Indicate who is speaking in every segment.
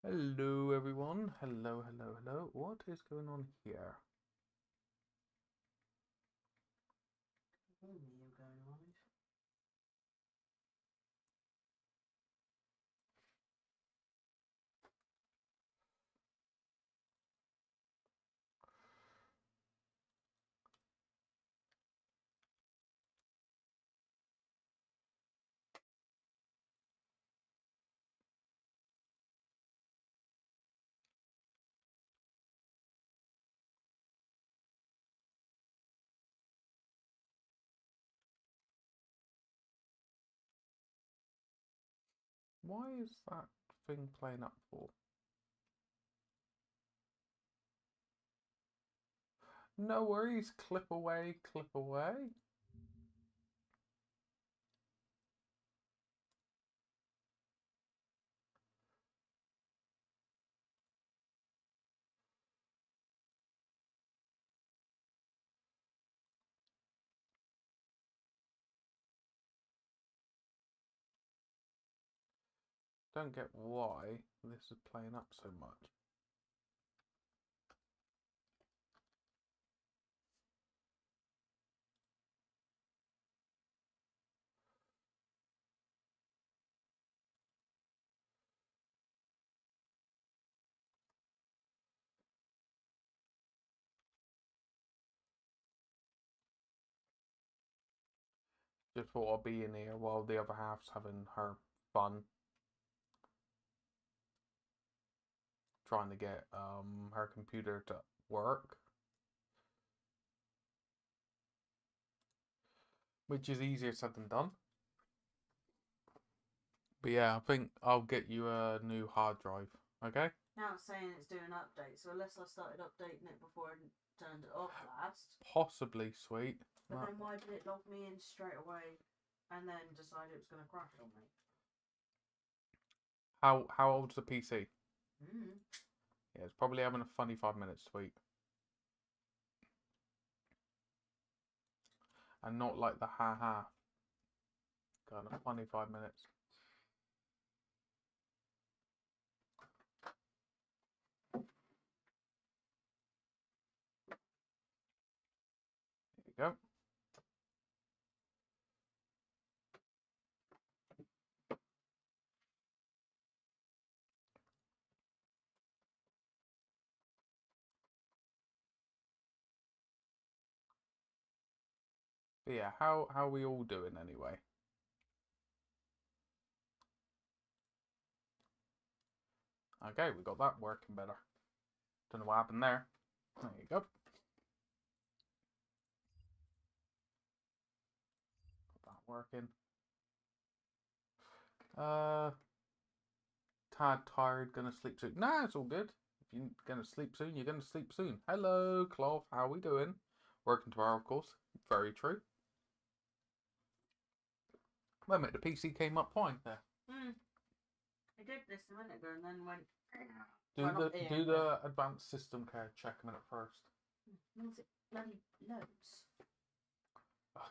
Speaker 1: Hello everyone, hello. What is going on here? Why is that thing playing up for? No worries, clip away, clip away. Don't get why this is playing up so much. Just thought I'd be in here while the other half's having her fun. Trying to get her computer to work. Which is easier said than done. But yeah, I think I'll get you a new hard drive, okay?
Speaker 2: Now it's saying it's doing an update, so unless I started updating it before I turned it off last.
Speaker 1: Possibly, sweet.
Speaker 2: But then why did it log me in straight away and then decide it was going to crash on me?
Speaker 1: How old's the PC?
Speaker 2: Mm.
Speaker 1: Yeah, it's probably having a funny 5 minutes, sweet. And not like the ha-ha. Kind of funny 5 minutes. There you go. But yeah, how are we all doing anyway? Okay, we got that working better. Don't know what happened there. There you go. Got that working. Tad tired, gonna sleep soon. Nah, it's all good. If you're gonna sleep soon, you're gonna sleep soon. Hello, Cloth, how we doing? Working tomorrow, of course. Very true. Wait a minute, the PC came up fine there.
Speaker 2: I did this a minute ago and then went.
Speaker 1: Do the advanced system care check a minute first.
Speaker 2: Was it bloody loads?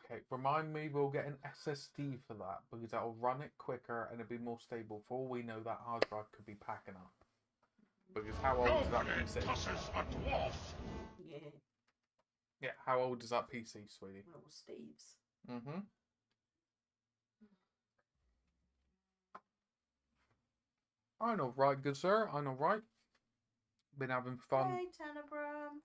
Speaker 1: Okay, remind me we'll get an SSD for that because that'll run it quicker and it'll be more stable. For all we know, that hard drive could be packing up. Because how old is that PC?
Speaker 3: A dwarf.
Speaker 2: Yeah.
Speaker 1: Yeah, how old is that PC, sweetie?
Speaker 2: Well, it was Steve's.
Speaker 1: Mm-hmm. I know, right, good sir. I know, right. Been having fun.
Speaker 2: Hey, Tenebrum.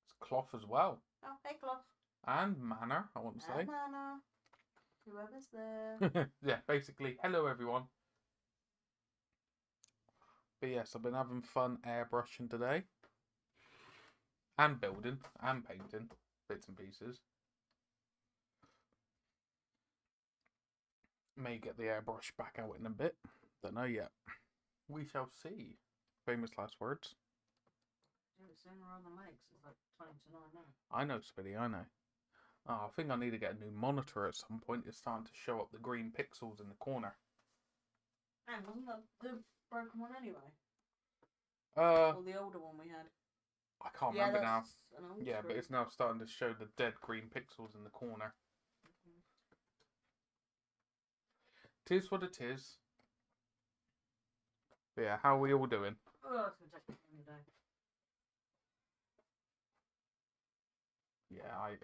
Speaker 1: It's Cloth as well.
Speaker 2: Oh, hey, Cloth.
Speaker 1: And Manor, I want to say.
Speaker 2: Manor. Whoever's there.
Speaker 1: Yeah, basically, hello everyone. But yes, I've been having fun airbrushing today. And building, and painting, bits and pieces. May get the airbrush back out in a bit. Don't know yet. We shall see. Famous last words.
Speaker 2: Do it sooner rather than later, 'cause it's like 20 to 9 now.
Speaker 1: I know, Spiddy, I know. Oh, I think I need to get a new monitor at some point. It's starting to show up the green pixels in the corner.
Speaker 2: And wasn't that the broken one anyway?
Speaker 1: Or
Speaker 2: the older one we had?
Speaker 1: I can't remember now. Yeah,
Speaker 2: screen.
Speaker 1: but it's now starting to show the dead green pixels in the corner. Tis what it is. But yeah, how are we all doing?
Speaker 2: Oh, it's going to take me a day.
Speaker 1: Yeah,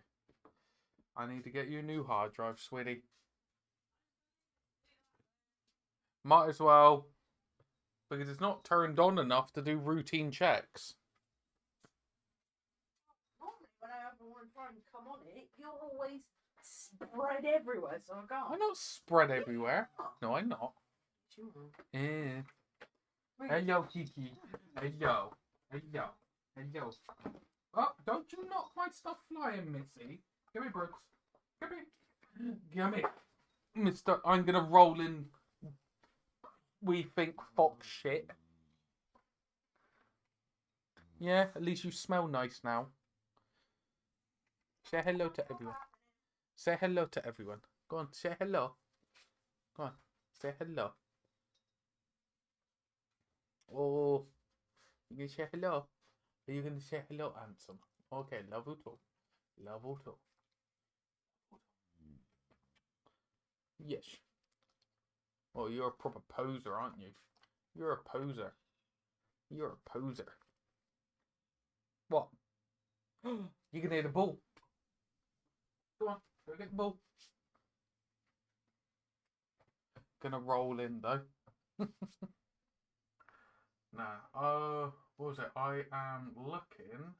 Speaker 1: I need to get you a new hard drive, sweetie. Might as well, because it's not turned on enough to do routine checks.
Speaker 2: Normally, when I ever try and come on it, you're always spread everywhere, so I can't.
Speaker 1: I'm not spread everywhere. No, I'm not.
Speaker 2: Sure.
Speaker 1: Hello, Kiki. Hello. Hello. Hello. Oh, don't you knock my stuff flying, Missy. Give me, Brooks. Give me. Give me. Mister, I'm going to roll in we think fox shit. Yeah, at least you smell nice now. Say hello to everyone. Say hello to everyone. Go on, say hello. Go on, say hello. Oh, you gonna say hello? Are you gonna say hello, handsome? Okay, love you too. Love you too. Yes. Oh, you're a proper poser, aren't you? You're a poser. You're a poser. What? You can hear the ball. Go on, go get the ball. Gonna roll in though. Nah, what was it? I am looking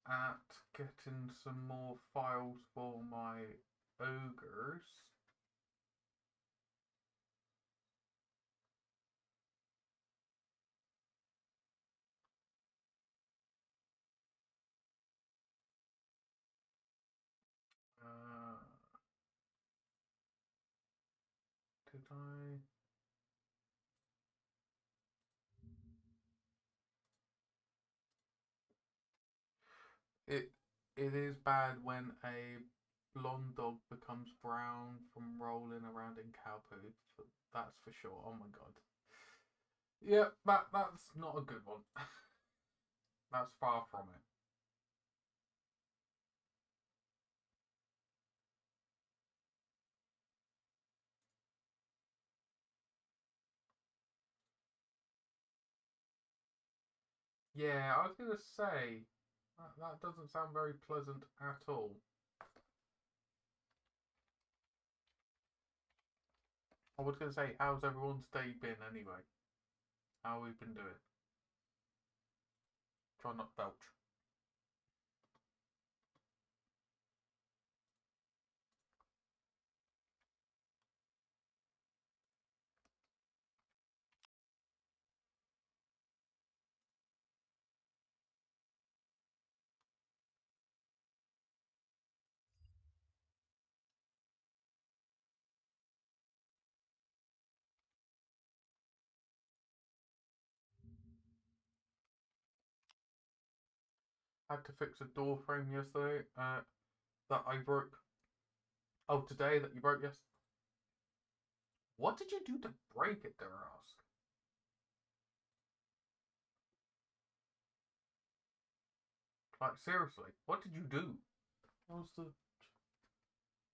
Speaker 1: at getting some more files for my ogres. Did I? It is bad when a blonde dog becomes brown from rolling around in cow poop. That's for sure. Oh my god. Yeah, that's not a good one. That's far from it. Yeah, I was gonna say that doesn't sound very pleasant at all. I was gonna say, how's everyone's day been anyway? How have we been doing? Try not to belch. Had to fix a door frame yesterday that I broke. Oh, today that you broke yesterday. What did you do to break it, dare I ask? Like, seriously, what did you do? What was the...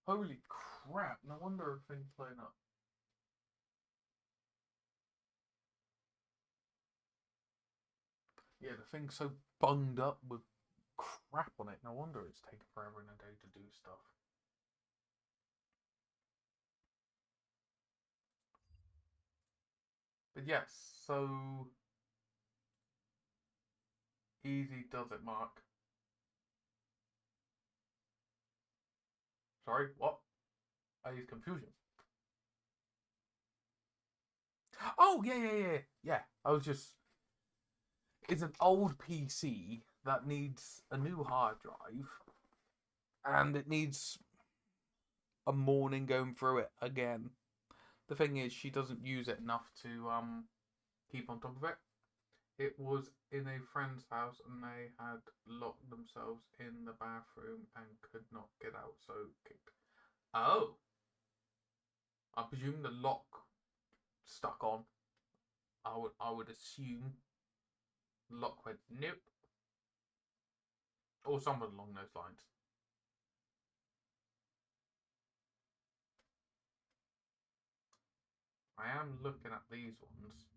Speaker 1: Holy crap, no wonder things playing up. Yeah, the thing's so bunged up with crap on it. No wonder it's taken forever and a day to do stuff. But yes, so... Easy does it, Mark. Sorry, what? I use confusion. Oh, yeah. I was just... It's an old PC that needs a new hard drive. And it needs a morning going through it again. The thing is, she doesn't use it enough to keep on top of it. It was in a friend's house and they had locked themselves in the bathroom and could not get out, so kicked. Oh, I presume the lock stuck on. I would assume the lock went nope, or something along those lines. I am looking at these ones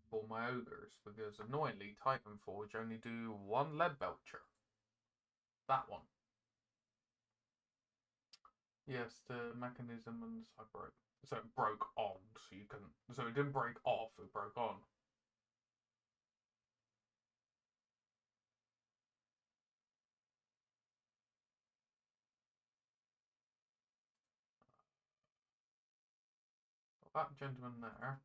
Speaker 1: for my ogres because annoyingly Titanforge only do one lead belcher. That one. Yes, the mechanism and so broke. So it broke on, so you couldn't. So it didn't break off; it broke on. That gentleman there.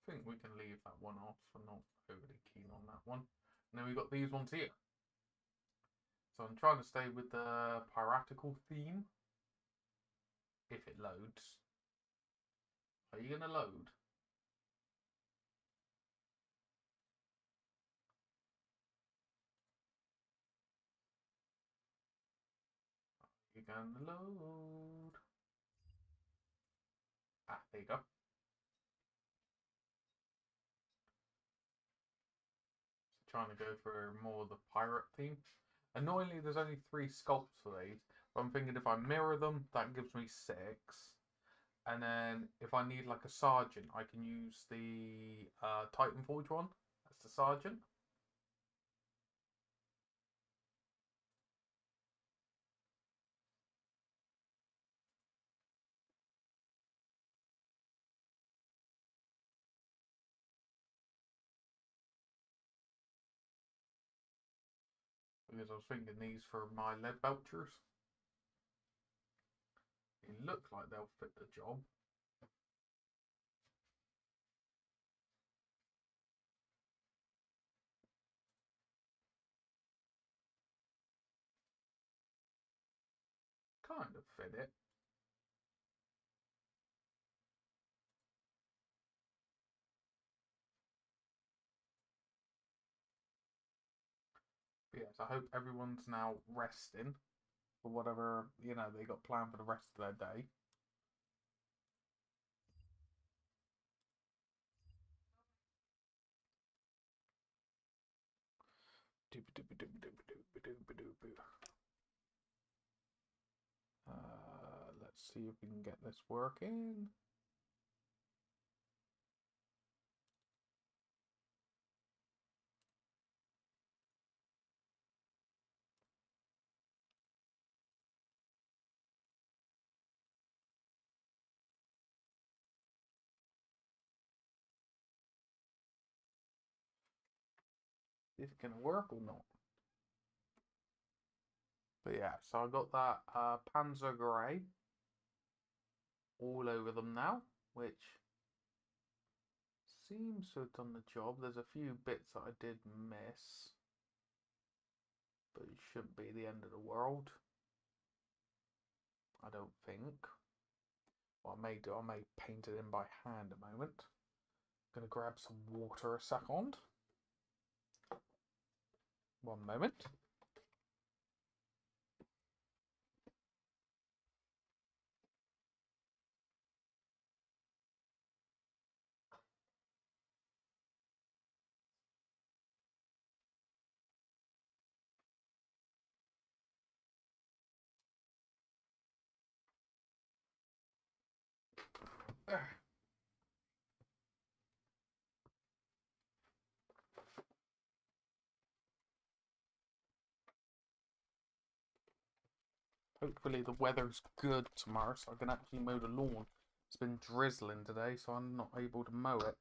Speaker 1: I think we can leave that one off. I'm not overly keen on that one. And then we got these ones here. So I'm trying to stay with the piratical theme. If it loads. Are you going to load? You're going to load. Ah, there you go. So trying to go for more the pirate theme. Annoyingly, there's only 3 sculpts for these. But I'm thinking if I mirror them, that gives me 6. And then if I need like a sergeant, I can use the Titanforge one as the sergeant. Because I was thinking these for my lead belchers. They look like they'll fit the job. Kind of fit it. But yes, I hope everyone's now resting for whatever, they got planned for the rest of their day. Let's see if we can get this working. Is it going to work or not? But yeah, so I got that Panzer Grey all over them now, which seems to have done the job. There's a few bits that I did miss, but it shouldn't be the end of the world. I don't think. What I may do, I may paint it in by hand a moment. Gonna grab some water a second. One moment. Hopefully the weather's good tomorrow so I can actually mow the lawn. It's been drizzling today, so I'm not able to mow it.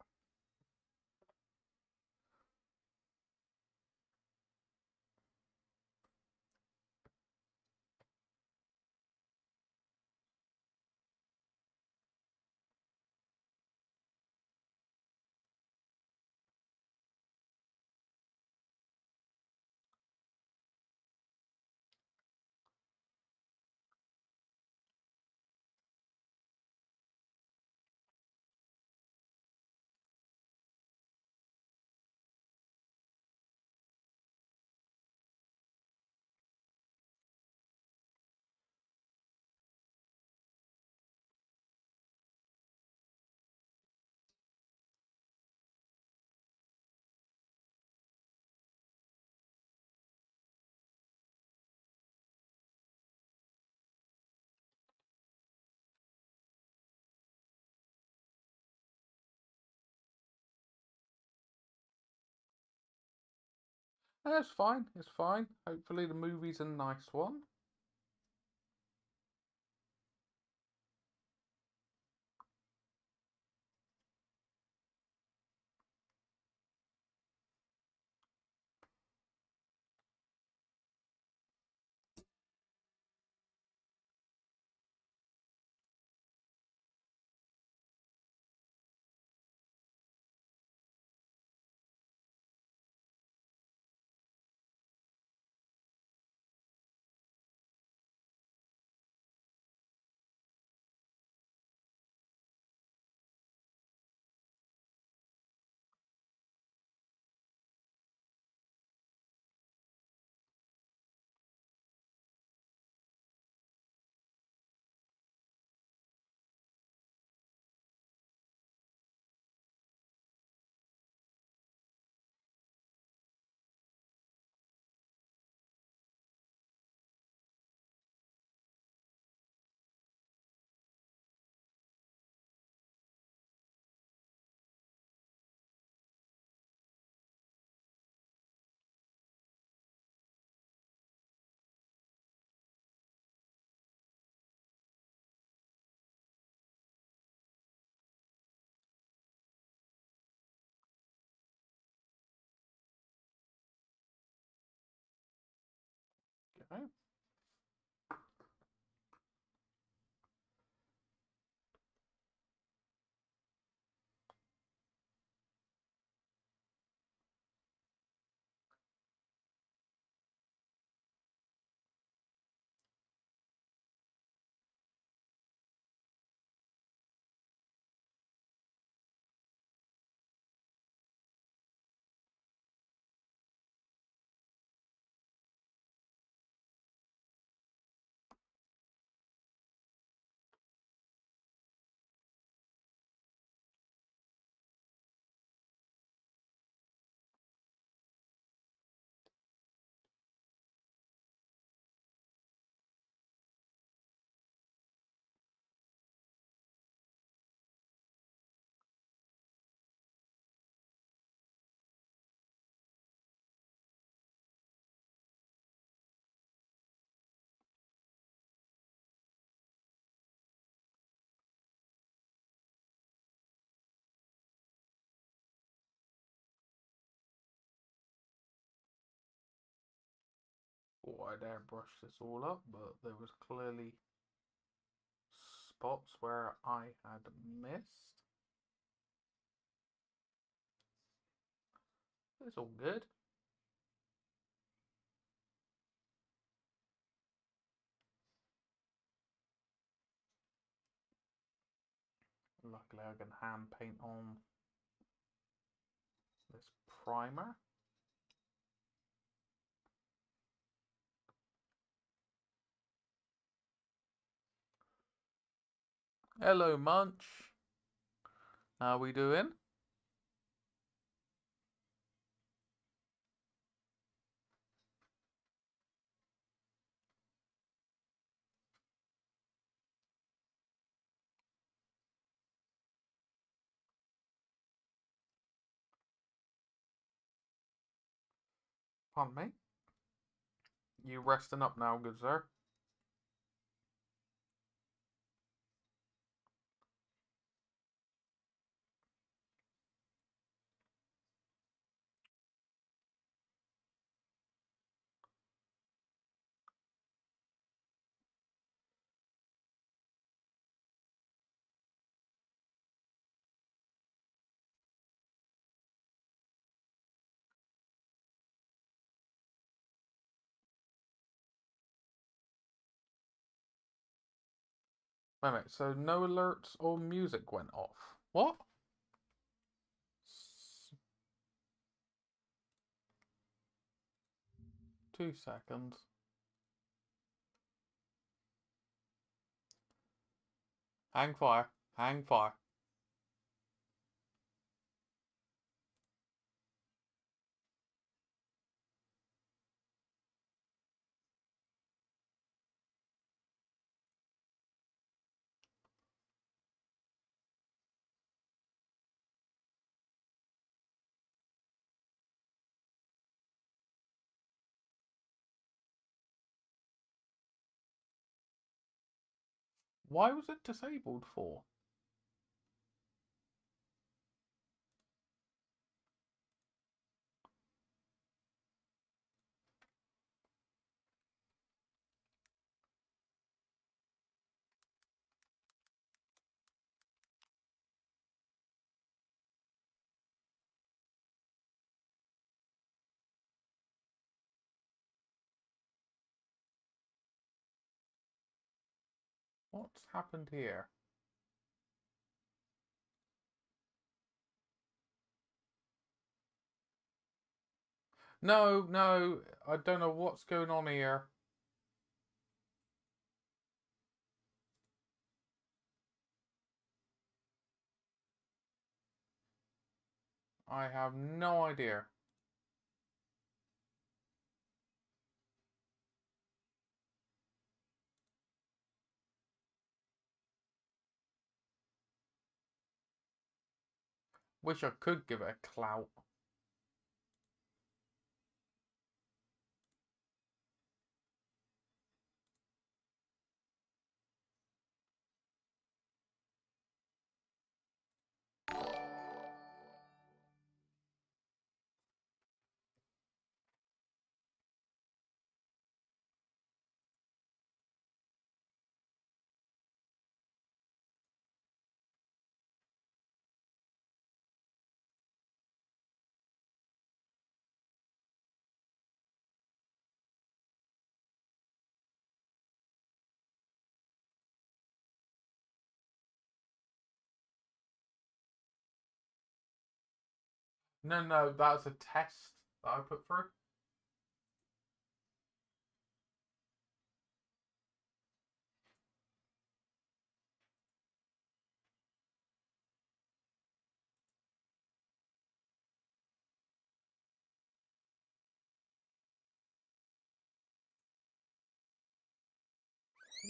Speaker 1: It's fine. It's fine. Hopefully the movie's a nice one. Okay. Oh, I'd airbrush this all up, but there was clearly spots where I had missed. It's all good. Luckily I can hand paint on this primer. Hello Munch. How we doing? Pardon me? You resting up now, good sir? Wait a minute, so no alerts or music went off. What? 2 seconds. Hang fire. Hang fire. Why was it disabled for? What's happened here? No, no, I don't know what's going on here. I have no idea. Wish I could give it a clout. No, no, that's a test that I put through.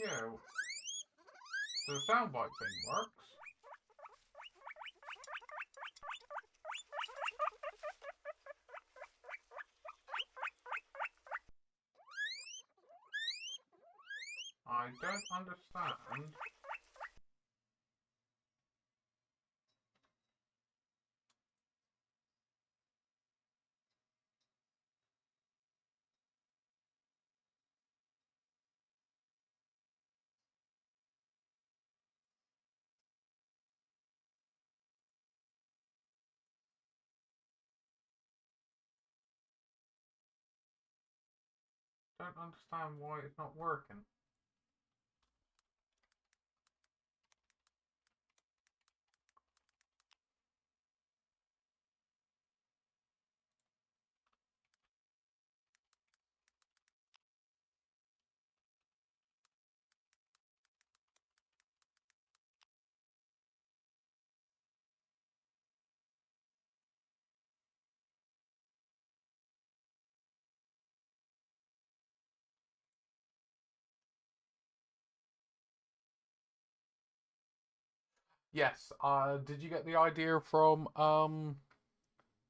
Speaker 1: Yeah, the soundbite thing works. I don't understand. Don't understand why it's not working. Yes, did you get the idea from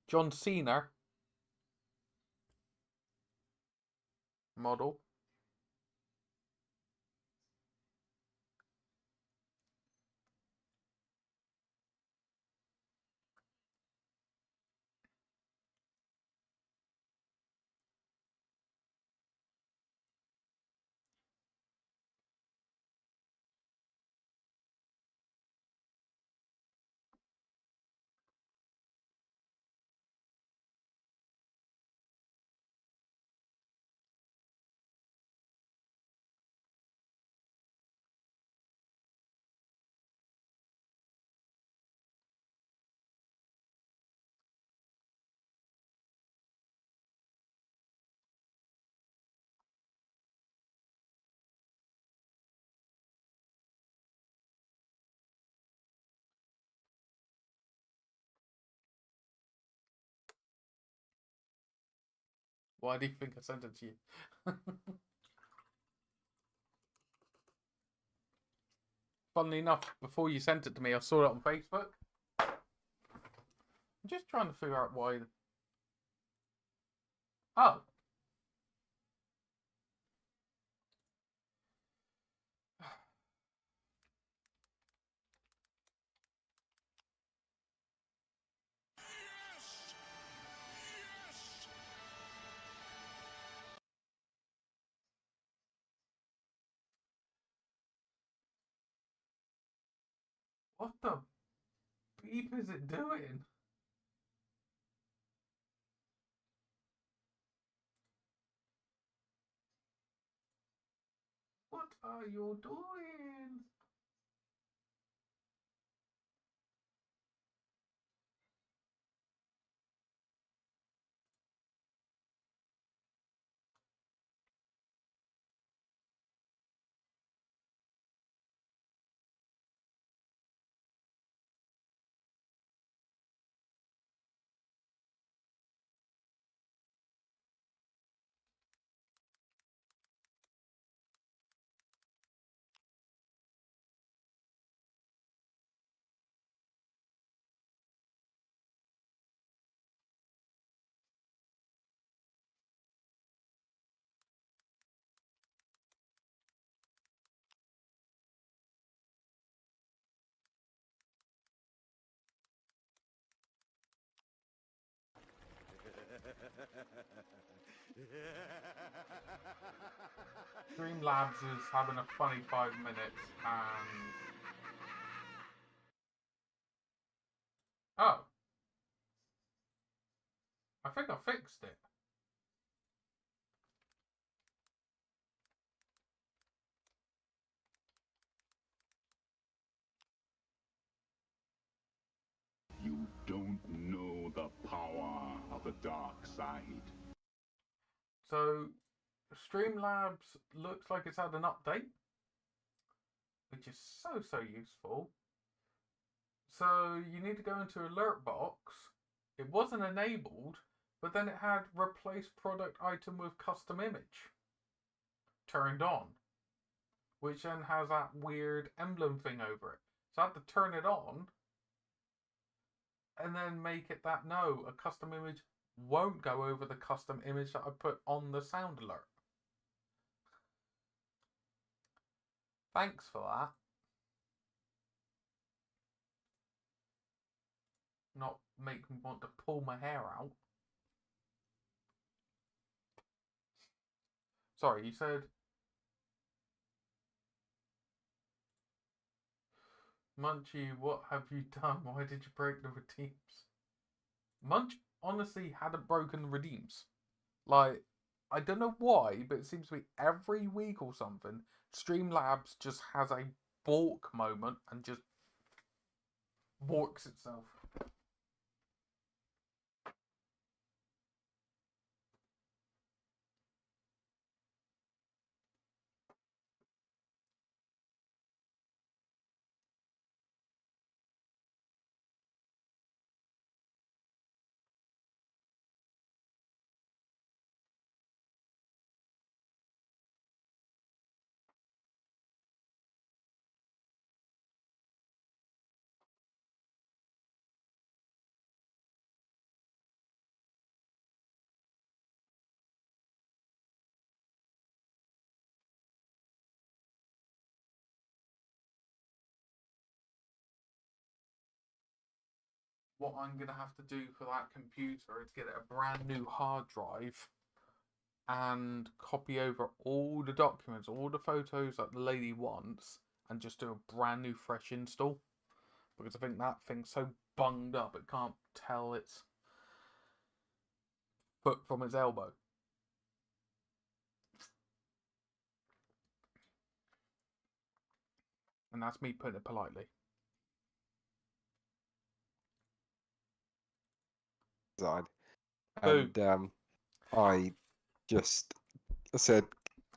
Speaker 1: John Cena model? Why do you think I sent it to you? Funnily enough, before you sent it to me, I saw it on Facebook. I'm just trying to figure out why. Oh. What the beep is it doing? What are you doing? Streamlabs is having a funny 5 minutes and... Oh. I think I fixed it.
Speaker 3: You don't know the power of the dark side.
Speaker 1: So, Streamlabs looks like it's had an update, which is so useful. So, you need to go into Alert Box. It wasn't enabled, but then it had Replace Product Item with Custom Image turned on, which then has that weird emblem thing over it. So I had to turn it on and then make it that no, a custom image won't go over the custom image that I put on the sound alert. Thanks for that. Not make me want to pull my hair out. Sorry, you said... Munchie, what have you done? Why did you break the redeems? Munch honestly hadn't broken the redeems. Like, I don't know why, but it seems to be every week or something, Streamlabs just has a balk moment and just balks itself. What I'm going to have to do for that computer is get it a brand new hard drive and copy over all the documents, all the photos that the lady wants, and just do a brand new fresh install. Because I think that thing's so bunged up it can't tell its foot from its elbow. And that's me putting it politely.
Speaker 4: And I just said,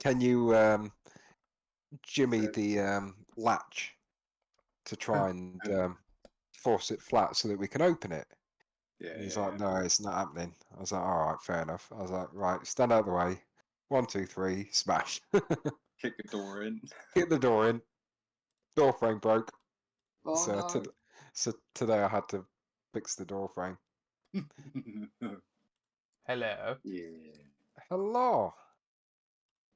Speaker 4: can you jimmy the latch to try and force it flat so that we can open it?
Speaker 5: Yeah.
Speaker 4: He's like, no, it's not happening. I was like, all right, fair enough. I was like, right, stand out of the way. 1, 2, 3, smash.
Speaker 5: Kick the door in.
Speaker 4: Hit the door in. Door frame broke.
Speaker 5: Oh,
Speaker 4: so,
Speaker 5: no.
Speaker 4: so today I had to fix the door frame.
Speaker 1: Hello.
Speaker 5: Yeah.
Speaker 4: Hello.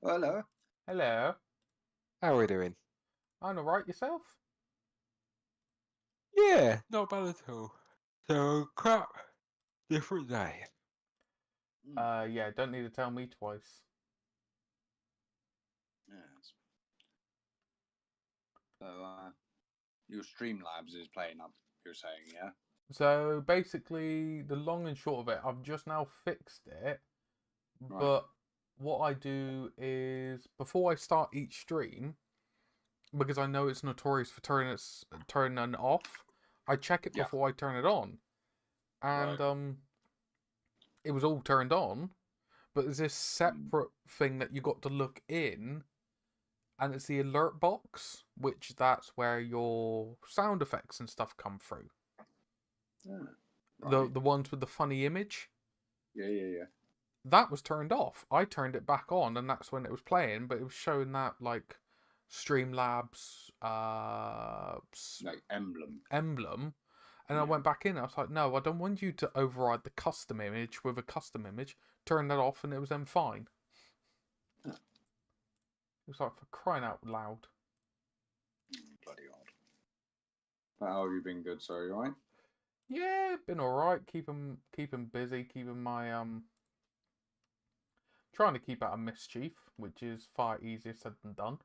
Speaker 5: Hello.
Speaker 1: Hello.
Speaker 4: How are we doing?
Speaker 1: I'm alright, yourself?
Speaker 4: Yeah, not bad at all. So, crap. Different day.
Speaker 1: Yeah, don't need to tell me twice.
Speaker 5: Yes. So, your Streamlabs is playing up. You're saying, yeah.
Speaker 1: So basically, the long and short of it, I've just now fixed it.
Speaker 5: Right.
Speaker 1: But what I do is before I start each stream, because I know it's notorious for turning it off, I check it
Speaker 5: Yeah.
Speaker 1: before I turn it on, and
Speaker 5: Right.
Speaker 1: it was all turned on. But there's this separate thing that you got to look in, and it's the alert box, which that's where your sound effects and stuff come through.
Speaker 5: Yeah.
Speaker 1: The
Speaker 5: Right.
Speaker 1: the ones with the funny image.
Speaker 5: Yeah.
Speaker 1: That was turned off. I turned it back on, and that's when it was playing. But it was showing that like Streamlabs
Speaker 5: Like emblem.
Speaker 1: emblem, and I
Speaker 5: Yeah.
Speaker 1: went back in. I was like, no, I don't want you to override the custom image with a custom image. Turn that off, and it was then fine.
Speaker 5: Huh.
Speaker 1: It was like, for crying out loud.
Speaker 5: Bloody odd. But how have you been? Good, sir. You alright?
Speaker 1: Yeah, been alright. Keeping busy. Keeping my trying to keep out of mischief, which is far easier said than done.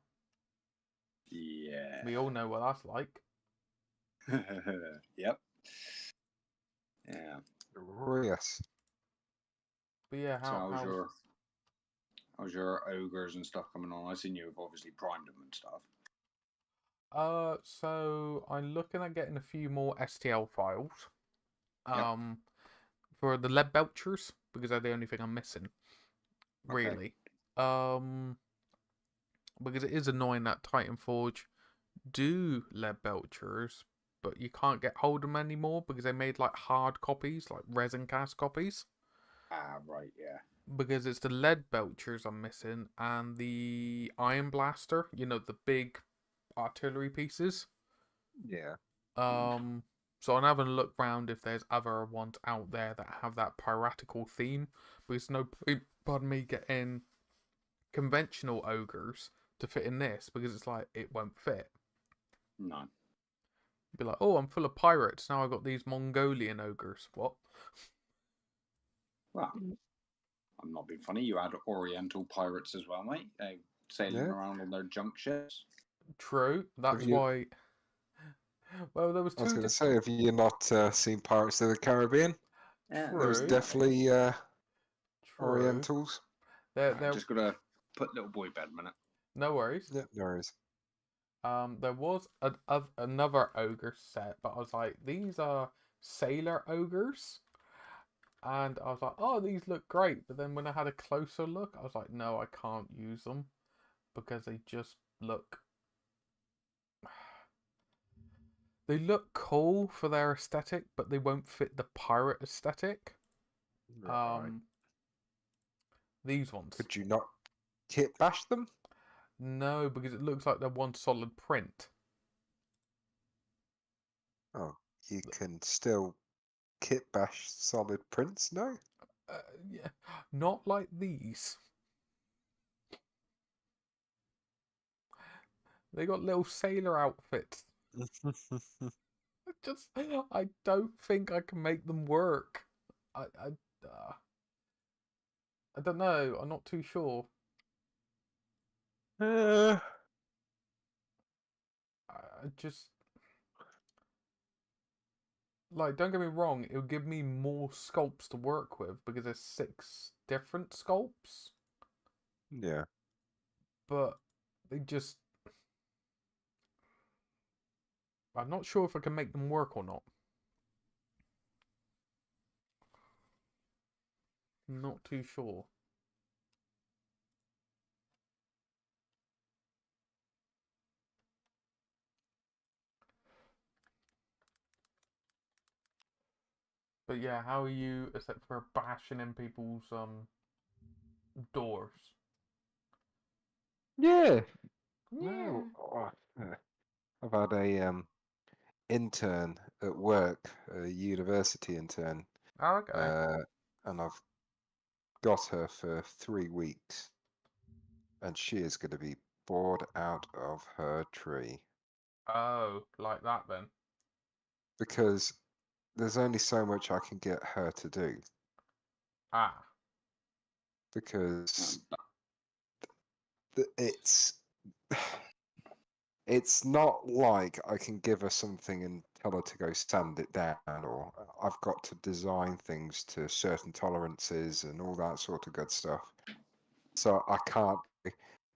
Speaker 5: Yeah.
Speaker 1: We all know what that's like.
Speaker 5: Yep. Yeah.
Speaker 4: Oh, yes.
Speaker 1: But yeah,
Speaker 5: So
Speaker 1: how's
Speaker 5: how's your ogres and stuff coming on? I seen you've obviously primed them and stuff.
Speaker 1: So I'm looking at getting a few more STL files.
Speaker 5: Yep.
Speaker 1: For the lead belchers, because they're the only thing I'm missing.
Speaker 5: Okay.
Speaker 1: Really. Because it is annoying that Titanforge do lead belchers, but you can't get hold of them anymore because they made like hard copies, like resin cast copies.
Speaker 5: Ah, right, yeah.
Speaker 1: Because it's the lead belchers I'm missing and the iron blaster, the big artillery pieces.
Speaker 4: Yeah.
Speaker 1: So I'm having a look round if there's other ones out there that have that piratical theme. Because no point, pardon me, getting conventional ogres to fit in this because it's like it won't fit.
Speaker 5: No.
Speaker 1: Be like, oh, I'm full of pirates now. I got these Mongolian ogres. What?
Speaker 5: Well, I'm not being funny. You had Oriental pirates as well, mate. Sailing
Speaker 4: Yeah.
Speaker 5: around on their junk ships.
Speaker 1: True. That's
Speaker 4: you-
Speaker 1: why. Well, there was
Speaker 4: I was
Speaker 1: two.
Speaker 4: going to say, have you not seen Pirates of the Caribbean?
Speaker 5: Yeah.
Speaker 1: True.
Speaker 4: There was definitely
Speaker 1: True.
Speaker 4: Orientals.
Speaker 1: They're
Speaker 5: Just gotta put little boy bed a minute.
Speaker 1: no worries.
Speaker 4: Yeah, there is.
Speaker 1: There was another ogre set, but I was like, these are sailor ogres, and I was like, oh, these look great. But then when I had a closer look, I was like, no, I can't use them because they just look. They look cool for their aesthetic, but they won't fit the pirate aesthetic.
Speaker 4: Right.
Speaker 1: These ones.
Speaker 4: Could you not kit bash them?
Speaker 1: No, because it looks like they're one solid print.
Speaker 4: Oh, you can still kit bash solid prints, no?
Speaker 1: Yeah, not like these. They got little sailor outfits. I don't think I can make them work. I don't know. I'm not too sure. I just like, don't get me wrong. It would give me more sculpts to work with because there's 6 different sculpts,
Speaker 4: Yeah.
Speaker 1: but they just. I'm not sure if I can make them work or not. Not too sure. But yeah, how are you, except for bashing in people's doors?
Speaker 4: Yeah.
Speaker 1: Yeah.
Speaker 4: No. I've had a intern at work, a university intern,
Speaker 1: Oh, okay.
Speaker 4: and I've got her for 3 weeks, and she is going to be bored out of her tree
Speaker 1: Oh, like that then.
Speaker 4: because there's only so much I can get her to do
Speaker 1: Ah.
Speaker 4: because it's it's not like I can give her something and tell her to go sand it down, or I've got to design things to certain tolerances and all that sort of good stuff. So I can't.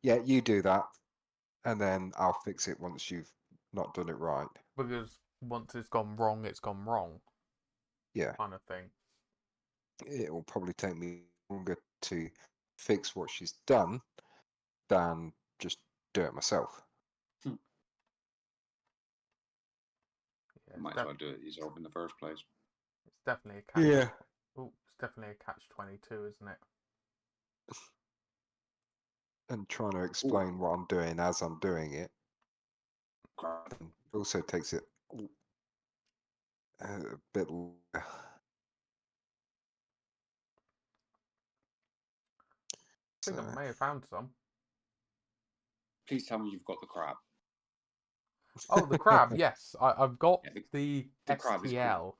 Speaker 4: Yeah, you do that, and then I'll fix it once you've not done it right.
Speaker 1: Because once it's gone wrong, it's gone wrong.
Speaker 4: Yeah,
Speaker 1: Kind of thing.
Speaker 4: it will probably take me longer to fix what she's done than just do it myself.
Speaker 1: Yeah,
Speaker 5: Might as well do it yourself in the first place.
Speaker 1: it's definitely a catch.
Speaker 4: Yeah.
Speaker 1: Oh, it's definitely a catch-22, isn't it?
Speaker 4: And trying to explain what I'm doing as I'm doing it
Speaker 5: Crap.
Speaker 4: also takes it a bit longer.
Speaker 1: I think I may have found some.
Speaker 5: Please tell me you've got the crab.
Speaker 1: Oh, the crab, yes. I've got
Speaker 5: Yeah,
Speaker 1: the
Speaker 5: the crab is
Speaker 1: STL.
Speaker 5: cool.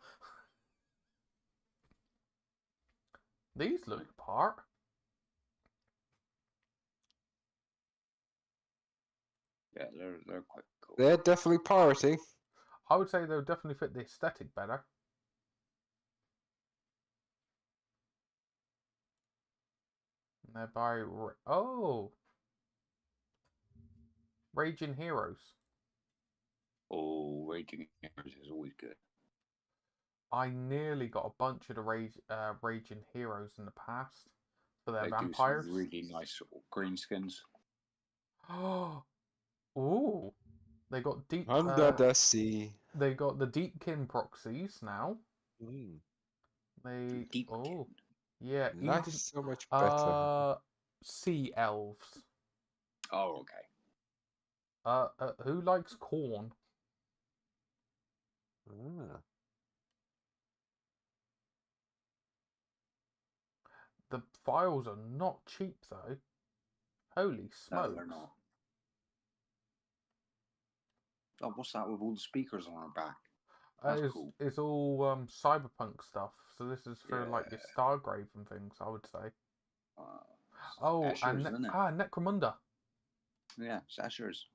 Speaker 1: These look the part.
Speaker 5: Yeah, they're quite cool.
Speaker 4: They're definitely piratey.
Speaker 1: I would say they'll definitely fit the aesthetic better. And they're by... Oh! Raging Heroes.
Speaker 5: Oh, Raging Heroes is always good.
Speaker 1: I nearly got a bunch of the Raging Heroes in the past for their
Speaker 5: They
Speaker 1: vampires.
Speaker 5: do some really nice green skins.
Speaker 1: Oh! Ooh! They got deep...
Speaker 4: Under the sea.
Speaker 1: They got the Deepkin proxies now.
Speaker 4: Mm,
Speaker 1: They...
Speaker 5: Deep.
Speaker 1: Oh! Yeah,
Speaker 4: nice,
Speaker 1: even...
Speaker 4: so much better.
Speaker 1: Sea Elves.
Speaker 5: Oh, okay.
Speaker 1: Who likes corn?
Speaker 4: Ah.
Speaker 1: The files are not cheap though. Holy smokes!
Speaker 5: No, they're not. Oh, what's that with all the speakers on our back? That's cool.
Speaker 1: It's all cyberpunk stuff. So this is for like your
Speaker 5: Yeah.
Speaker 1: Stargrave and things, I would say.
Speaker 5: It's Escher's, isn't it?
Speaker 1: Necromunda.
Speaker 5: Yeah, it's Escher's.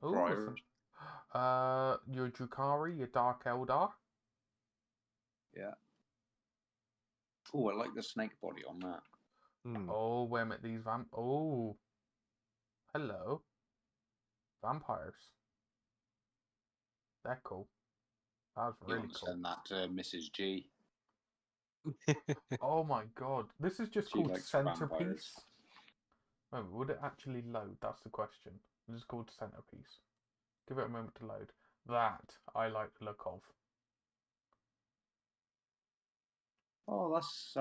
Speaker 1: Ooh,
Speaker 5: Briars.
Speaker 1: your Drukhari, your Dark Eldar.
Speaker 5: Yeah. Oh, I like the snake body on that.
Speaker 4: Mm.
Speaker 1: Oh, wait a minute, these Oh, hello, vampires. They're cool. That's
Speaker 5: You
Speaker 1: really
Speaker 5: want to
Speaker 1: cool.
Speaker 5: send that to Mrs. G.
Speaker 1: Oh my god, this is just
Speaker 5: She
Speaker 1: called
Speaker 5: likes
Speaker 1: Centerpiece.
Speaker 5: vampires.
Speaker 1: Oh, would it actually load? That's the question. It is called Centerpiece. Give it a moment to load. That I like the look of.
Speaker 5: Oh, that's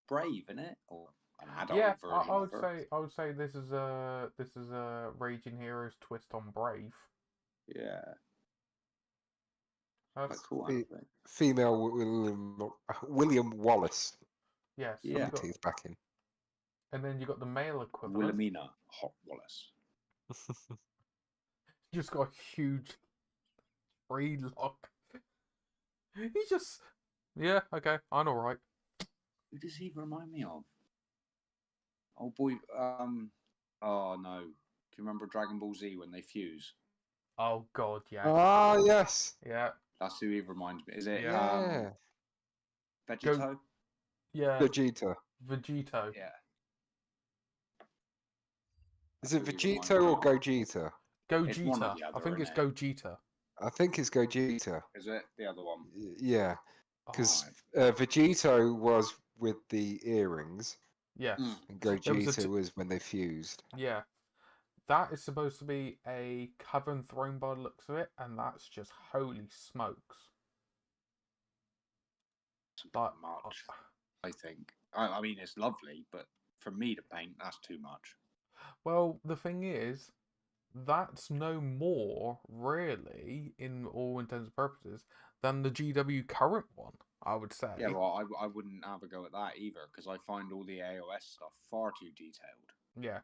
Speaker 5: Brave, isn't it? Or an adult
Speaker 1: Yeah,
Speaker 5: version of her.
Speaker 1: I would say this is a Raging Heroes twist on Brave.
Speaker 5: Yeah.
Speaker 1: That's
Speaker 5: Quite cool,
Speaker 4: Fe-
Speaker 5: actually.
Speaker 4: Female William Wallace.
Speaker 1: yes.
Speaker 5: Yeah.
Speaker 1: Yeah.
Speaker 4: Put the teeth back in.
Speaker 1: And then you got the male equivalent.
Speaker 5: Wilhelmina Hot Wallace.
Speaker 1: You just got a huge free lock. He's just okay. I'm all right.
Speaker 5: Who does he remind me of? Oh boy, oh no. Do you remember Dragon Ball Z when they fuse?
Speaker 1: Oh god, yeah.
Speaker 4: Ah, yes.
Speaker 1: Yeah.
Speaker 5: That's who he reminds me. Is it
Speaker 4: Yeah.
Speaker 5: Vegito?
Speaker 1: Yeah.
Speaker 4: Vegeta.
Speaker 1: Vegito.
Speaker 5: Yeah.
Speaker 4: Is
Speaker 5: That's
Speaker 4: it
Speaker 5: who he reminds
Speaker 4: Vegito
Speaker 5: me
Speaker 4: or
Speaker 5: of.
Speaker 4: Gogeta?
Speaker 5: It's one or
Speaker 1: Gogeta.
Speaker 5: the
Speaker 1: I
Speaker 5: other,
Speaker 1: think it's
Speaker 5: isn't it?
Speaker 1: Gogeta.
Speaker 4: I think it's Gogeta.
Speaker 5: Is it the other one?
Speaker 4: Yeah, because
Speaker 5: Alright.
Speaker 4: Vegito was with the earrings,
Speaker 1: Yes.
Speaker 5: Mm.
Speaker 4: and
Speaker 1: There was a
Speaker 4: Gogeta was when they fused.
Speaker 1: Yeah. That is supposed to be a Coven throne by the looks of it, and that's just holy smokes.
Speaker 5: It's a bit
Speaker 1: But
Speaker 5: much, I think. I mean, it's lovely, but for me to paint, that's too much.
Speaker 1: well, the thing is, that's no more really, in all intents and purposes, than the GW current one. I would say.
Speaker 5: Yeah, well, I wouldn't have a go at that either, because I find all the AOS stuff far too detailed.
Speaker 1: Yeah,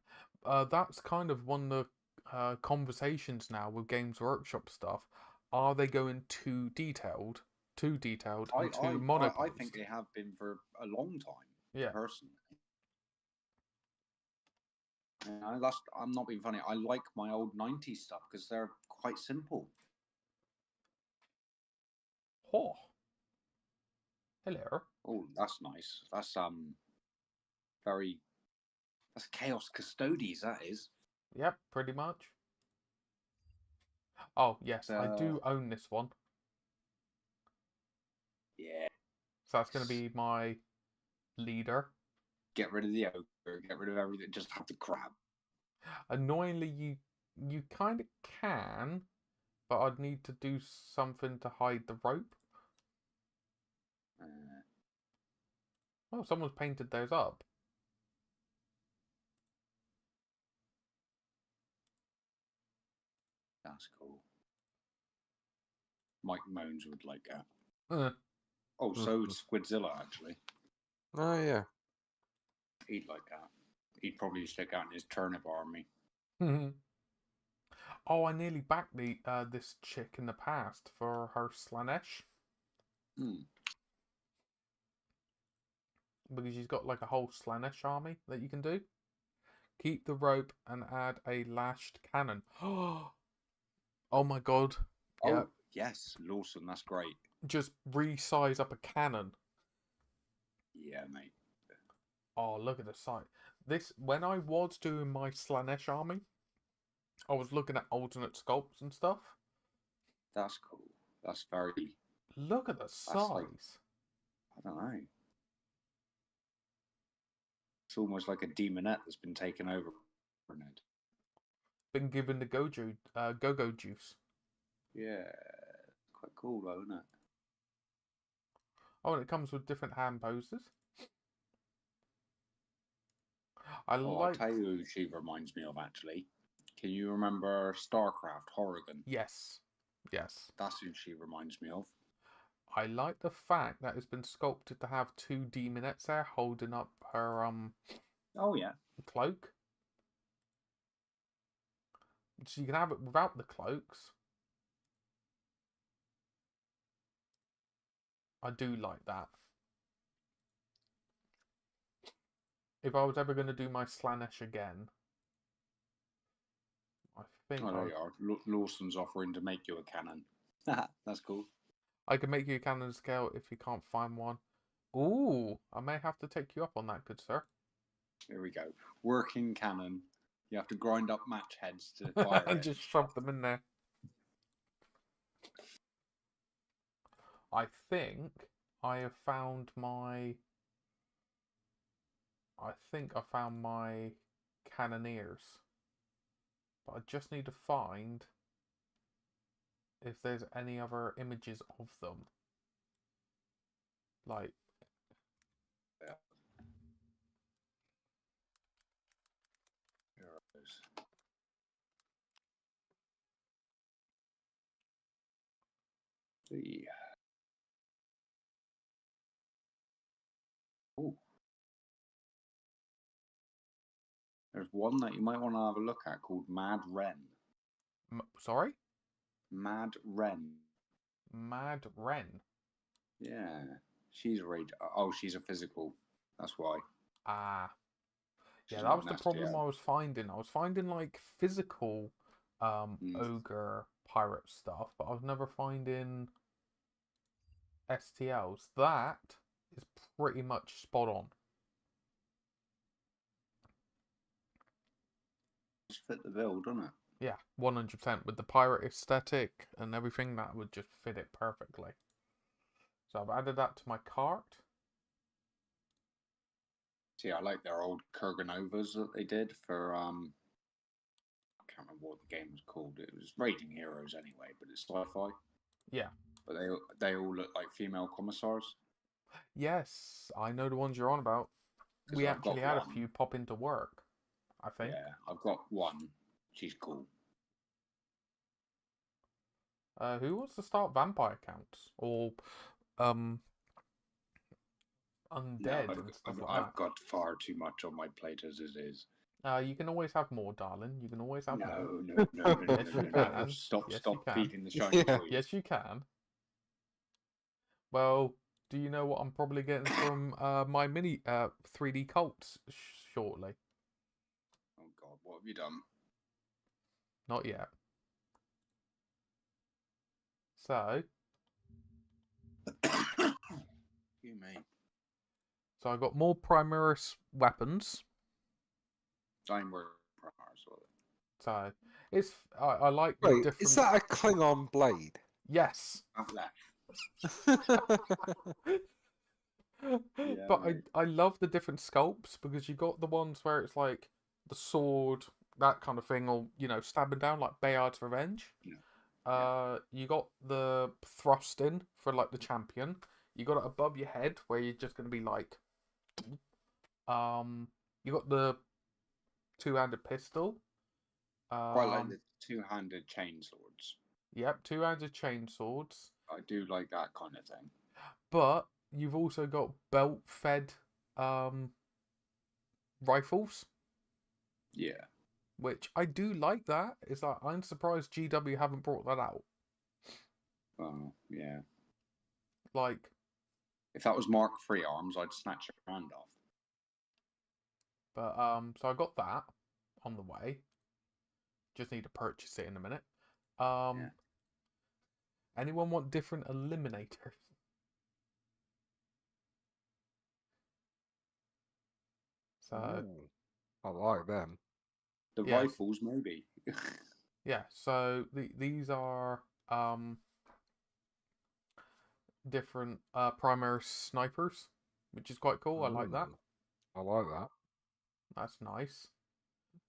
Speaker 1: that's kind of one of the conversations now with Games Workshop stuff. Are they going too detailed? Too detailed and too monoposed?
Speaker 5: I think they have been for a long time.
Speaker 1: Yeah.
Speaker 5: Personally. I'm not being funny. I like my old 90s stuff because they're quite simple.
Speaker 1: Oh. Hello.
Speaker 5: Oh, that's nice. That's very. That's Chaos Custodes. That is.
Speaker 1: Yep, pretty much. Oh, yes, I do own this one.
Speaker 5: Yeah.
Speaker 1: So that's going to be my leader.
Speaker 5: Get rid of the ogre. Get rid of everything. Just have the crab.
Speaker 1: Annoyingly, you kind of can, but I'd need to do something to hide the rope. Oh, someone's painted those up.
Speaker 5: That's cool. Mike Moans would like that.
Speaker 1: Uh,
Speaker 5: So would Squidzilla, actually.
Speaker 4: Oh yeah.
Speaker 5: He'd like that. He'd probably stick out in his turnip army.
Speaker 1: Oh, I nearly backed this chick in the past for her Slanesh. Because she's got like a whole Slanesh army that you can do. Keep the rope and add a lashed cannon. Oh my god.
Speaker 5: Oh,
Speaker 1: Yeah.
Speaker 5: yes. Lawson, that's great.
Speaker 1: Just resize up a cannon.
Speaker 5: Yeah, mate.
Speaker 1: Oh, look at the sight. When I was doing my Slanesh army, I was looking at alternate sculpts and stuff.
Speaker 5: That's cool. That's very...
Speaker 1: Look at the size.
Speaker 5: Like, I don't know. It's almost like a demonette that's been taken over.
Speaker 1: Been given the go-go juice.
Speaker 5: Yeah. Quite cool though, isn't it?
Speaker 1: Oh, and it comes with different hand poses.
Speaker 5: I'll tell you who she reminds me of, actually. Can you remember StarCraft, Horrigan?
Speaker 1: Yes. Yes.
Speaker 5: That's who she reminds me of.
Speaker 1: I like the fact that it's been sculpted to have two demonettes there holding up her
Speaker 5: Oh yeah.
Speaker 1: cloak. So you can have it without the cloaks. I do like that. If I was ever going to do my Slanesh again, I think
Speaker 5: there you are. Lawson's offering to make you a cannon. That's cool.
Speaker 1: I can make you a cannon scale if you can't find one. Ooh, I may have to take you up on that, good sir.
Speaker 5: Here we go. Working cannon. You have to grind up match heads to fire
Speaker 1: And
Speaker 5: it.
Speaker 1: just shove them in there. I think I have found my... I think I found my cannoneers. But I just need to find if there's any other images of them. Like...
Speaker 5: Yeah. Here it is. See. Ooh. There's one that you might want to have a look at called Mad Wren.
Speaker 1: Sorry?
Speaker 5: Mad Wren.
Speaker 1: Mad Wren.
Speaker 5: Yeah. She's a rage. Oh, she's a physical. That's why.
Speaker 1: Ah.
Speaker 5: She's
Speaker 1: Yeah, that
Speaker 5: not
Speaker 1: was the
Speaker 5: nasty,
Speaker 1: problem
Speaker 5: yeah.
Speaker 1: I was finding. I was finding like physical ogre pirate stuff, but I was never finding STLs. That is pretty much spot on.
Speaker 5: Just fit the bill, doesn't it?
Speaker 1: Yeah, 100%. With the pirate aesthetic and everything, that would just fit it perfectly. So I've added that to my cart.
Speaker 5: See, I like their old Kurganovas that they did for I can't remember what the game was called. It was Raiding Heroes anyway, but it's sci-fi.
Speaker 1: Yeah.
Speaker 5: But they all look like female commissars.
Speaker 1: Yes, I know the ones you're on about. We actually had a few pop into work, I think.
Speaker 5: Yeah, I've got one. She's cool.
Speaker 1: Who wants to start vampire counts? Or undead and stuff like that?
Speaker 5: I've got far too much on my plate as it is.
Speaker 1: You can always have more, darling. You can always have more.
Speaker 5: No.
Speaker 1: Yes, you can.
Speaker 5: Stop
Speaker 1: Yes, you can.
Speaker 5: feeding the shiny toys.
Speaker 1: Yes, you can. Well, do you know what I'm probably getting from my mini 3D cults shortly?
Speaker 5: Oh God, What have you done?
Speaker 1: Not yet. So,
Speaker 5: You mate.
Speaker 1: so I got more Primaris weapons.
Speaker 5: Time work primars with it.
Speaker 1: So it's I like the
Speaker 4: Wait,
Speaker 1: different.
Speaker 4: is that a Klingon blade?
Speaker 1: Yes.
Speaker 5: I've left.
Speaker 1: But
Speaker 5: mate.
Speaker 1: I love the different sculpts because you got the ones where it's like the sword, that kind of thing, or stabbing down like Bayard's Revenge.
Speaker 5: Yeah.
Speaker 1: You got the thrusting for like the champion. You got it above your head where you're just gonna be like, you got the two-handed pistol.
Speaker 5: Quite like the two-handed chain swords.
Speaker 1: Yep, two-handed chain swords.
Speaker 5: I do like that kind of thing.
Speaker 1: But you've also got belt-fed rifles.
Speaker 5: Yeah.
Speaker 1: Which I do like that. It's like I'm surprised GW haven't brought that out.
Speaker 5: Oh, yeah.
Speaker 1: Like,
Speaker 5: if that was Mark III arms, I'd snatch your hand off.
Speaker 1: But so I got that on the way. Just need to purchase it in a minute.
Speaker 5: Yeah.
Speaker 1: Anyone want different eliminators? So
Speaker 4: Ooh, I like them.
Speaker 5: The
Speaker 1: Yeah.
Speaker 5: rifles, maybe.
Speaker 1: yeah, so these are different primary snipers, which is quite cool. I like that.
Speaker 4: I like that.
Speaker 1: That's nice.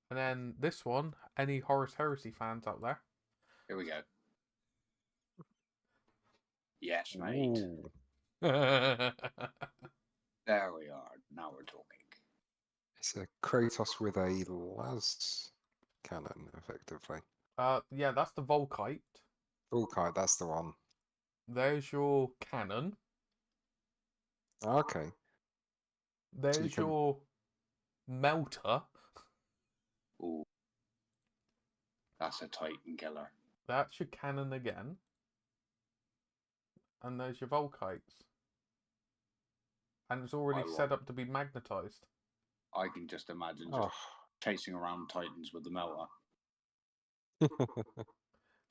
Speaker 1: And then this one, any Horus Heresy fans out there?
Speaker 5: Here we go. Yes, mate.
Speaker 4: Ooh.
Speaker 5: There we are. Now we're talking.
Speaker 4: It's a Kratos with a las cannon, effectively.
Speaker 1: Yeah, that's the Volkite.
Speaker 4: Volkite, that's the one.
Speaker 1: There's your cannon.
Speaker 4: Okay.
Speaker 1: There's
Speaker 4: can-
Speaker 1: your melter.
Speaker 5: Ooh. That's a Titan killer.
Speaker 1: That's your cannon again. And there's your Volkites. And it's already
Speaker 5: I
Speaker 1: set up to be magnetized.
Speaker 5: I can just imagine just
Speaker 4: Oh.
Speaker 5: chasing around Titans with the melter.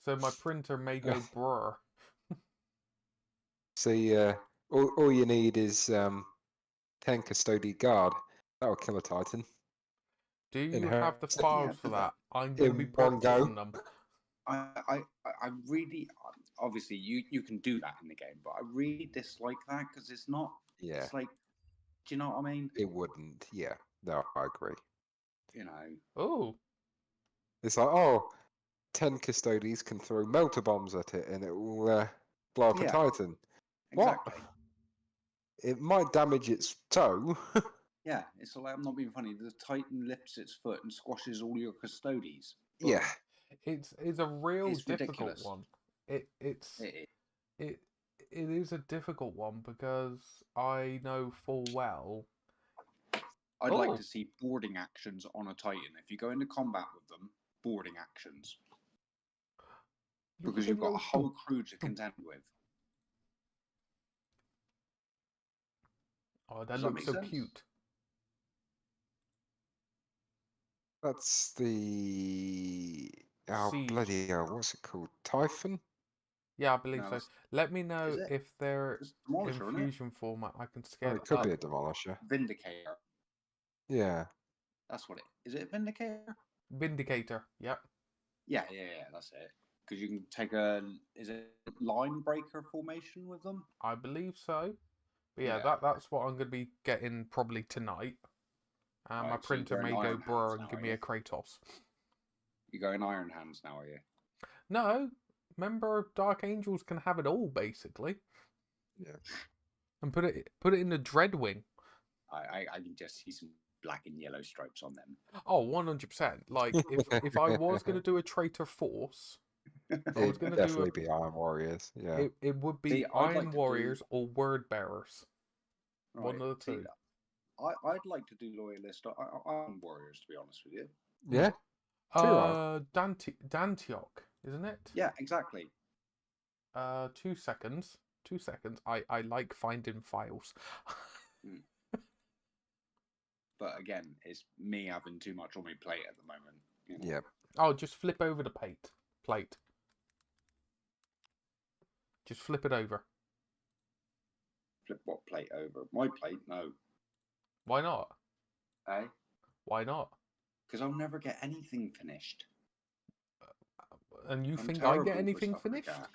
Speaker 1: So my printer may go brr.
Speaker 4: See, all you need is 10 Custody Guard. That'll kill a Titan.
Speaker 1: Do you
Speaker 4: Inherit-
Speaker 1: have the
Speaker 5: Yeah,
Speaker 1: files for
Speaker 5: but
Speaker 1: that? I'm going to
Speaker 4: in
Speaker 1: be
Speaker 4: one go.
Speaker 1: purchasing them.
Speaker 5: I really, obviously you can do that in the game, but I really dislike that because it's not.
Speaker 4: Yeah,
Speaker 5: It's like, do you know what I mean?
Speaker 4: it wouldn't. Yeah, no, I agree.
Speaker 5: You know.
Speaker 1: Oh,
Speaker 4: It's like, 10 Custodies can throw melter bombs at it and it will blow up a
Speaker 5: Yeah.
Speaker 4: Titan.
Speaker 5: Exactly.
Speaker 4: What? It might damage its toe.
Speaker 5: Yeah, it's like, I'm not being funny. The Titan lifts its foot and squashes all your custodies.
Speaker 4: Yeah.
Speaker 1: it's a real
Speaker 5: It's
Speaker 1: difficult
Speaker 5: ridiculous.
Speaker 1: one. It
Speaker 5: It
Speaker 1: is a difficult one because I know full well.
Speaker 5: I'd like
Speaker 1: Oh.
Speaker 5: to see boarding actions on a Titan. If you go into combat with them, boarding actions. Because you've got a whole crew to contend with.
Speaker 1: Oh, that
Speaker 5: Does that
Speaker 1: looks
Speaker 5: make
Speaker 1: so
Speaker 5: sense?
Speaker 1: cute.
Speaker 4: That's the... Oh,
Speaker 1: Siege.
Speaker 4: bloody hell. What's it called? Typhon?
Speaker 1: Yeah, I believe
Speaker 5: No,
Speaker 1: so.
Speaker 5: that's-
Speaker 1: Let me know
Speaker 5: Is it?
Speaker 1: if they're
Speaker 5: It's Demolisher, isn't it?
Speaker 1: infusion format. I can
Speaker 4: Oh,
Speaker 1: scale
Speaker 4: it
Speaker 1: it
Speaker 4: could
Speaker 1: up.
Speaker 4: be a Demolisher.
Speaker 5: Vindicator.
Speaker 4: Yeah.
Speaker 5: That's what it is. It Vindicator?
Speaker 1: Vindicator. Yep.
Speaker 5: Yeah, that's it. Because you can take is it line breaker formation with them?
Speaker 1: I believe so. But yeah,
Speaker 5: Yeah.
Speaker 1: that's what I'm going to be getting probably tonight. And my
Speaker 5: Right, so you're
Speaker 1: printer
Speaker 5: going
Speaker 1: may go
Speaker 5: Iron
Speaker 1: brr
Speaker 5: Hands
Speaker 1: and
Speaker 5: now,
Speaker 1: give
Speaker 5: are
Speaker 1: me
Speaker 5: you?
Speaker 1: a Kratos.
Speaker 5: You're going Iron Hands now, are you?
Speaker 1: No, remember Dark Angels can have it all basically.
Speaker 4: Yeah.
Speaker 1: And put it in the Dreadwing.
Speaker 5: I can just see some black and yellow stripes on them.
Speaker 1: Oh, 100%. Like if I was going to do a traitor force, if I was
Speaker 4: It'd
Speaker 1: going to do
Speaker 4: definitely be Iron Warriors. Yeah.
Speaker 1: it would be
Speaker 5: See, I'd
Speaker 1: Iron
Speaker 5: like to do-
Speaker 1: Warriors or Word Bearers. One
Speaker 5: Right,
Speaker 1: of the
Speaker 5: see,
Speaker 1: two.
Speaker 5: I'd like to do Loyalist Iron Warriors, to be honest with you.
Speaker 4: Yeah? Two
Speaker 1: Dantioch, isn't it?
Speaker 5: Yeah, exactly.
Speaker 1: 2 seconds. 2 seconds. I like finding files.
Speaker 5: But again, it's me having too much on my plate at the moment. You know?
Speaker 4: Yeah.
Speaker 1: Oh, just flip over the plate. Just flip it over.
Speaker 5: Flip what plate over? My plate? No.
Speaker 1: Why not?
Speaker 5: Eh?
Speaker 1: Why not?
Speaker 5: Because I'll never get anything finished.
Speaker 1: And you
Speaker 5: I'm
Speaker 1: think I get
Speaker 5: terrible for
Speaker 1: anything
Speaker 5: stuff like
Speaker 1: finished?
Speaker 5: that.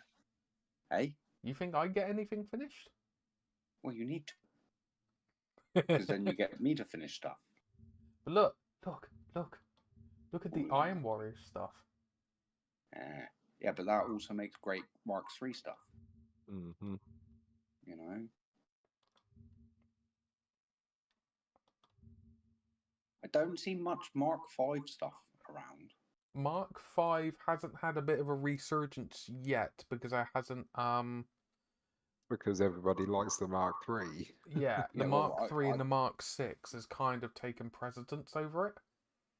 Speaker 5: Hey?
Speaker 1: You think I get anything finished?
Speaker 5: Well, you need to, because then you get me to finish stuff.
Speaker 1: But look at the
Speaker 5: What was
Speaker 1: Iron
Speaker 5: that?
Speaker 1: Warrior stuff.
Speaker 5: Yeah, but that also makes great Mark III stuff.
Speaker 4: Mm-hmm.
Speaker 5: You know? I don't see much Mark V stuff around.
Speaker 1: Mark V hasn't had a bit of a resurgence yet because it hasn't
Speaker 4: Because everybody likes the Mark III.
Speaker 1: yeah, the
Speaker 5: Yeah,
Speaker 1: Mark
Speaker 5: well,
Speaker 1: III and the Mark VI has kind of taken precedence over it.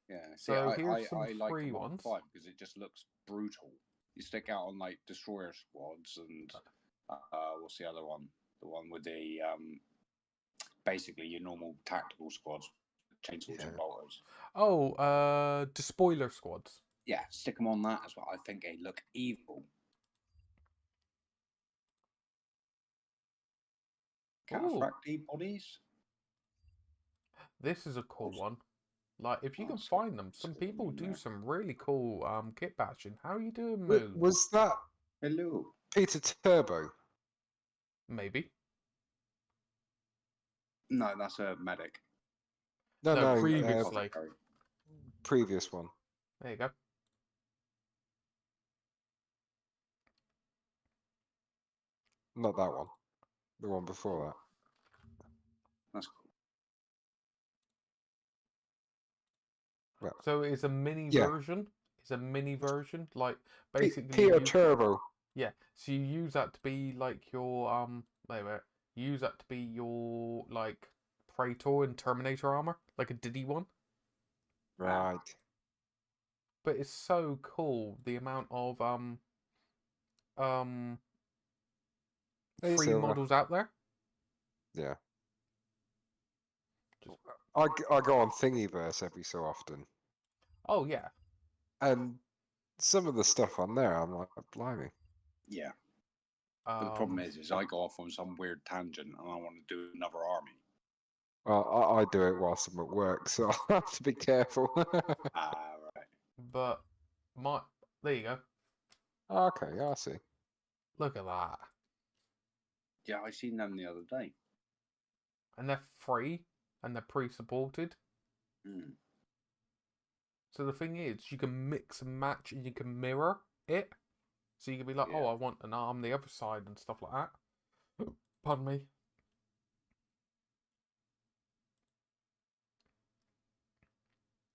Speaker 5: Yeah, see,
Speaker 1: So
Speaker 5: I
Speaker 1: here's some
Speaker 5: like
Speaker 1: free
Speaker 5: the Mark
Speaker 1: ones.
Speaker 5: V because it just looks brutal. You stick out on like destroyer squads and what's the other one? The one with the basically your normal tactical squads, chainsaws
Speaker 4: Yeah.
Speaker 5: and bolters.
Speaker 1: Oh, despoiler squads.
Speaker 5: Yeah, stick them on that as well. I think they look evil.
Speaker 1: Ooh.
Speaker 5: Cataphracti bodies.
Speaker 1: This is a cool one. Like, if you
Speaker 5: Oh,
Speaker 1: can
Speaker 5: skip-
Speaker 1: find them, some
Speaker 5: skip them
Speaker 1: people
Speaker 5: in
Speaker 1: do
Speaker 5: there.
Speaker 1: some really cool kit bashing. How are you doing, Moon?
Speaker 4: Was that
Speaker 5: Hello.
Speaker 4: Peter Turbo?
Speaker 1: Maybe.
Speaker 5: No, that's a medic.
Speaker 4: No,
Speaker 1: No,
Speaker 4: no,
Speaker 1: previously.
Speaker 5: Apothecary.
Speaker 4: previous one.
Speaker 1: There you go.
Speaker 4: Not that one. The one before that.
Speaker 5: That's cool.
Speaker 1: So it's a mini
Speaker 4: Yeah.
Speaker 1: version. It's a mini version. Like,
Speaker 4: P-
Speaker 1: basically,
Speaker 4: Peter
Speaker 1: you,
Speaker 4: Turbo.
Speaker 1: yeah. So you use that to be like your wait. You use that to be your like Praetor and Terminator armor, like a Diddy one.
Speaker 4: Right.
Speaker 1: But it's so cool the amount of
Speaker 4: Hey,
Speaker 1: free
Speaker 4: Silver.
Speaker 1: models out there.
Speaker 4: Yeah.
Speaker 1: Just,
Speaker 4: I go on Thingiverse every so often,
Speaker 1: oh yeah.
Speaker 4: and some of the stuff on there, I'm like, blimey.
Speaker 5: Yeah. But the problem
Speaker 1: Um,
Speaker 5: is I go off on some weird tangent and I want to do another army.
Speaker 4: Well, I do it whilst I'm at work, so I have to be careful.
Speaker 5: Right.
Speaker 1: but there you go.
Speaker 4: Okay, I see.
Speaker 1: Look at that.
Speaker 5: Yeah, I seen them the other day.
Speaker 1: And they're free and they're pre-supported.
Speaker 5: Mm.
Speaker 1: So the thing is, you can mix and match and you can mirror it. So you can be like, oh,
Speaker 5: Yeah.
Speaker 1: I want an arm the other side and stuff like that. Pardon me.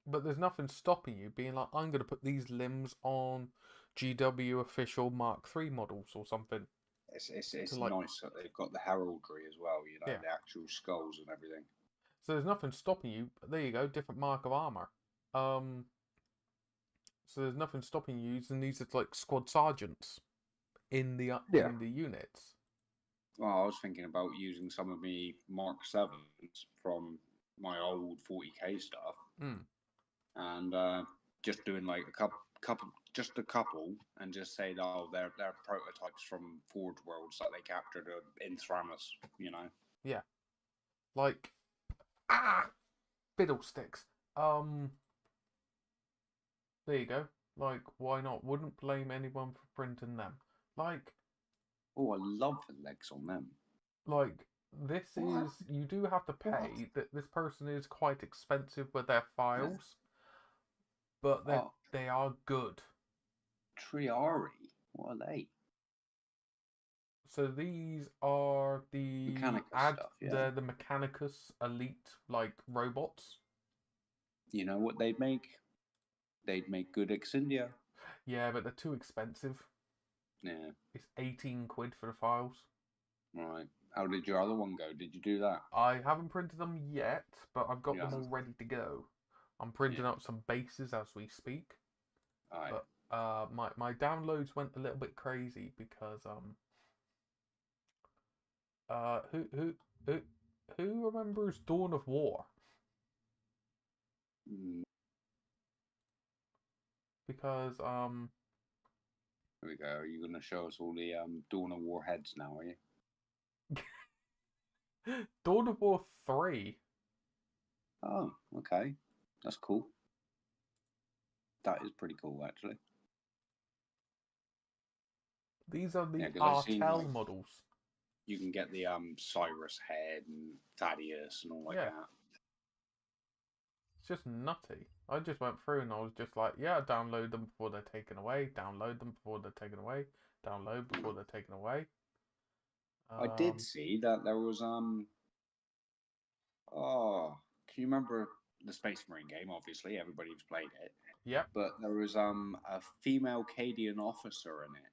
Speaker 1: But there's nothing stopping you being like, I'm going to put these limbs on GW official Mark III models or something.
Speaker 5: It's
Speaker 1: like-
Speaker 5: nice that they've got the heraldry as well, you know,
Speaker 1: Yeah.
Speaker 5: the actual skulls and everything.
Speaker 1: So there's nothing stopping you. There you go, different mark of armor. So there's nothing stopping you using these as like squad sergeants in the
Speaker 4: Yeah.
Speaker 1: in the units.
Speaker 5: Well, I was thinking about using some of me Mark 7s from my old 40k stuff
Speaker 1: Mm.
Speaker 5: and just doing like just a couple, and just say, oh, they're prototypes from Forge Worlds that they captured in Thramus, you know.
Speaker 1: Yeah. Like fiddlesticks. There you go. Like, why not? Wouldn't blame anyone for printing them. Like,
Speaker 5: Oh, I love the legs on them.
Speaker 1: this
Speaker 5: What?
Speaker 1: is, you do have to pay that this person is quite expensive with their files, but they are good.
Speaker 5: Triari, what are they?
Speaker 1: So these are the
Speaker 5: Mechanicus stuff, yeah.
Speaker 1: they're the Mechanicus Elite like robots.
Speaker 5: You know what they'd make? They'd make good Exindia.
Speaker 1: Yeah, but they're too expensive.
Speaker 5: Yeah,
Speaker 1: It's 18 quid for the files.
Speaker 5: right. How did your other one go? Did you do that?
Speaker 1: I haven't printed them yet, but I've got them
Speaker 5: Yeah.
Speaker 1: all ready to go. I'm printing
Speaker 5: Yeah.
Speaker 1: up some bases as we speak.
Speaker 5: Aye.
Speaker 1: But my downloads went a little bit crazy because who remembers Dawn of War?
Speaker 5: Mm,
Speaker 1: because
Speaker 5: Here we go. Are you going to show us all the Dawn of War heads now, are you?
Speaker 1: Dawn of War 3.
Speaker 5: Oh, okay. That's cool. That is pretty cool, actually.
Speaker 1: These are the
Speaker 5: Yeah, 'cause I've seen,
Speaker 1: Artel
Speaker 5: like,
Speaker 1: models.
Speaker 5: You can get the Cyrus head and Thaddeus and all like
Speaker 1: Yeah.
Speaker 5: that.
Speaker 1: It's just nutty. I just went through and I was just like, yeah, download them before they're taken away. Download them before they're taken away. Download before they're taken away.
Speaker 5: I did see that there was oh, can you remember the Space Marine game? Obviously, everybody's played it.
Speaker 1: Yep.
Speaker 5: But there was a female Cadian officer in it.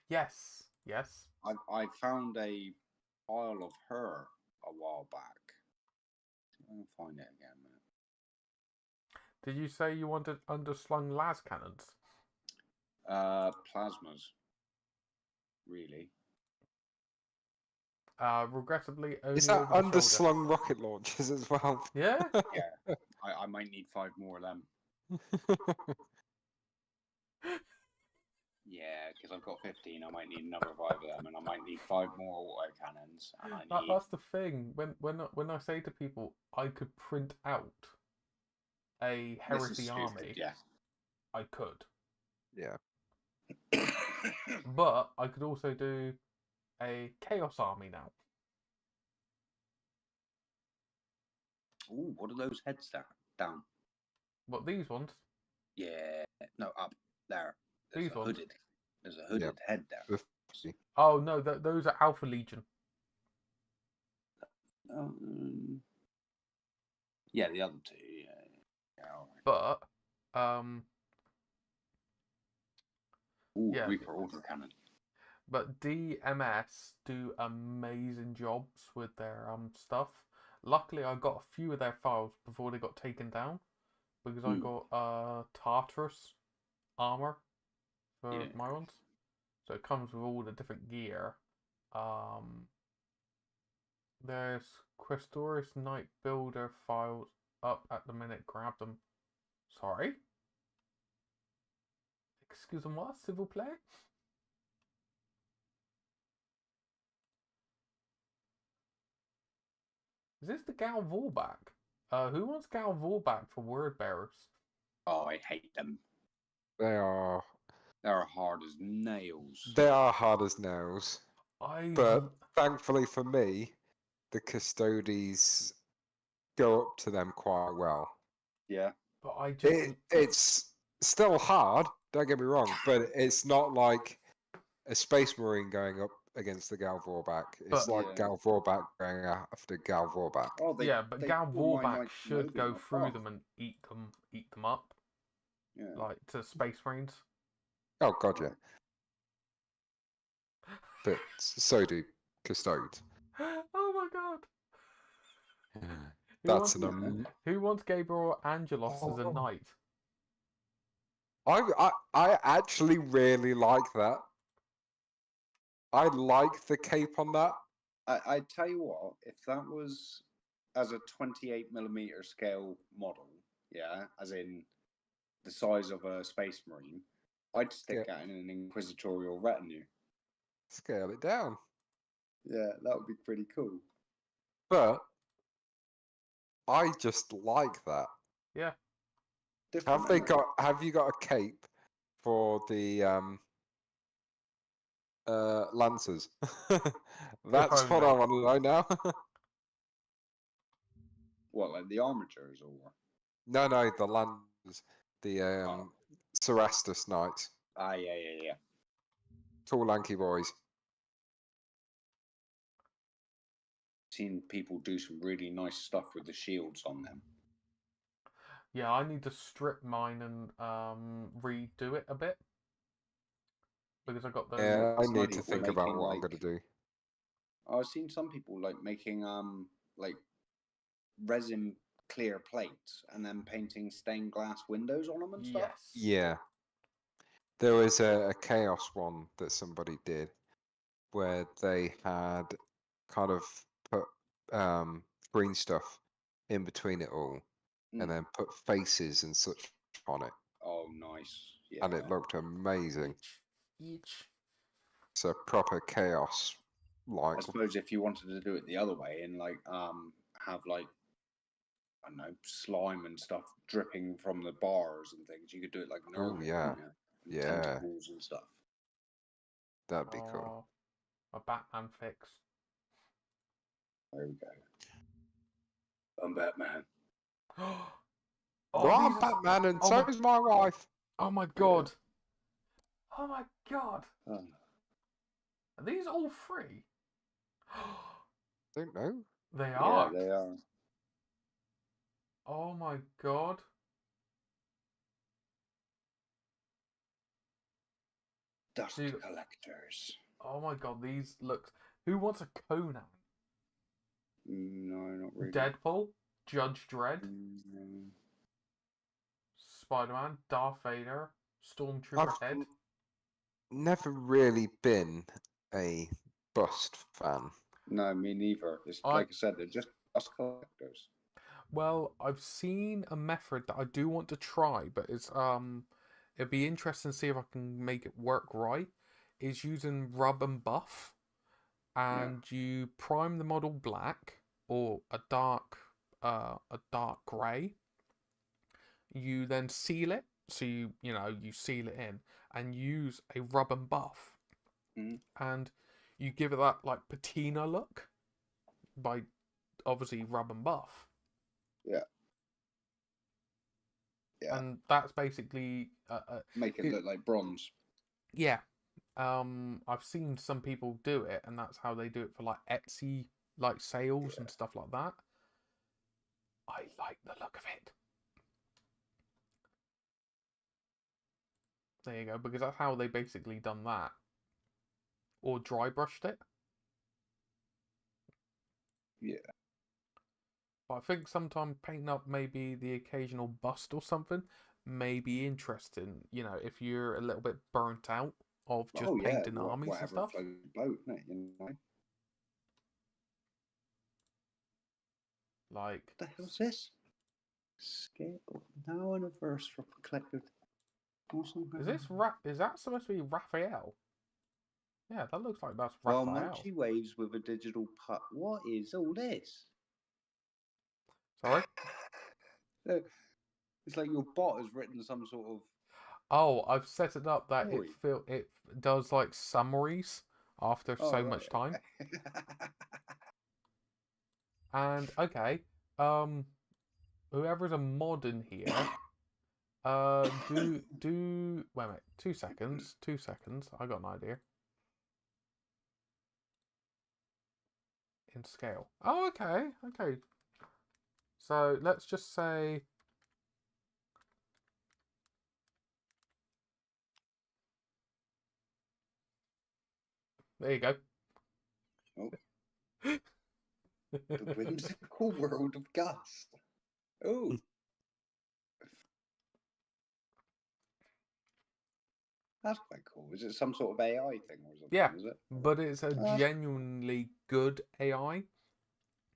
Speaker 1: Yes. Yes.
Speaker 5: I found a file of her a while back. I'll find it again. Man.
Speaker 1: Did you say you wanted underslung las cannons?
Speaker 5: Plasmas. Really?
Speaker 1: Regrettably, only
Speaker 4: Is that
Speaker 1: over the shoulder.
Speaker 4: underslung rocket launchers as well?
Speaker 1: Yeah.
Speaker 5: Yeah. I might need 5 more of them. Yeah, because I've got 15. I might need another 5 of them, and I might need 5 more autocannons. And I need.
Speaker 1: That's the thing. When I say to people, I could print out a
Speaker 5: This is
Speaker 1: heresy
Speaker 5: stupid,
Speaker 1: army.
Speaker 5: Yeah.
Speaker 1: I could,
Speaker 4: Yeah.
Speaker 1: but I could also do a chaos army now.
Speaker 5: Ooh, what are those heads down?
Speaker 1: What, these ones?
Speaker 5: Yeah. No, up there. There's
Speaker 1: These
Speaker 5: a
Speaker 1: ones?
Speaker 5: hooded. There's a hooded head there.
Speaker 4: With-
Speaker 1: Oh no, those are Alpha Legion.
Speaker 5: Yeah, the other 2. Yeah. All right.
Speaker 1: But
Speaker 5: Ooh,
Speaker 1: yeah.
Speaker 5: Reaper autocannon.
Speaker 1: But DMS do amazing jobs with their stuff. Luckily, I got a few of their files before they got taken down, because I got Tartarus armor for my ones. So it comes with all the different gear. There's Questoris Knight Builder files up at the minute. Grab them. Sorry. Excusez-moi, s'il vous plaît. Is this the Gal Vorback? Who wants Gal Vorback for word bearers?
Speaker 5: Oh, I hate them.
Speaker 4: They're
Speaker 5: hard as nails.
Speaker 4: They are hard as nails. But thankfully for me, the Custodes go up to them quite well.
Speaker 5: Yeah.
Speaker 1: But I just...
Speaker 4: It's still hard, don't get me wrong, but it's not like a Space Marine going up against the Gal Vorback. It's like Gal Vorback going after Gal Vorback.
Speaker 5: Oh,
Speaker 1: but Gal Vorback should go through them and eat them up.
Speaker 5: Yeah.
Speaker 1: Like to Space Marines.
Speaker 4: Oh god, yeah. But so do Custodes.
Speaker 1: Oh my god.
Speaker 4: That's
Speaker 1: Who wants Gabriel Angelos as a knight?
Speaker 4: I actually really like that. I like the cape on that.
Speaker 5: I tell you what, if that was as a 28mm scale model, yeah, as in the size of a Space Marine, I'd stick that in an inquisitorial retinue.
Speaker 4: Scale it down.
Speaker 5: Yeah, that would be pretty cool.
Speaker 4: But I just like that.
Speaker 1: Yeah.
Speaker 4: Have you got a cape for the Lancers? That's what I want to know now.
Speaker 5: What, like the armatures or?
Speaker 4: No, the Lancers, the Cerastus Knights.
Speaker 5: Ah, yeah.
Speaker 4: Tall, lanky boys.
Speaker 5: Seen people do some really nice stuff with the shields on them.
Speaker 1: Yeah, I need to strip mine and redo it a bit. Because I got the...
Speaker 4: Yeah, I need to think about what I'm going to do.
Speaker 5: I've seen some people like making like resin clear plates and then painting stained glass windows on them and stuff.
Speaker 1: Yes.
Speaker 4: Yeah. There was a Chaos one that somebody did where they had kind of put green stuff in between it all and then put faces and such on it.
Speaker 5: Oh, Oh, nice. Yeah.
Speaker 4: and it looked amazing.
Speaker 1: Each.
Speaker 4: It's a proper chaos, like
Speaker 5: I suppose if you wanted to do it the other way and like have like I don't know slime and stuff dripping from the bars and things, you could do it like
Speaker 4: oh
Speaker 5: Nurgle,
Speaker 4: yeah,
Speaker 5: couldn't you? And
Speaker 4: yeah,
Speaker 5: tentacles and stuff.
Speaker 4: that'd be cool.
Speaker 1: A Batman fix.
Speaker 5: There we go. I'm Batman.
Speaker 1: Oh,
Speaker 4: Well, I'm
Speaker 1: these are-
Speaker 4: Batman, and
Speaker 1: oh
Speaker 4: so
Speaker 1: my-
Speaker 4: is my wife.
Speaker 1: Oh my god. Oh my god.
Speaker 5: Oh.
Speaker 1: Are these all free?
Speaker 4: Don't know.
Speaker 1: They
Speaker 5: Yeah,
Speaker 1: are.
Speaker 5: they are.
Speaker 1: Oh my god.
Speaker 5: Dust
Speaker 1: Dude.
Speaker 5: collectors.
Speaker 1: Oh my god, these look. Who wants a Conan?
Speaker 5: No, not really.
Speaker 1: Deadpool, Judge Dredd,
Speaker 5: Mm,
Speaker 1: Spider-Man, Darth Vader, Stormtrooper
Speaker 4: I've
Speaker 1: Head.
Speaker 4: never really been a bust fan.
Speaker 5: no, me neither. It's
Speaker 1: I-
Speaker 5: like I said, they're just dust collectors.
Speaker 1: Well, I've seen a method that I do want to try, but it'd be interesting to see if I can make it work right. Is using rub and buff, and you prime the model black or a dark grey. You then seal it, so you seal it in, and use a rub and buff, and you give it that like patina look by obviously rub and buff.
Speaker 5: Yeah. Yeah.
Speaker 1: And that's basically
Speaker 5: Make it look like bronze.
Speaker 1: yeah. I've seen some people do it, and that's how they do it for like Etsy like sales and stuff like that. I like the look of it. There you go, because that's how they basically done that. Or dry brushed it.
Speaker 5: Yeah.
Speaker 1: But I think sometimes painting up maybe the occasional bust or something may be interesting. You know, if you're a little bit burnt out of just painting armies and stuff.
Speaker 5: Whatever floats your boat, isn't it? You know?
Speaker 1: Like,
Speaker 5: What the hell's this? Scale now in a verse from collected.
Speaker 1: is that supposed to be Raphael? Yeah, that looks like that's
Speaker 5: Well,
Speaker 1: Raphael.
Speaker 5: Munchie waves with a digital putt. What is all this?
Speaker 1: Sorry?
Speaker 5: It's like your bot has written some sort of.
Speaker 1: Oh, I've set it up that
Speaker 5: Story.
Speaker 1: it does like summaries after
Speaker 5: Oh,
Speaker 1: so
Speaker 5: right,
Speaker 1: much time.
Speaker 5: okay.
Speaker 1: And okay, whoever's a mod in here, do wait a minute, 2 seconds, I got an idea. In scale. Oh, okay. So let's just say. There you go.
Speaker 5: Oh. The whimsical world of Gus. Oh. That's quite cool. Is it some sort of AI thing or something?
Speaker 1: Yeah,
Speaker 5: Is it?
Speaker 1: but it's a genuinely good AI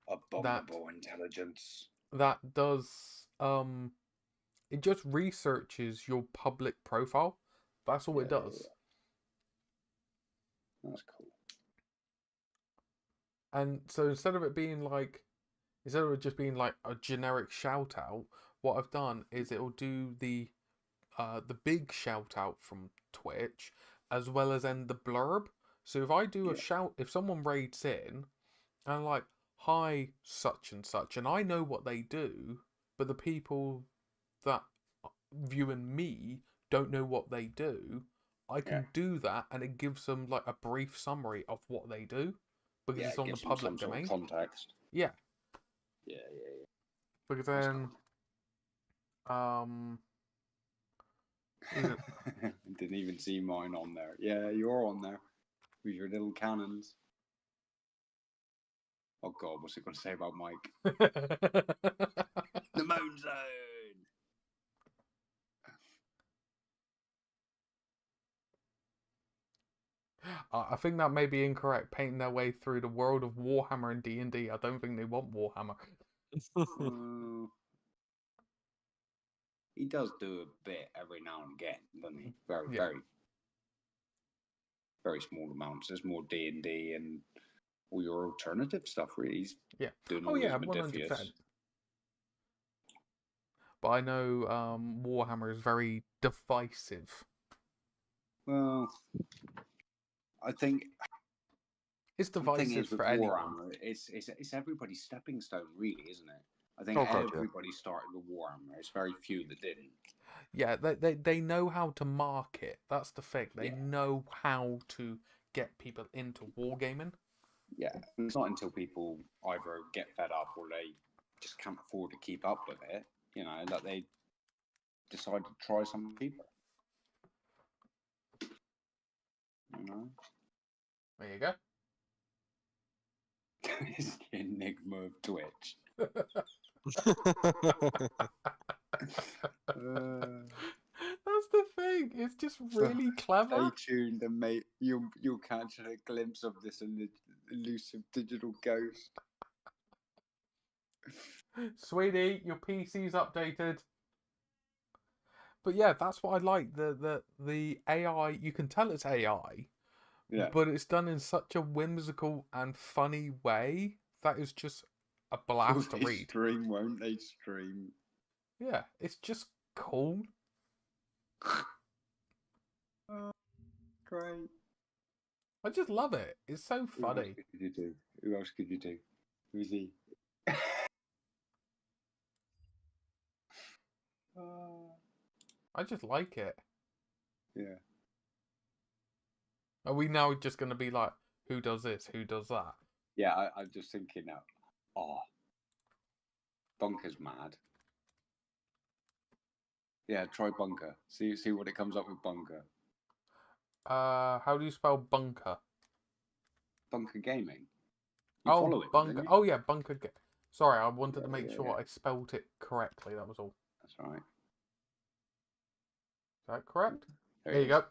Speaker 5: Abominable intelligence.
Speaker 1: that does it just researches your public profile. That's all it does.
Speaker 5: Yeah. That's cool.
Speaker 1: And so instead of it just being like a generic shout out, what I've done is it'll do the big shout out from Twitch as well as then the blurb. So if I do a shout, if someone raids in and like, hi such and such, and I know what they do, but the people that viewing me don't know what they do, I can do that, and it gives them like a brief summary of what they do because it's on the public domain.
Speaker 5: Sort of context.
Speaker 1: Yeah.
Speaker 5: Yeah.
Speaker 1: Because then,
Speaker 5: Didn't even see mine on there. Yeah, you're on there with your little cannons. Oh God, what's it going to say about Mike? The Moon Zone.
Speaker 1: I think that may be incorrect. Painting their way through the world of Warhammer and D&D. I don't think they want Warhammer.
Speaker 5: he does do a bit every now and again, doesn't he? Very,
Speaker 1: Yeah.
Speaker 5: very, very small amounts. There's more D&D and all your alternative stuff, really. He's
Speaker 1: Yeah.
Speaker 5: doing
Speaker 1: Oh
Speaker 5: all
Speaker 1: yeah,
Speaker 5: his
Speaker 1: 100%.
Speaker 5: Modiphius.
Speaker 1: But I know Warhammer is very divisive.
Speaker 5: Well, I think
Speaker 1: It's
Speaker 5: the thing
Speaker 1: divisive
Speaker 5: is with
Speaker 1: for anyone.
Speaker 5: Warhammer, it's everybody's stepping stone, really, isn't it? I think
Speaker 4: Oh, God, yeah.
Speaker 5: everybody started with Warhammer. It's very few that didn't.
Speaker 1: Yeah, they know how to market. That's the thing. They
Speaker 5: Yeah.
Speaker 1: know how to get people into wargaming.
Speaker 5: Yeah, and it's not until people either get fed up or they just can't afford to keep up with it, that they decide to try something cheaper.
Speaker 1: There you go.
Speaker 5: It's the enigma of Twitch.
Speaker 1: That's the thing. It's just really clever.
Speaker 5: Stay tuned, and mate, you'll catch a glimpse of this elusive digital ghost.
Speaker 1: Sweetie, your PC's updated. But yeah, that's what I like. The AI, you can tell it's AI,
Speaker 5: Yeah,
Speaker 1: but it's done in such a whimsical and funny way that is just a blast to
Speaker 5: they
Speaker 1: read.
Speaker 5: stream, won't they? Stream.
Speaker 1: Yeah, it's just cool.
Speaker 5: Great.
Speaker 1: I just love it. It's so
Speaker 5: Who else
Speaker 1: funny.
Speaker 5: could you do? Who else could you do? Who's he?
Speaker 1: I just like it.
Speaker 5: Yeah.
Speaker 1: Are we now just going to be like, who does this? Who does that?
Speaker 5: Yeah, I'm just thinking now. Oh, Bunker's mad. Yeah, try Bunker. See what it comes up with Bunker.
Speaker 1: How do you spell bunker?
Speaker 5: Bunker Gaming. You follow it,
Speaker 1: bunker.
Speaker 5: didn't you?
Speaker 1: Oh yeah, bunker. Sorry, I wanted to
Speaker 5: Yeah,
Speaker 1: make
Speaker 5: yeah,
Speaker 1: sure
Speaker 5: yeah.
Speaker 1: I spelled it correctly. That was all.
Speaker 5: That's right.
Speaker 1: Is that correct?
Speaker 5: There
Speaker 1: There
Speaker 5: it
Speaker 1: you
Speaker 5: is.
Speaker 1: go.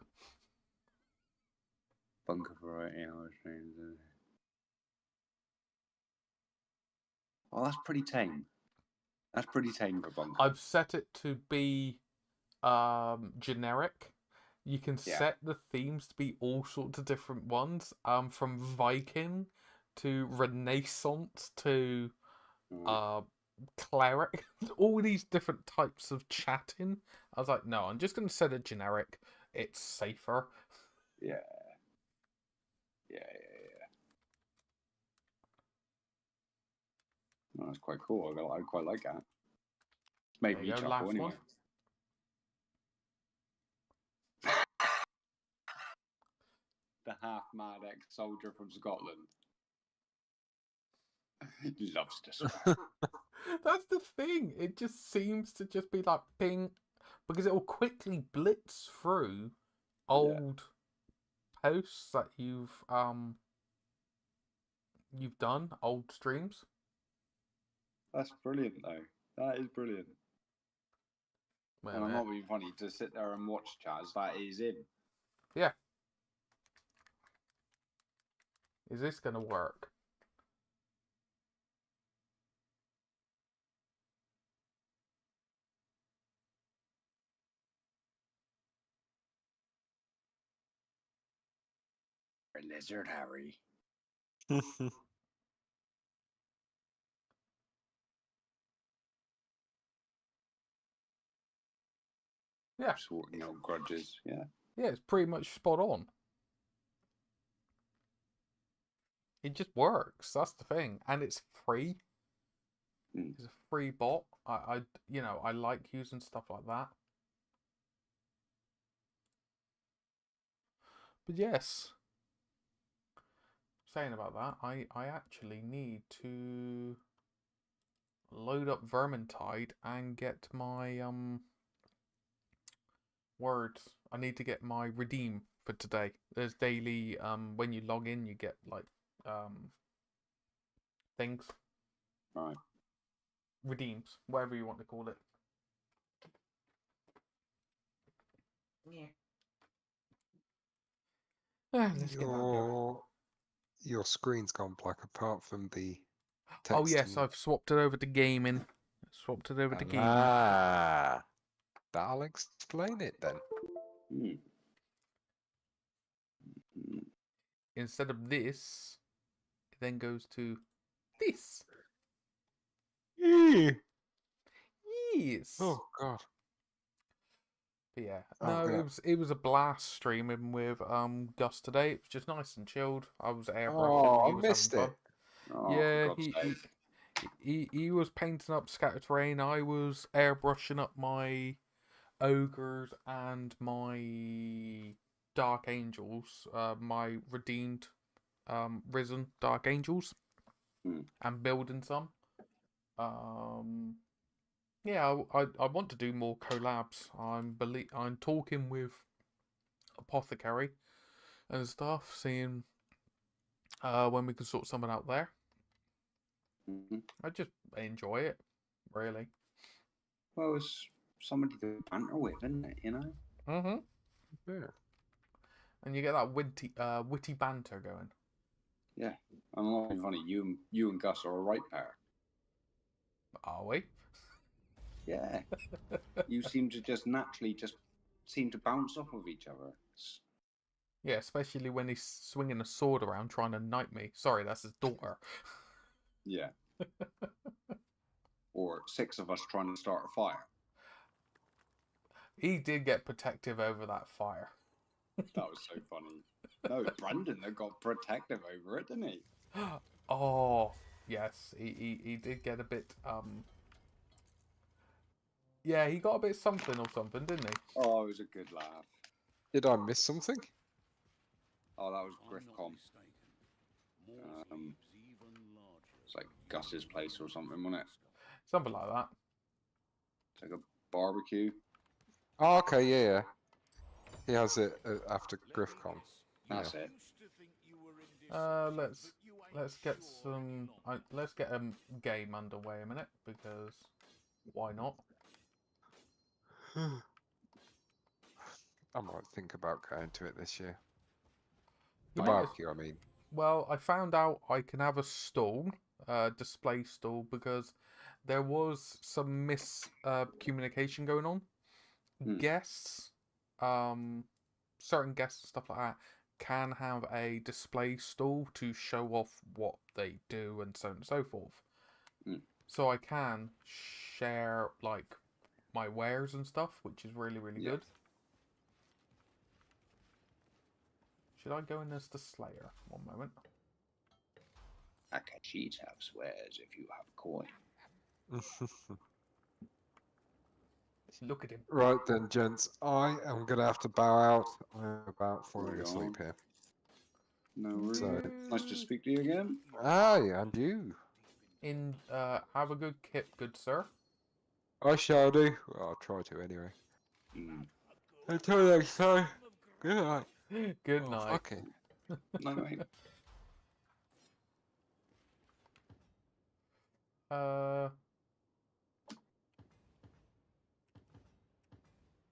Speaker 5: Bunker variety hours trains. Oh, that's pretty tame. That's pretty tame for Bunker.
Speaker 1: I've set it to be generic. You can
Speaker 5: Yeah.
Speaker 1: set the themes to be all sorts of different ones. From Viking to Renaissance to cleric. All these different types of chatting. I was like, no, I'm just going to set it generic. It's safer.
Speaker 5: Yeah. Oh, that's quite cool. I quite like that. Made
Speaker 1: There
Speaker 5: me
Speaker 1: you go,
Speaker 5: chuckle
Speaker 1: last
Speaker 5: anyway.
Speaker 1: one.
Speaker 5: The half-mad ex-soldier from Scotland. He loves to swear.
Speaker 1: That's the thing. It just seems to just be like ping, because it will quickly blitz through old posts that you've done, old streams.
Speaker 5: That's brilliant, though. That is brilliant.
Speaker 1: Wait a
Speaker 5: And I'm
Speaker 1: minute.
Speaker 5: not being funny. To sit there and watch chats, that is him.
Speaker 1: Yeah. Is this gonna work?
Speaker 5: Lizard Harry.
Speaker 1: Yeah.
Speaker 5: Sorting out grudges. Yeah.
Speaker 1: Yeah, it's pretty much spot on. It just works. That's the thing, and it's free.
Speaker 5: Mm.
Speaker 1: It's a free bot. I like using stuff like that. But yes, saying about that, I actually need to load up Vermintide and get my words. I need to get my redeem for today. There's daily when you log in, you get like things.
Speaker 5: Right.
Speaker 1: Redeems, whatever you want to call it.
Speaker 2: Yeah.
Speaker 1: Let's get that going.
Speaker 4: Your screen's gone black apart from the text.
Speaker 1: Oh yes, I've swapped it over to gaming. Swapped it over to gaming.
Speaker 4: Ah. That'll explain it then.
Speaker 5: Hmm. Hmm.
Speaker 1: Instead of this, it then goes to this. Yes.
Speaker 4: Oh God.
Speaker 1: But yeah,
Speaker 4: I'm
Speaker 1: no,
Speaker 4: gonna-
Speaker 1: it was a blast streaming with Gus today. It was just nice and chilled. I was airbrushing.
Speaker 4: Oh,
Speaker 1: He
Speaker 4: I
Speaker 1: was
Speaker 4: missed
Speaker 1: having
Speaker 4: it.
Speaker 1: fun.
Speaker 5: Oh,
Speaker 1: Yeah,
Speaker 5: for God's sake.
Speaker 1: he was painting up scatter terrain. I was airbrushing up my ogres and my dark angels, my redeemed, risen dark angels, and building some. Yeah, I want to do more collabs. I'm talking with Apothecary and stuff, seeing when we can sort something out there.
Speaker 5: Mhm.
Speaker 1: I just enjoy it, really.
Speaker 5: Well, it's somebody to banter with, isn't it? You know.
Speaker 1: Mm-hmm.
Speaker 4: Yeah.
Speaker 1: And you get that witty banter going.
Speaker 5: Yeah. I'm not being funny. You and Gus are a right pair.
Speaker 1: Are we?
Speaker 5: Yeah. You seem to just naturally seem to bounce off of each other.
Speaker 1: Yeah, especially when he's swinging a sword around trying to knight me. Sorry, that's his daughter.
Speaker 5: Yeah. Or 6 of us trying to start a fire.
Speaker 1: He did get protective over that fire.
Speaker 5: That was so funny. No, it's Brandon that got protective over it, didn't he?
Speaker 1: Oh, yes, he did get a bit yeah, he got a bit something or something, didn't he?
Speaker 5: Oh, it was a good laugh.
Speaker 4: Did I miss something?
Speaker 5: Oh, that was Griffcom. It's like Gus's place or something, wasn't it?
Speaker 1: Something like that.
Speaker 5: It's like a barbecue.
Speaker 4: Oh, okay, yeah. He has it after Griffcon.
Speaker 5: That's it.
Speaker 1: Let's get some. Let's get a game underway a minute, because why not?
Speaker 4: I might think about going to it this year.
Speaker 1: You
Speaker 4: The
Speaker 1: might as-
Speaker 4: barbecue, I mean.
Speaker 1: Well, I found out I can have a stall, display stall, because there was some miscommunication going on. Guests, certain guests and stuff like that, can have a display stall to show off what they do and so on and so forth. So I can share like my wares and stuff, which is really, really good. Should I go in as the Slayer? One moment.
Speaker 5: Akashis have swears if you have coin.
Speaker 1: Look at him.
Speaker 4: Right then, gents. I am going to have to bow out. I'm about falling
Speaker 5: Right
Speaker 4: asleep
Speaker 5: on.
Speaker 4: here.
Speaker 5: No worries.
Speaker 4: So-
Speaker 5: Nice to speak to you again.
Speaker 4: Aye, and you.
Speaker 1: Have a good kip, good sir.
Speaker 4: I shall do. Well, I'll try to anyway.
Speaker 5: Mm.
Speaker 4: Until next time. Good night.
Speaker 1: Good
Speaker 4: Oh,
Speaker 1: night.
Speaker 4: fucking.
Speaker 5: No, mate.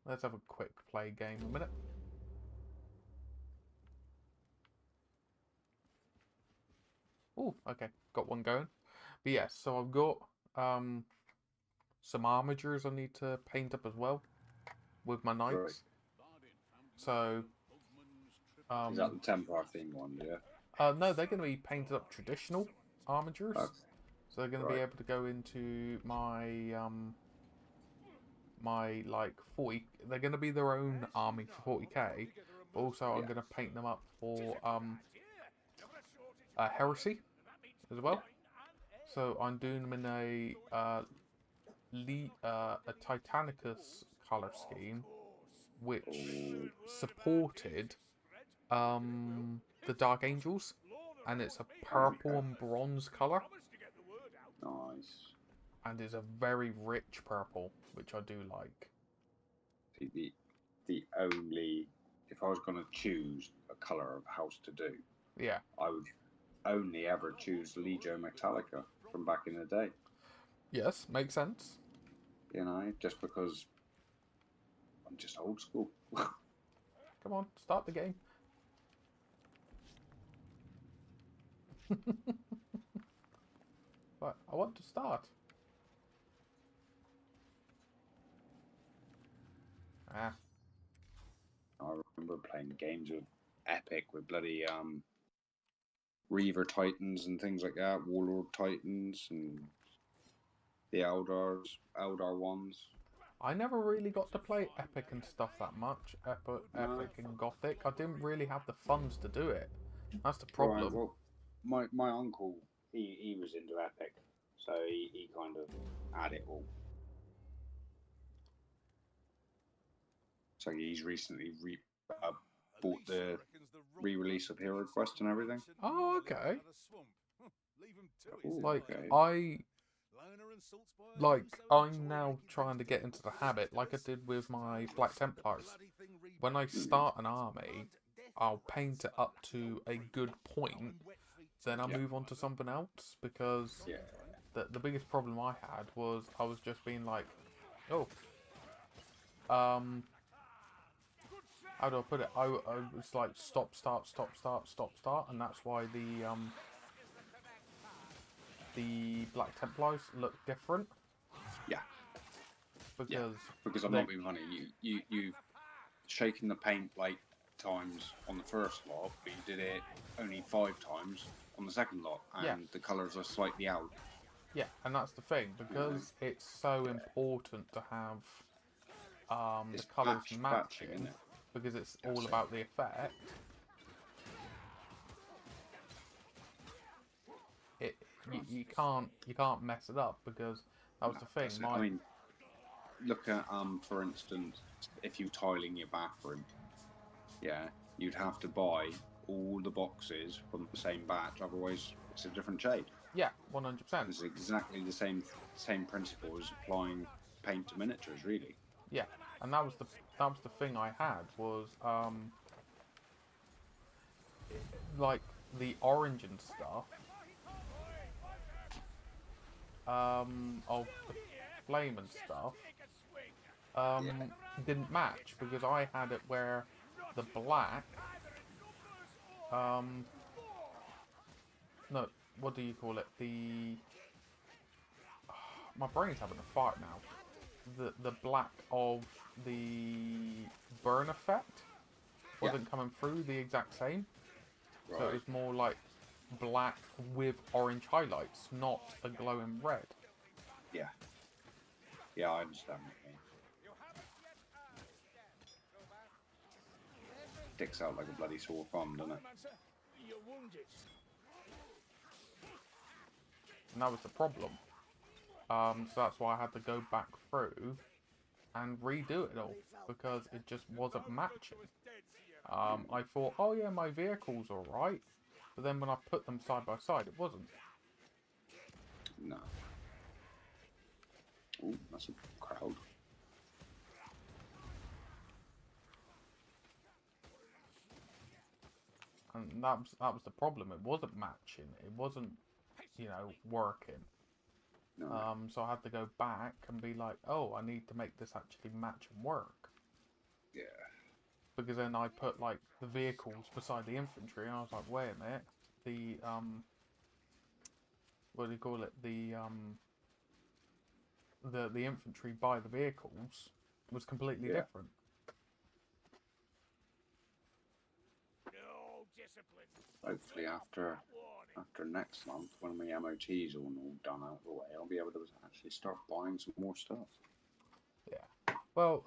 Speaker 1: Let's have a quick play game a minute. Oh, okay, got one going. But yes, so I've got some armatures I need to paint up as well with my knights.
Speaker 5: Right.
Speaker 1: So
Speaker 5: Is that the Templar theme one, yeah?
Speaker 1: no, they're going to be painted up traditional armatures.
Speaker 5: Okay.
Speaker 1: So they're going to be able to go into my my like 40. They're going to be their own army for 40k. But also I'm going to paint them up for heresy as well. So I'm doing them in a Titanicus color scheme, which supported the Dark Angels, and it's a purple and bronze color,
Speaker 5: Nice.
Speaker 1: and is a very rich purple, which I do like.
Speaker 5: See, the only, if I was going to choose a colour of house to do,
Speaker 1: Yeah.
Speaker 5: I would only ever choose Legio Metallica from back in the day.
Speaker 1: Yes, makes sense.
Speaker 5: You know, just because I'm just old school.
Speaker 1: Come on, start the game. But I want to start. Ah,
Speaker 5: I remember playing games with Epic with bloody Reaver Titans and things like that, Warlord Titans and the Eldar ones.
Speaker 1: I never really got to play Epic and stuff that much.
Speaker 5: No.
Speaker 1: Epic and Gothic. I didn't really have the funds to do it. That's the
Speaker 5: Right,
Speaker 1: problem.
Speaker 5: well, my uncle, he was into Epic, so he kind of had it all. So he's recently bought the re-release of Hero Quest and everything.
Speaker 1: Oh, okay.
Speaker 5: Ooh,
Speaker 1: Like
Speaker 5: okay.
Speaker 1: I'm now trying to get into the habit, like I did with my Black Templars. When I start an army, I'll paint it up to a good point, then I'll move on to something else, because
Speaker 5: Yeah.
Speaker 1: the biggest problem I had was I was just being like, oh, how do I put it? I was like stop, start, and that's why the Black Templars look different.
Speaker 5: Yeah.
Speaker 1: Because
Speaker 5: I'm not being funny. You've shaken the paint like times on the first lot, but you did it only 5 times on the second lot, and the colours are slightly out.
Speaker 1: Yeah, and that's the thing, because it's so important to have the colours matching,
Speaker 5: isn't it?
Speaker 1: because it's all about the effect. You can't mess it up, because that was the thing.
Speaker 5: I mean, look at for instance, if you're tiling your bathroom, you'd have to buy all the boxes from the same batch, otherwise it's a different shade.
Speaker 1: Yeah, 100%.
Speaker 5: It's exactly the same principle as applying paint to miniatures, really.
Speaker 1: Yeah, and that was the thing I had was like the orange and stuff. Of the flame and stuff. Didn't match, because I had it where the black. No, what do you call it? My brain's having a fart now. The black of the burn effect wasn't coming through the exact same.
Speaker 5: Right.
Speaker 1: So it was more like black with orange highlights, not a glowing red.
Speaker 5: Yeah. Yeah, I understand what you mean. Sticks out like a bloody sore thumb, doesn't it?
Speaker 1: And that was the problem. So that's why I had to go back through and redo it all, because it just wasn't matching. I thought, oh yeah, my vehicle's alright, but then when I put them side by side, it wasn't.
Speaker 5: No. Oh, that's a crowd.
Speaker 1: And that was the problem. It wasn't matching. It wasn't, working.
Speaker 5: No.
Speaker 1: So I had to go back and be like, oh, I need to make this actually match and work.
Speaker 5: Yeah.
Speaker 1: Because then I put like the vehicles beside the infantry, and I was like, wait a minute, the what do you call it? The infantry by the vehicles was completely different.
Speaker 5: Hopefully after next month, when my MOTs are all done out of the way, I'll be able to actually start buying some more stuff.
Speaker 1: Yeah. Well,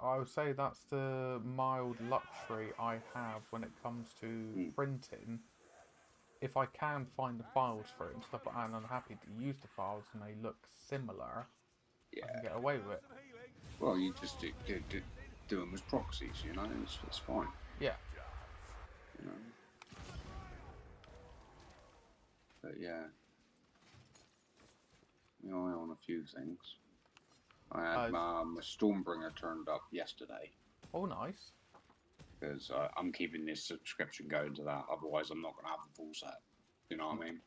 Speaker 1: I would say that's the mild luxury I have when it comes to printing. If I can find the files for it and stuff, and I'm happy to use the files and they look similar, I can get away with it.
Speaker 5: Well, you just do them as proxies, it's fine.
Speaker 1: Yeah.
Speaker 5: But yeah, eye on a few things. I had my Stormbringer turned up yesterday.
Speaker 1: Oh, nice.
Speaker 5: Because I'm keeping this subscription going to that. Otherwise, I'm not going to have the full set. You know what I mean?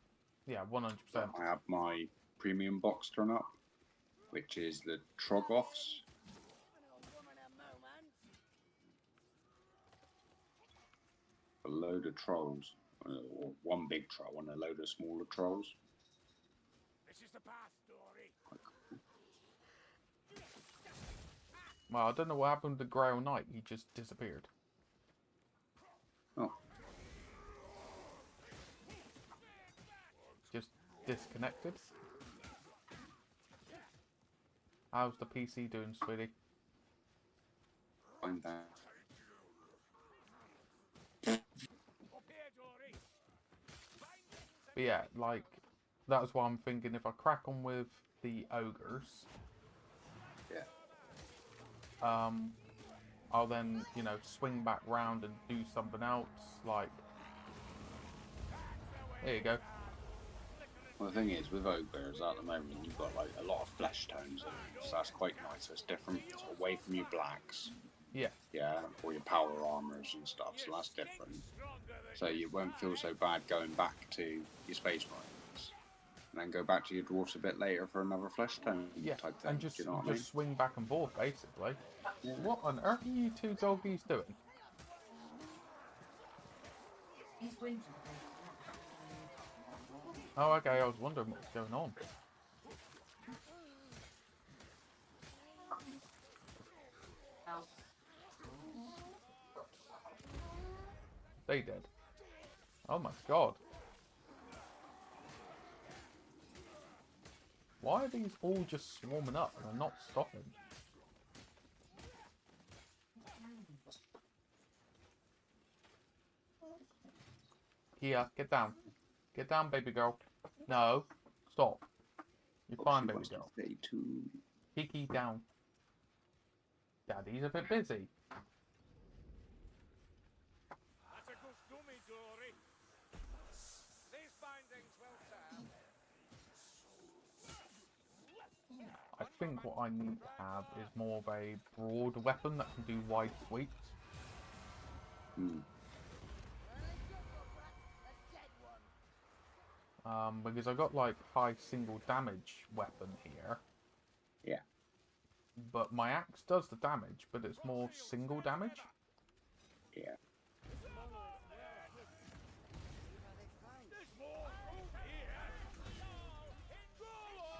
Speaker 1: Yeah, 100%.
Speaker 5: I have my premium box turn up, which is the Trogoths. A load of trolls. Or one big troll and a load of smaller trolls. This is the path, Dory.
Speaker 1: Well, I don't know what happened to the Grail Knight. He just disappeared.
Speaker 5: Oh,
Speaker 1: Just disconnected. How's the PC doing, sweetie?
Speaker 5: find that.
Speaker 1: But yeah, like, that's why I'm thinking if I crack on with the ogres,
Speaker 5: Yeah.
Speaker 1: I'll then, you know, swing back round and do something else, like, there you go.
Speaker 5: Well, the thing is, with ogres at the moment, you've got like a lot of flesh tones, in it, so that's quite nice. It's different. It's away from your blacks,
Speaker 1: Yeah,
Speaker 5: yeah, or your power armors and stuff. So that's different. So you won't feel so bad going back to your space marines, and then go back to your dwarfs a bit later for another flesh tone
Speaker 1: yeah,
Speaker 5: type thing.
Speaker 1: and just,
Speaker 5: Do you know what I mean?
Speaker 1: swing back and forth, basically.
Speaker 5: Yeah.
Speaker 1: What on earth are you two doggies doing?
Speaker 2: He's whinging.
Speaker 1: Oh, okay, I was wondering what was going on.
Speaker 2: Ow.
Speaker 1: They did. Oh my god. Why are these all just swarming up and they're not stopping? Here, get down. Get down, baby girl. No, stop. You're fine, baby girl.
Speaker 5: Day two.
Speaker 1: Kiki down. Daddy's a bit busy. I think what I need to have is more of a broad weapon that can do wide sweeps.
Speaker 5: Hmm.
Speaker 1: Because I got like high single damage weapon here.
Speaker 5: Yeah.
Speaker 1: But my axe does the damage, but it's more single damage.
Speaker 5: Yeah.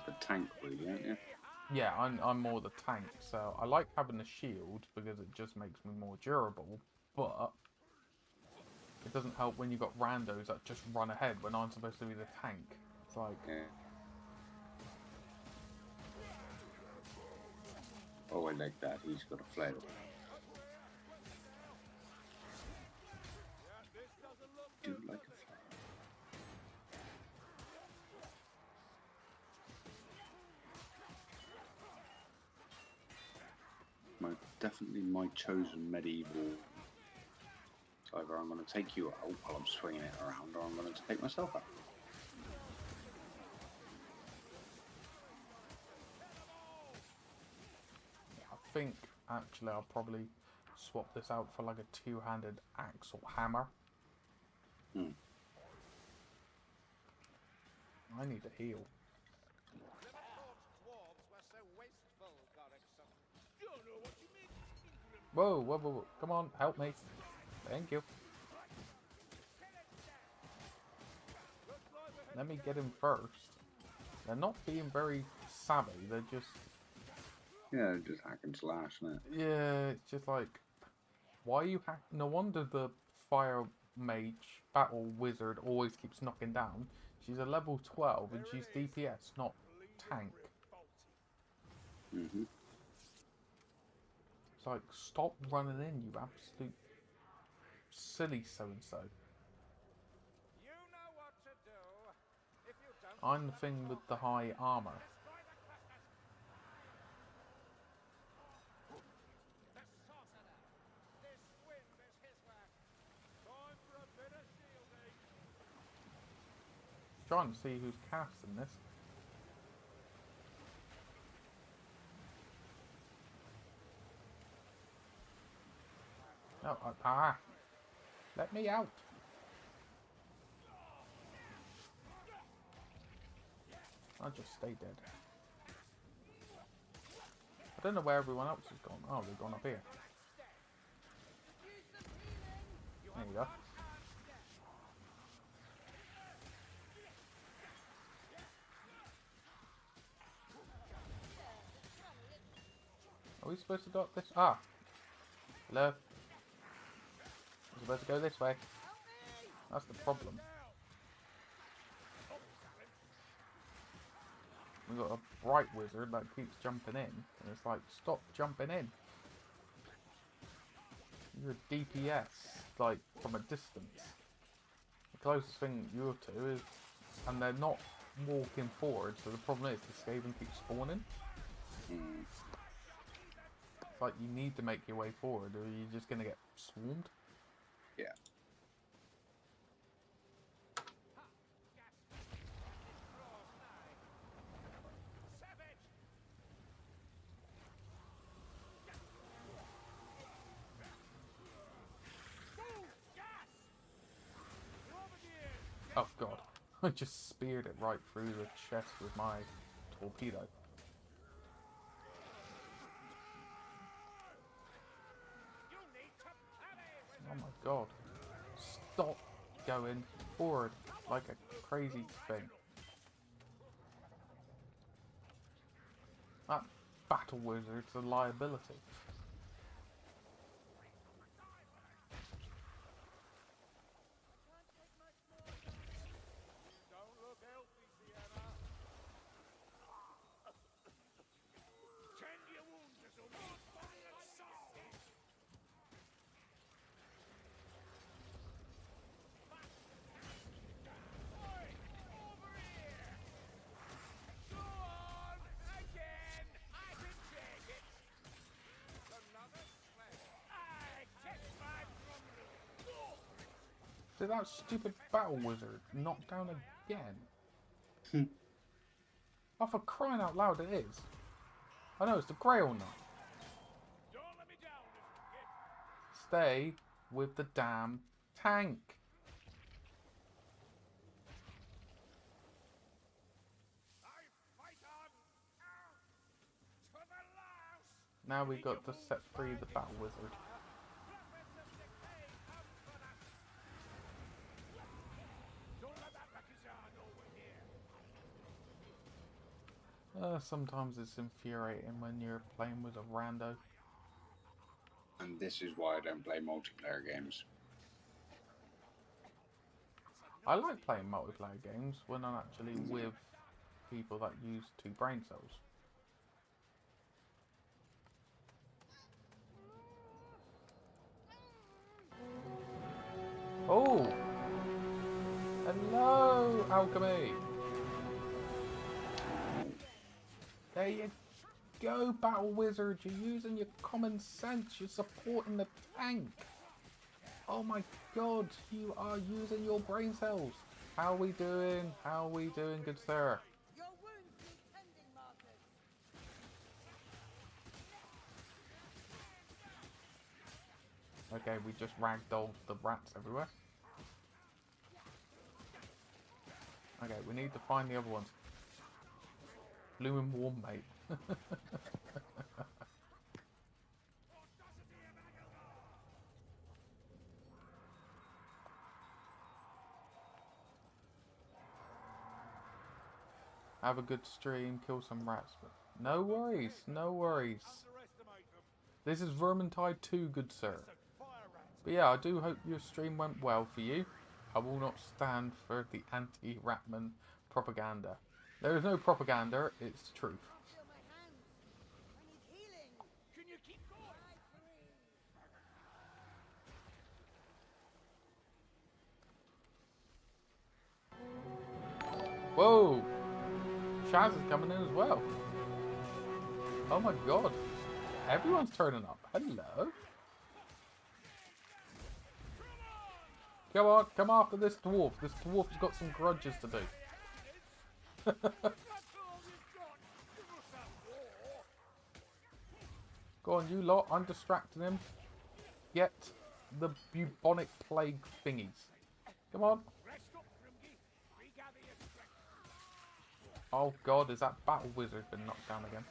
Speaker 5: The tank, really, aren't you?
Speaker 1: Yeah, I'm more the tank, so I like having a shield because it just makes me more durable, but it doesn't help when you've got randos that just run ahead when I'm supposed to be the tank. It's like,
Speaker 5: Yeah. Oh, I like that. He's got a flail. Do like a flail. Definitely my chosen medieval. So either I'm going to take you out while I'm swinging it around, or I'm going to take myself out.
Speaker 1: I think actually I'll probably swap this out for like a two-handed axe or hammer.
Speaker 5: Hmm.
Speaker 1: I need to heal. Whoa, whoa, whoa, whoa. Come on, help me. Thank you. Let me get him first. They're not being very savvy, they're just...
Speaker 5: Yeah, just hack and slash, isn't it?
Speaker 1: Yeah, it's just like... Why are you hack... No wonder the fire mage, battle wizard always keeps knocking down. She's a level 12 and she's DPS, not tank.
Speaker 5: Mm-hmm.
Speaker 1: It's like, stop running in, you absolute silly so-and-so. I'm the thing with the high armor. Trying to see who's casting this. No, let me out. I'll just stay dead. I don't know where everyone else has gone. Oh, they've gone up here. There you go. Are we supposed to go up this? Ah. Hello? We're supposed to go this way. That's the problem. We've got a bright wizard that keeps jumping in. And it's like, stop jumping in. You're a DPS, like, from a distance. The closest thing you're to is... And they're not walking forward, so the problem is the Skaven keeps spawning. It's like, you need to make your way forward, or you're just going to get swarmed.
Speaker 5: Yeah.
Speaker 1: Oh god, I just speared it right through the chest with my torpedo. Oh my god. Stop going forward like a crazy thing. That battle wizard's a liability. Did that stupid battle wizard knock down again? Oh, for crying out loud, it is. I know, it's the Grail Knight. Stay with the damn tank. Now we've got to set free the battle wizard. Sometimes it's infuriating when you're playing with a rando.
Speaker 5: And this is why I don't play multiplayer games.
Speaker 1: I like playing multiplayer games when I'm actually with people that use 2 brain cells. Oh! Hello, Alchemy! There you go, Battle Wizard. You're using your common sense. You're supporting the tank. Oh my god, you are using your brain cells. How are we doing? How are we doing, good sir?
Speaker 6: Your wounds need tending, Marcus.
Speaker 1: Okay, we just ragdolled the rats everywhere. Okay, we need to find the other ones. Blue and warm, mate. Have a good stream, kill some rats. But no worries, no worries. This is Vermintide 2, good sir. But yeah, I do hope your stream went well for you. I will not stand for the anti-Ratman propaganda. There is no propaganda, it's the truth.
Speaker 6: Feel my hands. I need healing. Can you keep going?
Speaker 1: Whoa! Shaz is coming in as well. Oh my god. Everyone's turning up. Hello. Come on, come after this dwarf. This dwarf's got some grudges to do. Go on, you lot. I'm distracting him. Get the bubonic plague thingies. Come on. Oh god, is that battle wizard been knocked down again?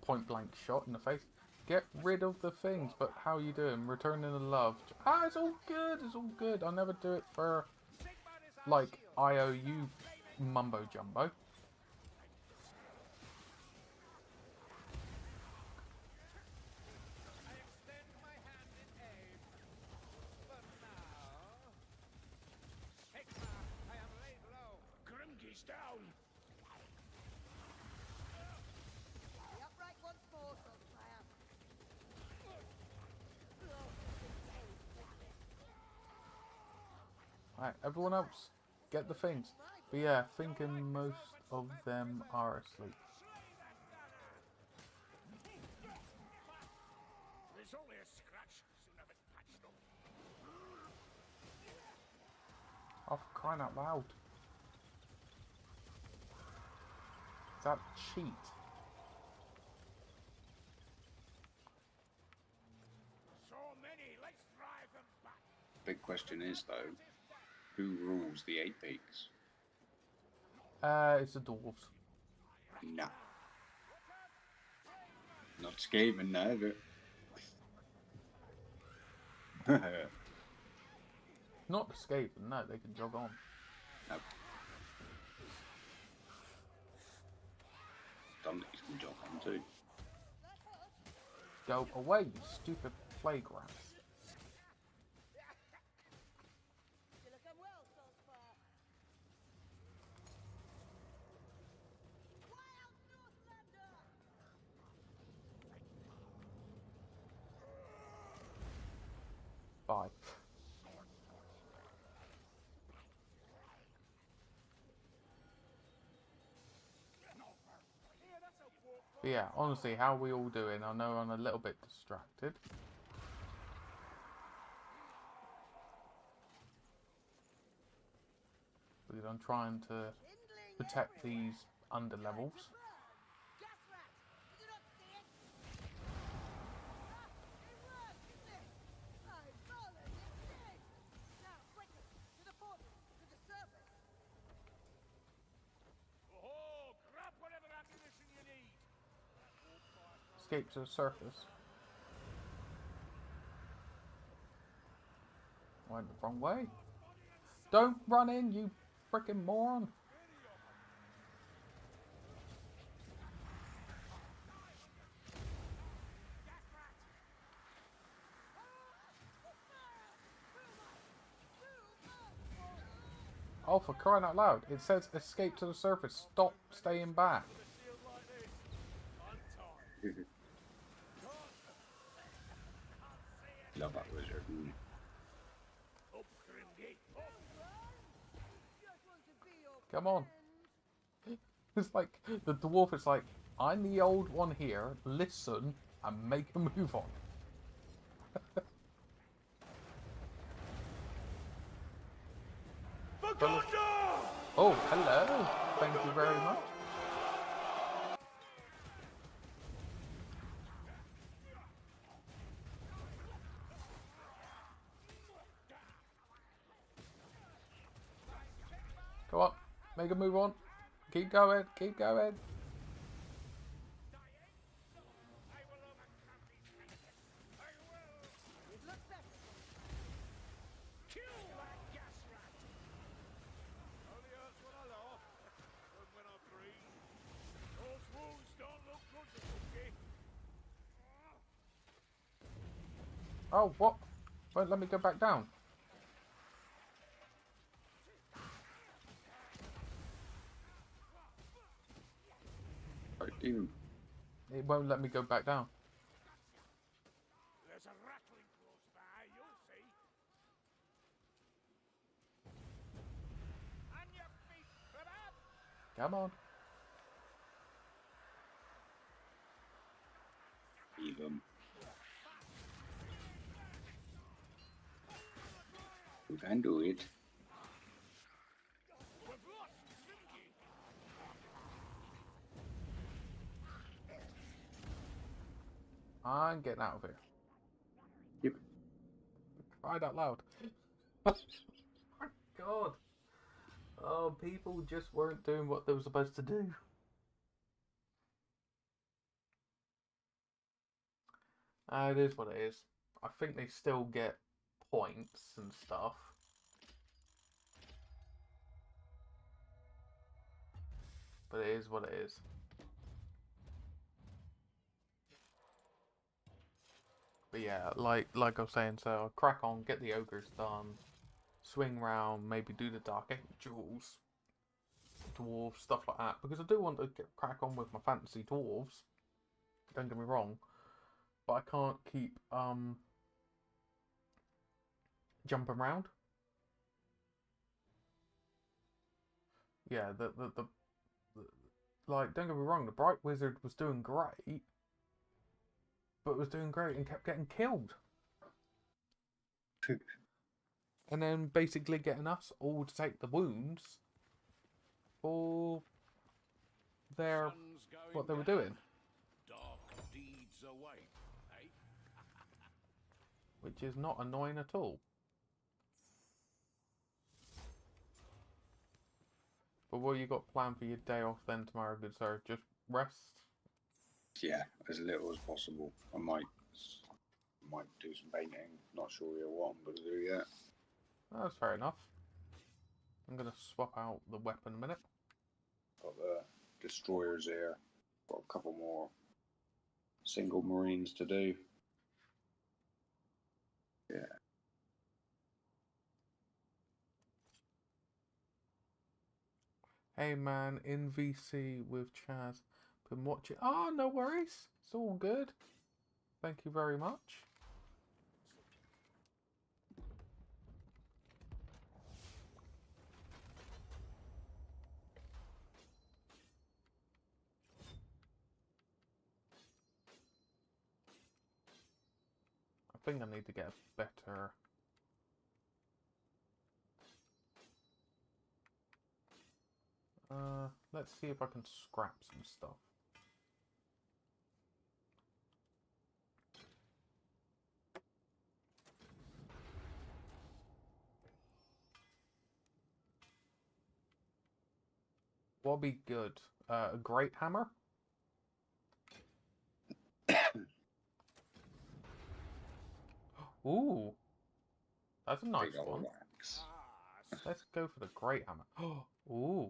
Speaker 1: point blank shot in the face. Get rid of the things. But how you doing? Returning the love. Ah, it's all good. It's all good. I'll never do it for like IOU mumbo jumbo.
Speaker 6: The upright once more, Saltfire.
Speaker 1: Alright, everyone else, get the things. But yeah, thinking most of them are asleep.
Speaker 7: There's only a scratch. Soon have it patched up.
Speaker 1: Oh, for crying out loud. Is that cheat?
Speaker 7: So many. Let's drive them back.
Speaker 5: Big question is though, who rules the Eight Peaks?
Speaker 1: It's the dwarves.
Speaker 5: Nah. Not Skaven neither.
Speaker 1: Not escaping, no, they can jog on.
Speaker 5: Nope. Dominic can jog on too.
Speaker 1: Go away, you stupid playground.
Speaker 6: You look unwell, Saltfire. Wild Northlander!
Speaker 1: Bye. But yeah, honestly, how are we all doing? I know I'm a little bit distracted. Because I'm trying to protect these under levels.
Speaker 6: Gas rat! Did you not see it? Ah, it worked, didn't it? I've fallen, it's dead! Now, quickly, to the portal, to the surface!
Speaker 7: Oh, grab whatever ammunition you need.
Speaker 1: Escape to the surface. Went the wrong way. Don't run in, you frickin' moron. Oh, for crying out loud. It says escape to the surface. Stop staying back.
Speaker 5: Love that wizard.
Speaker 7: Up, Grimgate. Up.
Speaker 6: Just want to be your
Speaker 1: Come on.
Speaker 6: friend.
Speaker 1: It's like, the dwarf is like, I'm the old one here. Listen and make a move on. Oh, hello. Thank you very much. Come on, make a move on. Keep going, keep going.
Speaker 6: It looks better.
Speaker 7: Kill that gas rat. Only hurts when I laugh, and when I breathe. Those wounds don't look good, okay?
Speaker 1: Oh, what? Won't let me go back down.
Speaker 5: Even
Speaker 1: It won't let me go back down.
Speaker 7: There's a rattling close by, you'll see. On your feet, Bob.
Speaker 1: Come on.
Speaker 5: even. You can do it.
Speaker 1: I'm getting out of here.
Speaker 5: Yep.
Speaker 1: Cried out loud. Oh my God. Oh, people just weren't doing what they were supposed to do. It is what it is. I think they still get points and stuff. But it is what it is. But yeah, like I was saying, so I'll crack on, get the ogres done, swing round, maybe do the dark angels, dwarves, stuff like that. Because I do want to crack on with my fantasy dwarves. Don't get me wrong, but I can't keep jumping around. Yeah, the like, don't get me wrong, the Bright Wizard was doing great, but was doing great and kept getting killed. And then basically getting us all to take the wounds for their
Speaker 7: Sun's going
Speaker 1: what they were
Speaker 7: down.
Speaker 1: doing,
Speaker 7: Dark deeds await, eh?
Speaker 1: which is not annoying at all. But what you got planned for your day off then tomorrow, good sir? Just rest?
Speaker 5: Yeah, as little as possible. I might do some painting. Not sure yet what I'm going to do yet.
Speaker 1: That's fair enough. I'm going to swap out the weapon in a minute.
Speaker 5: Got the destroyers here. Got a couple more single marines to do. Yeah.
Speaker 1: Hey man, in VC with Chaz. Been watching. Oh, no worries. It's all good. Thank you very much. I think I need to get a better... let's see if I can scrap some stuff. What'll be good? A great hammer? Ooh, that's a nice
Speaker 5: Big old
Speaker 1: one.
Speaker 5: axe.
Speaker 7: Ah,
Speaker 1: Let's go for the great hammer. Ooh.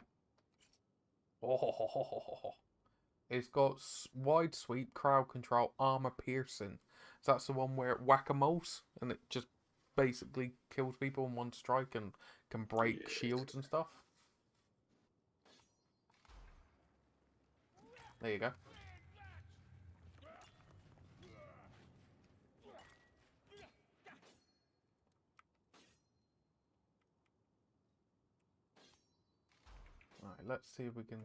Speaker 1: Oh, it's got wide sweep, crowd control, armor piercing. So that's the one where it whack-a-moles and it just basically kills people in one strike and can break
Speaker 5: Yeah.
Speaker 1: shields and stuff. There you go. Alright, let's see if we can...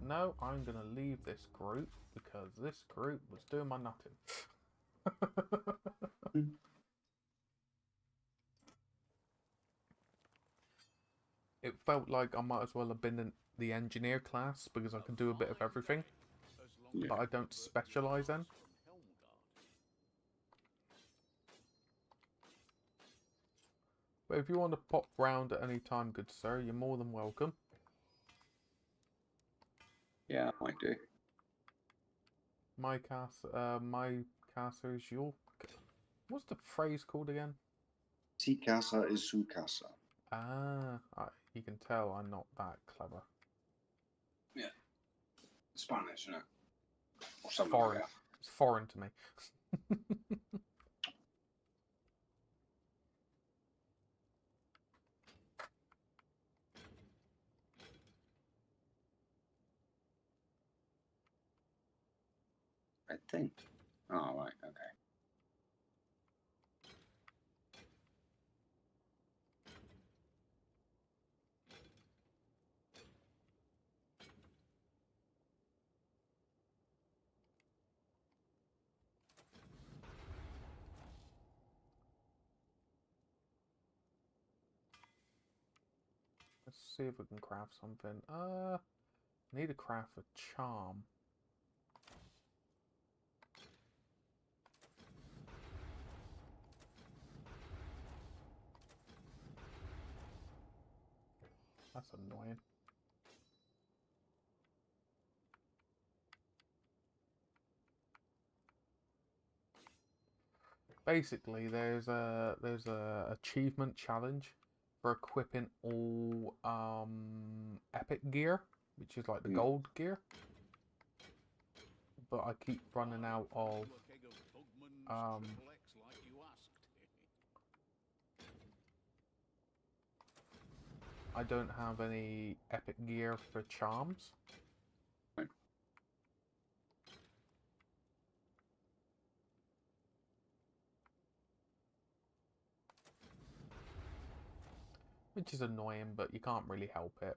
Speaker 1: no, I'm going to leave this group because this group was doing my nutting. It felt like I might as well have been in the engineer class because I can do a bit of everything,
Speaker 5: Yeah.
Speaker 1: but I don't specialise in. But if you want to pop round at any time, good sir, you're more than welcome.
Speaker 5: Yeah, I might do.
Speaker 1: My casa is your... What's the phrase called again?
Speaker 5: Si casa is su casa.
Speaker 1: Ah, you can tell I'm not that clever.
Speaker 5: Yeah. Spanish, isn't it? Or
Speaker 1: It's
Speaker 5: something
Speaker 1: foreign.
Speaker 5: like
Speaker 1: It's foreign to me.
Speaker 5: that. I think. Oh, right, okay.
Speaker 1: Let's see if we can craft something. Need to craft a charm. That's annoying. basically there's a achievement challenge for equipping all epic gear, which is like the gold gear. But I keep running out of I don't have any epic gear for charms. Which is annoying, but you can't really help it.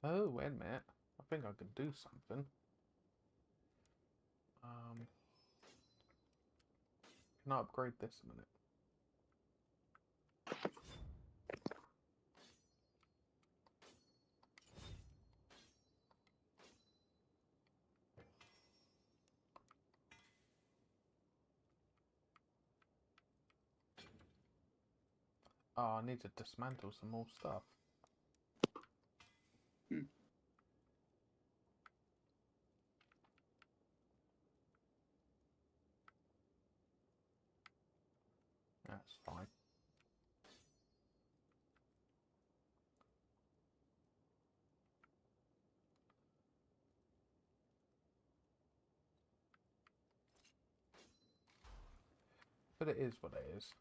Speaker 1: Oh, wait a minute. I think I can do something. Can I upgrade this a minute? Oh, I need to dismantle some more stuff. That's fine. But it is what it is.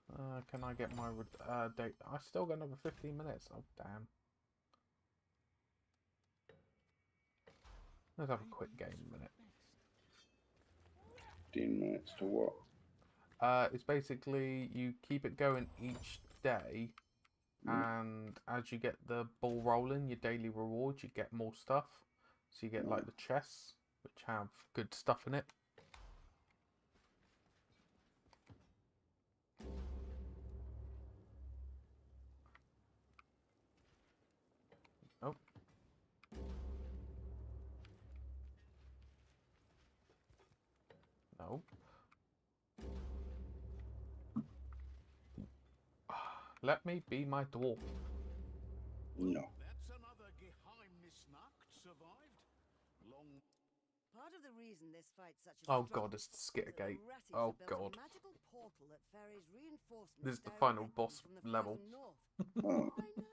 Speaker 1: Can I get my date? I still got another 15 minutes. Oh, damn. Let's have a quick game a minute.
Speaker 5: 15 minutes to what?
Speaker 1: It's basically you keep it going each day, and as you get the ball rolling, your daily rewards, you get more stuff. So you get like the chests, which have good stuff in it. Oh. No. Let me be my dwarf.
Speaker 5: No.
Speaker 7: That's another Geheimnisnacht survived. Long.
Speaker 6: Part of the reason this fight's such a
Speaker 1: Oh
Speaker 6: struggle
Speaker 1: god, it's the
Speaker 6: is
Speaker 1: skitter
Speaker 6: that the
Speaker 1: gate.
Speaker 6: Ratties
Speaker 1: Oh
Speaker 6: have built
Speaker 1: god.
Speaker 6: a magical portal that ferries reinforcements
Speaker 1: This is the final
Speaker 6: directly
Speaker 1: boss
Speaker 6: from the
Speaker 1: level.
Speaker 6: frozen north.
Speaker 5: Oh.
Speaker 6: I know.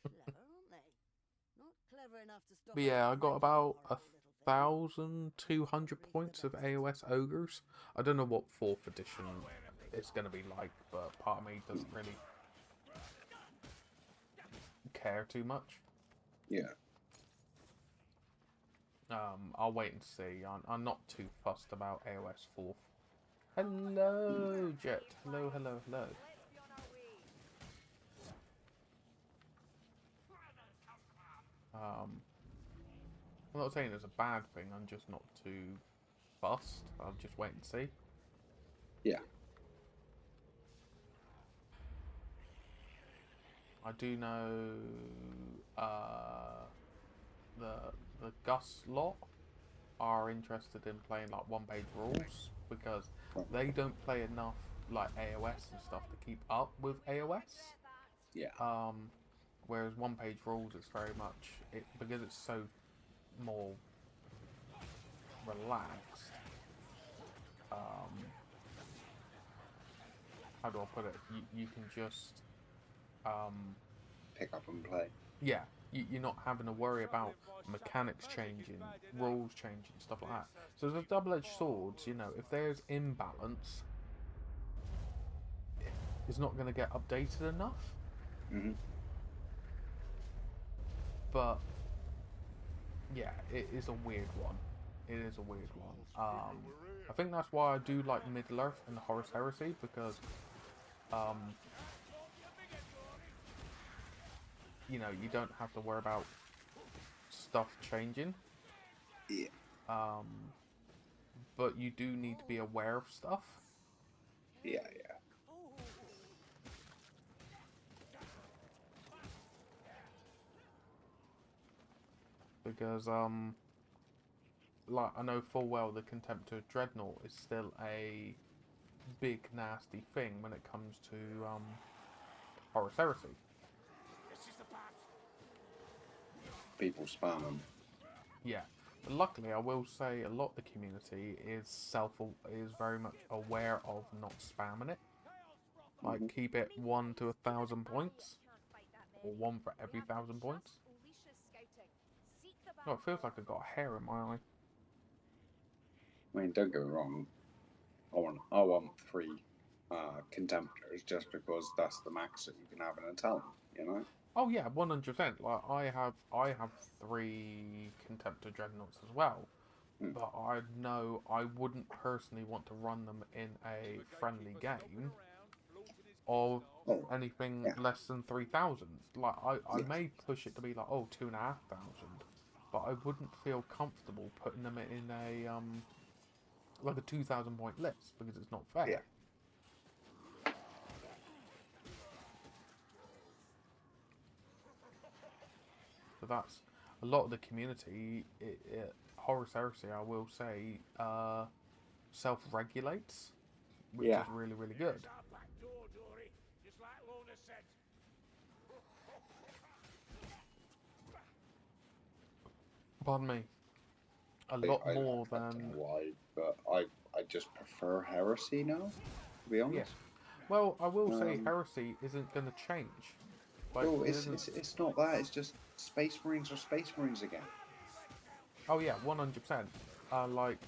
Speaker 6: Clever, aren't they? Not clever enough to stop
Speaker 1: But
Speaker 6: us
Speaker 1: yeah, I
Speaker 6: from
Speaker 1: got
Speaker 6: breaking the
Speaker 1: about
Speaker 6: horrible little thing.
Speaker 1: 1,200 points of AOS Ogres. I don't know what 4th edition is going to be like, but part of me doesn't really care too much.
Speaker 5: Yeah.
Speaker 1: I'll wait and see. I'm not too fussed about AOS 4th. Hello, Jet. Hello, hello, hello.
Speaker 6: Let's be on our way.
Speaker 1: I'm not saying it's a bad thing. I'm just not too fussed. I'll just wait and see.
Speaker 5: Yeah.
Speaker 1: I do know the Gus lot are interested in playing like one-page rules because they don't play enough like AOS and stuff to keep up with AOS.
Speaker 5: Yeah.
Speaker 1: Whereas one-page rules is very much because it's so more relaxed. How do I put it? You can just
Speaker 5: Pick up and play.
Speaker 1: yeah, you're not having to worry about mechanics changing, rules changing, stuff like that. So the double-edged swords, you know, if there's imbalance, it's not going to get updated enough.
Speaker 5: Mm-hmm.
Speaker 1: But yeah, it is a weird one. It is a weird one. I think that's why I do like Middle-earth and Horus Heresy because you know, you don't have to worry about stuff changing.
Speaker 5: Yeah.
Speaker 1: But you do need to be aware of stuff.
Speaker 5: Yeah, yeah.
Speaker 1: because like I know full well the Contemptor Dreadnought is still a big nasty thing when it comes to Horus Heresy.
Speaker 5: People spam them.
Speaker 1: Yeah, but luckily I will say a lot of the community is very much aware of not spamming it. Like keep it 1 to 1,000 points, or 1 for every 1,000 points. Oh, it feels like I got a hair in my eye.
Speaker 5: I mean, don't get me wrong. I want 3 contemptors just because that's the max that you can have in a talent. You know.
Speaker 1: Oh yeah, 100%. Like I have 3 Contemptor Dreadnoughts as well, but I know I wouldn't personally want to run them in a friendly game of anything less than 3,000. Like I may push it to be like 2,500, but I wouldn't feel comfortable putting them in a like a 2,000 point list because it's not fair.
Speaker 5: Yeah.
Speaker 1: So that's a lot of the community. Horus Heresy, I will say, self-regulates, which is really, really good. Pardon me. A lot more
Speaker 5: I
Speaker 1: than.
Speaker 5: don't know why, but I just prefer Heresy now. To be honest.
Speaker 1: Yeah. Well, I will say Heresy isn't going to change. Like,
Speaker 5: well, it's not that. It's just Space Marines are Space Marines again.
Speaker 1: Oh yeah, 100%. Like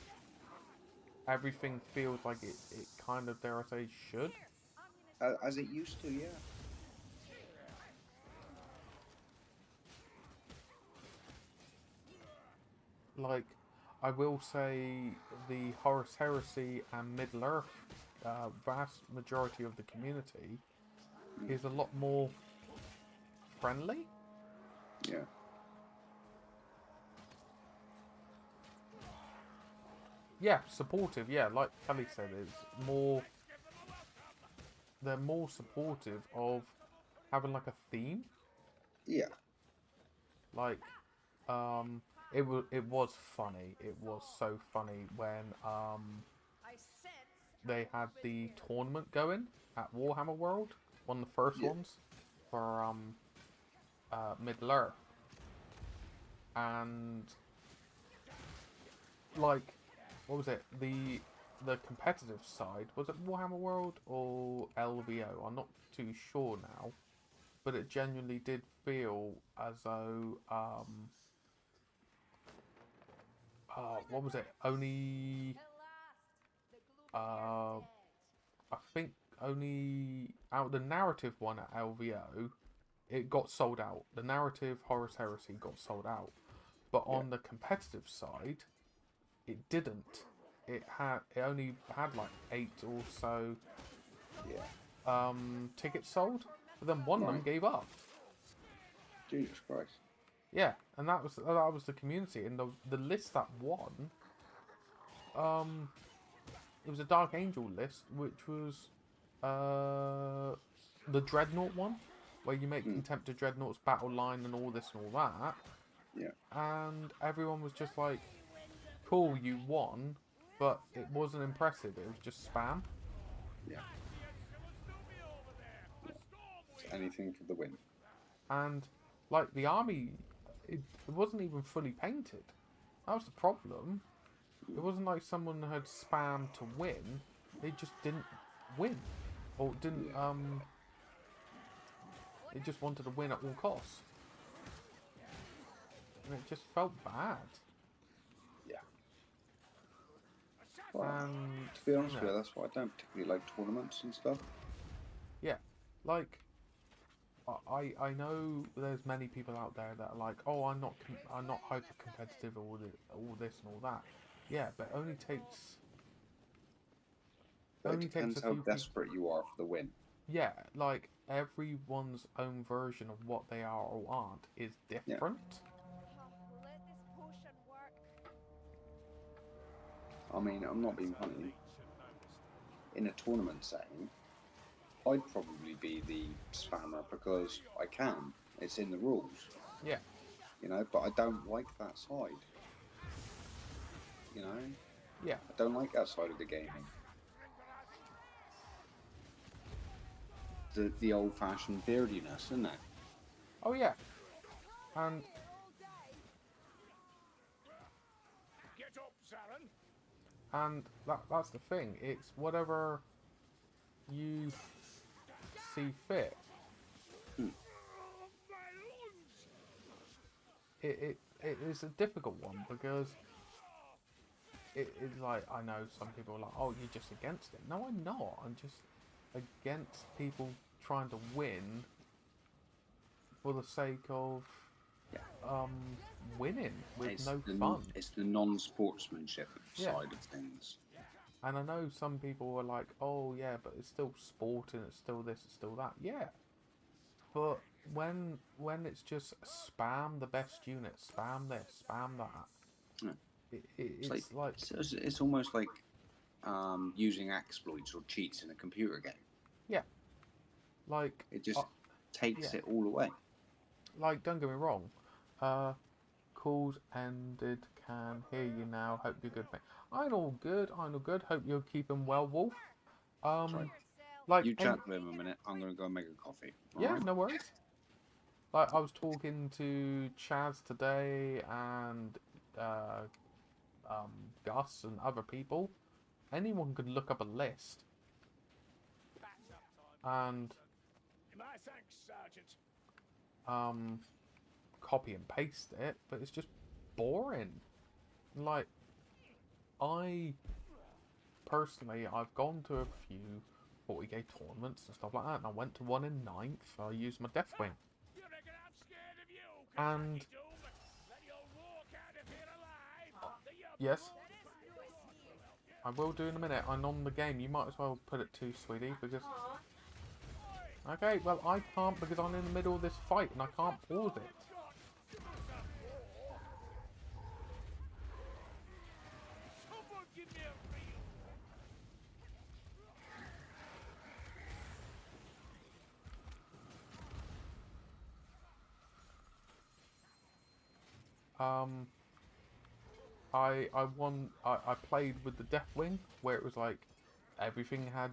Speaker 1: everything feels like it kind of, dare I say, should.
Speaker 5: As it used to, yeah.
Speaker 1: Like, I will say the Horus Heresy and Middle Earth, vast majority of the community is a lot more friendly.
Speaker 5: Yeah.
Speaker 1: Yeah, supportive. Yeah, like Kelly said, it's more. They're more supportive of having like a theme.
Speaker 5: Yeah.
Speaker 1: Like, it was funny. It was so funny when they had the tournament going at Warhammer World, one of the first ones for Middle Earth, and like, what was it? The competitive side, was it Warhammer World or LVO? I'm not too sure now, but it genuinely did feel as though what was it? Only I think only out the narrative one at LVO, it got sold out. The narrative Horus Heresy got sold out, but on the competitive side, it didn't. It only had like 8 or so tickets sold, but then one of them gave up.
Speaker 5: Jesus Christ.
Speaker 1: Yeah, and that was the community, and the list that won. It was a Dark Angel list, which was the Dreadnought one, where you make Contemptor Dreadnought's battle line and all this and all that.
Speaker 5: Yeah.
Speaker 1: And everyone was just like, "Cool, you won," but it wasn't impressive. It was just spam.
Speaker 5: Yeah. Anything for the win.
Speaker 1: And like the army, it wasn't even fully painted. That was the problem. It wasn't like someone had spammed to win. They just didn't win, or didn't. They just wanted to win at all costs, and it just felt bad.
Speaker 5: Yeah. Well,
Speaker 1: And
Speaker 5: to be honest with you, that's why I don't particularly like tournaments and stuff.
Speaker 1: yeah, like I know there's many people out there that are like, oh, I'm not hyper competitive, or all this and all that. Yeah, but it only takes.
Speaker 5: But it depends how desperate you are for the win.
Speaker 1: Yeah, like everyone's own version of what they are or aren't is different.
Speaker 5: I mean, I'm not being funny. In a tournament setting, I'd probably be the spammer because I can. It's in the rules.
Speaker 1: Yeah.
Speaker 5: You know, but I don't like that side. You know,
Speaker 1: Yeah.
Speaker 5: I don't like that side of the gaming. The old-fashioned beardiness, isn't it?
Speaker 1: Oh yeah. And
Speaker 7: Get up, Saren.
Speaker 1: that's the thing. It's whatever you see fit.
Speaker 7: Oh, my lungs!
Speaker 1: It is a difficult one because it's like, I know some people are like, oh, you're just against it. No, I'm not. I'm just against people trying to win for the sake of winning with no fun.
Speaker 5: It's the non-sportsmanship
Speaker 1: Yeah.
Speaker 5: side of things.
Speaker 1: And I know some people are like, oh yeah, but it's still sporting, it's still this, it's still that. Yeah. But when it's just spam the best unit, spam this, spam that.
Speaker 5: Yeah.
Speaker 1: It's like
Speaker 5: it's almost like using exploits or cheats in a computer game.
Speaker 1: yeah. Like
Speaker 5: It just takes
Speaker 1: yeah.
Speaker 5: it all away.
Speaker 1: Like, don't get me wrong. Calls ended. Can hear you now. Hope you're good, mate. I'm all good. I'm all good. Hope you're keeping well, Wolf.
Speaker 5: Sorry.
Speaker 1: Like
Speaker 5: You chat to him a minute. I'm gonna go make a coffee.
Speaker 1: yeah,
Speaker 5: alright?
Speaker 1: no worries. Like, I was talking to Chaz today and Gus and other people. Anyone could look up a list and
Speaker 7: My thanks, Sergeant.
Speaker 1: copy and paste it, but it's just boring. Like, I personally, I've gone to a few 40k tournaments and stuff like that, and I went to one in 9th. I used my Deathwing,
Speaker 7: You reckon I'm scared of you?
Speaker 1: and
Speaker 7: Let you walk out of here alive.
Speaker 1: yes, I will do in a minute. I'm on the game. You might as well put it to, sweetie, because okay, well I can't because I'm in the middle of this fight and I can't pause it.
Speaker 7: Someone give me a reel.
Speaker 1: I played with the Deathwing where it was like everything had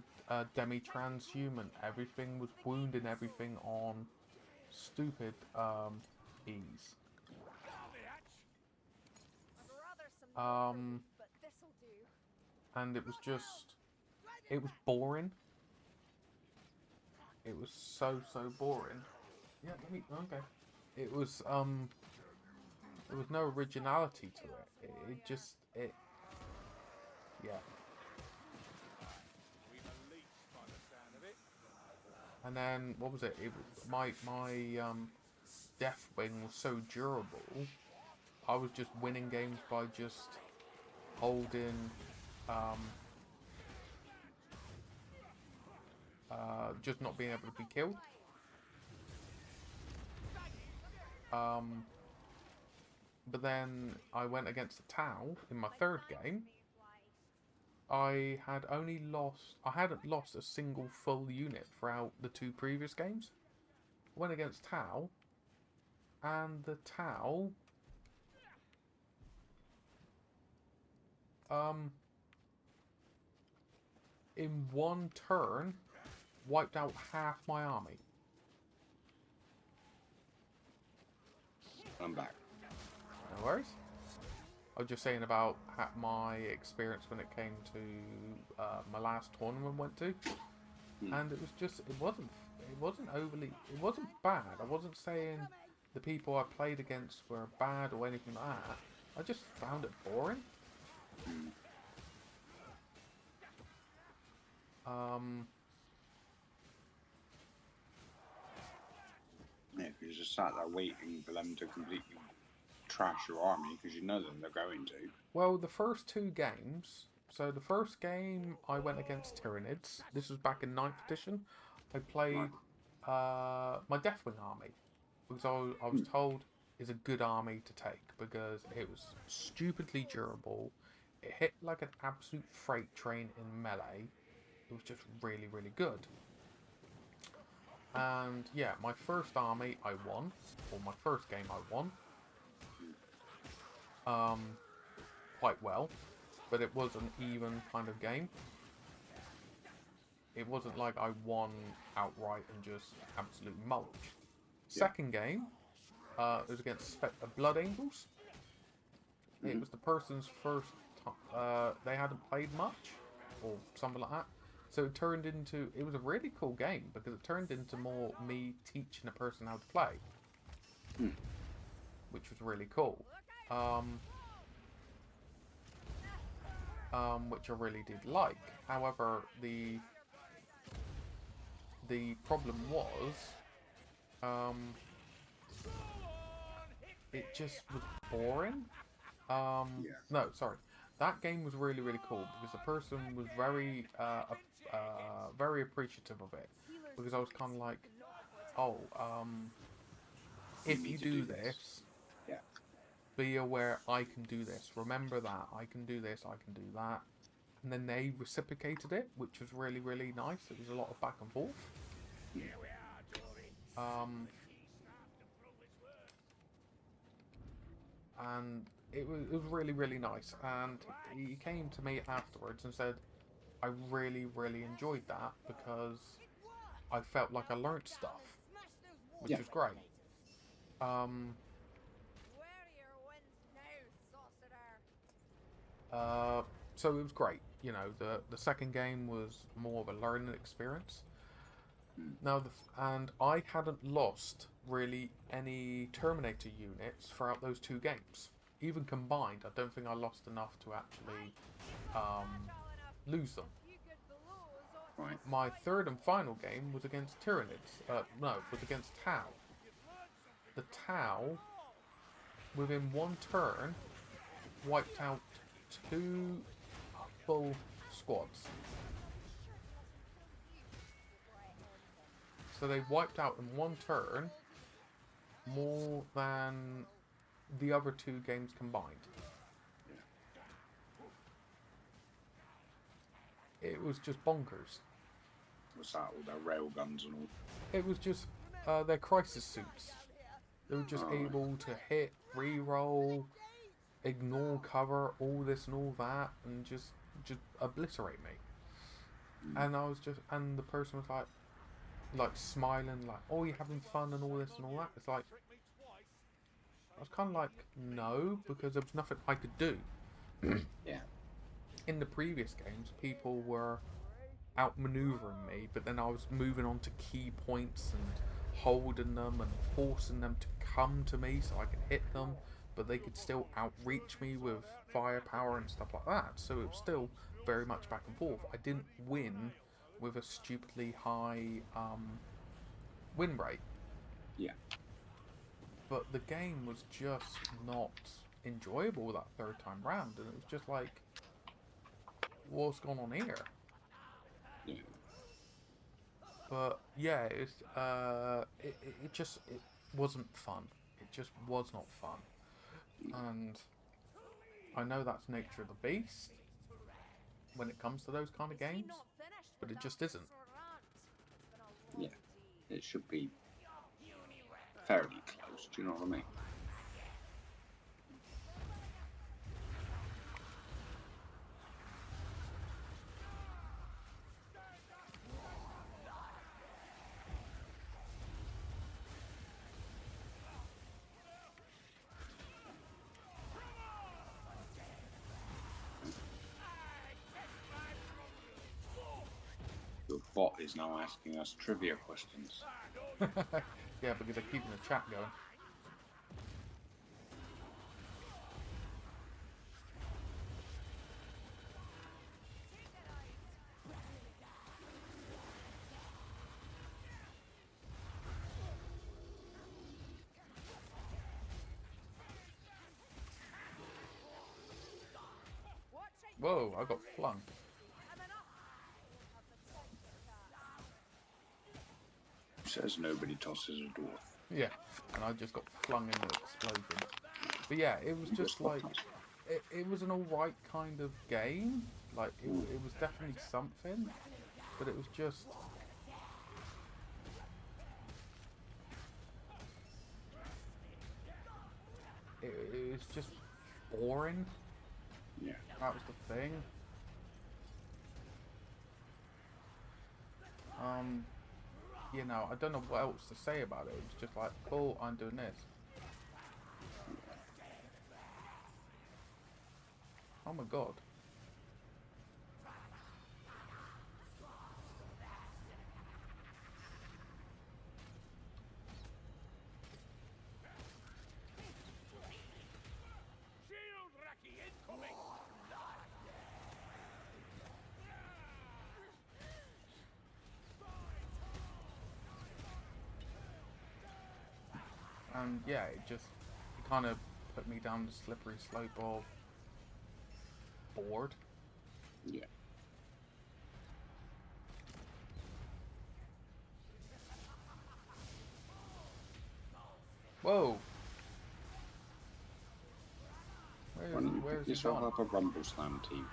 Speaker 1: demi-transhuman, everything was wounding everything on stupid ease.
Speaker 6: But this'll do.
Speaker 1: And it was just, it was boring. It was so boring. Yeah, let me, okay. It was there was no originality to it. It just, yeah.
Speaker 7: We've a leech by the sound of it.
Speaker 1: And then what was it? It was my Deathwing was so durable. I was just winning games by just holding just not being able to be killed. But then I went against a Tau in my third game. I hadn't lost a single full unit throughout the 2 previous games. Went against Tau, and the Tau in one turn wiped out half my army.
Speaker 5: I'm back.
Speaker 1: No worries. I was just saying about my experience when it came to my last tournament I went to, and it was just it wasn't bad. I wasn't saying the people I played against were bad or anything like that. I just found it boring.
Speaker 5: Yeah, because you're just sat there waiting for them to completely trash your army because you know that they're going to.
Speaker 1: Well, the first 2 games. So the first game I went against Tyranids. This was back in 9th edition. I played my Deathwing army because I was told is a good army to take because it was stupidly durable. It hit like an absolute freight train in melee. It was just really good. And yeah, my first army I won, or my first game I won. quite well, but it was an even kind of game. It wasn't like I won outright and just absolutely mulched. Second game, it was against Blood Angels. It was the person's first time. They hadn't played much, or something like that. So it turned into, it was a really cool game because it turned into more me teaching a person how to play, which was really cool. Which I really did like. However, the problem was, it just was boring. No, sorry. That game was really, really cool because the person was very, very appreciative of it. Because I was kind of like, oh, if you do this, be aware I can do this. Remember that I can do this, I can do that. And then they reciprocated it, which was really, really nice. It was a lot of back and forth. And it was really, really nice. And he came to me afterwards and said, I really, really enjoyed that because I felt like I learnt stuff, which was great.
Speaker 6: Where are your wins now, sorcerer?
Speaker 1: So it was great. You know, the second game was more of a learning experience. Now, and I hadn't lost really any Terminator units throughout those two games. Even combined, I don't think I lost enough to actually lose them.
Speaker 5: Right.
Speaker 1: My third and final game was against Tyranids. No, was against Tau. The Tau, within one turn, wiped out 2 full squads. So they wiped out in one turn more than the other 2 games combined. It was just bonkers.
Speaker 5: What's that? All their rail guns and all.
Speaker 1: It was just their crisis suits. They were just able to hit, re-roll, ignore cover, all this and all that, and just obliterate me. And I was just, and the person was like smiling, like, oh, you're having fun and all this and all that. It's like, I was kind of like, no, because there was nothing I could do.
Speaker 5: Yeah.
Speaker 1: In the previous games, people were outmaneuvering me, but then I was moving on to key points and holding them and forcing them to come to me so I could hit them, but they could still outreach me with firepower and stuff like that. So it was still very much back and forth. I didn't win with a stupidly high win rate.
Speaker 5: Yeah.
Speaker 1: But the game was just not enjoyable that third time round, and it was just like, what's going on here?
Speaker 5: Yeah.
Speaker 1: But yeah, it wasn't fun. It just was not fun. And I know that's nature of the beast when it comes to those kind of games, but it just isn't.
Speaker 5: Yeah. It should be fairly close. Do you know what I mean? The bot is now asking us trivia questions.
Speaker 1: Yeah, because they're keeping the chat going. Whoa, I got flung.
Speaker 5: Says nobody tosses a dwarf.
Speaker 1: Yeah, and I just got flung in the explosion. But yeah, it was just like, it was an alright kind of game. Like, it was definitely something, but it was just... It was just boring.
Speaker 5: Yeah.
Speaker 1: That was the thing. You know, I don't know what else to say about it. It's just like, cool, I'm doing this. Oh my god.
Speaker 7: Shield Raki incoming!
Speaker 1: And yeah, it kind of put me down the slippery slope of bored.
Speaker 5: Yeah.
Speaker 1: Whoa.
Speaker 5: Why don't you
Speaker 1: Where's
Speaker 5: pick
Speaker 1: he
Speaker 5: yourself
Speaker 1: gone?
Speaker 5: up a Rumble Slam team?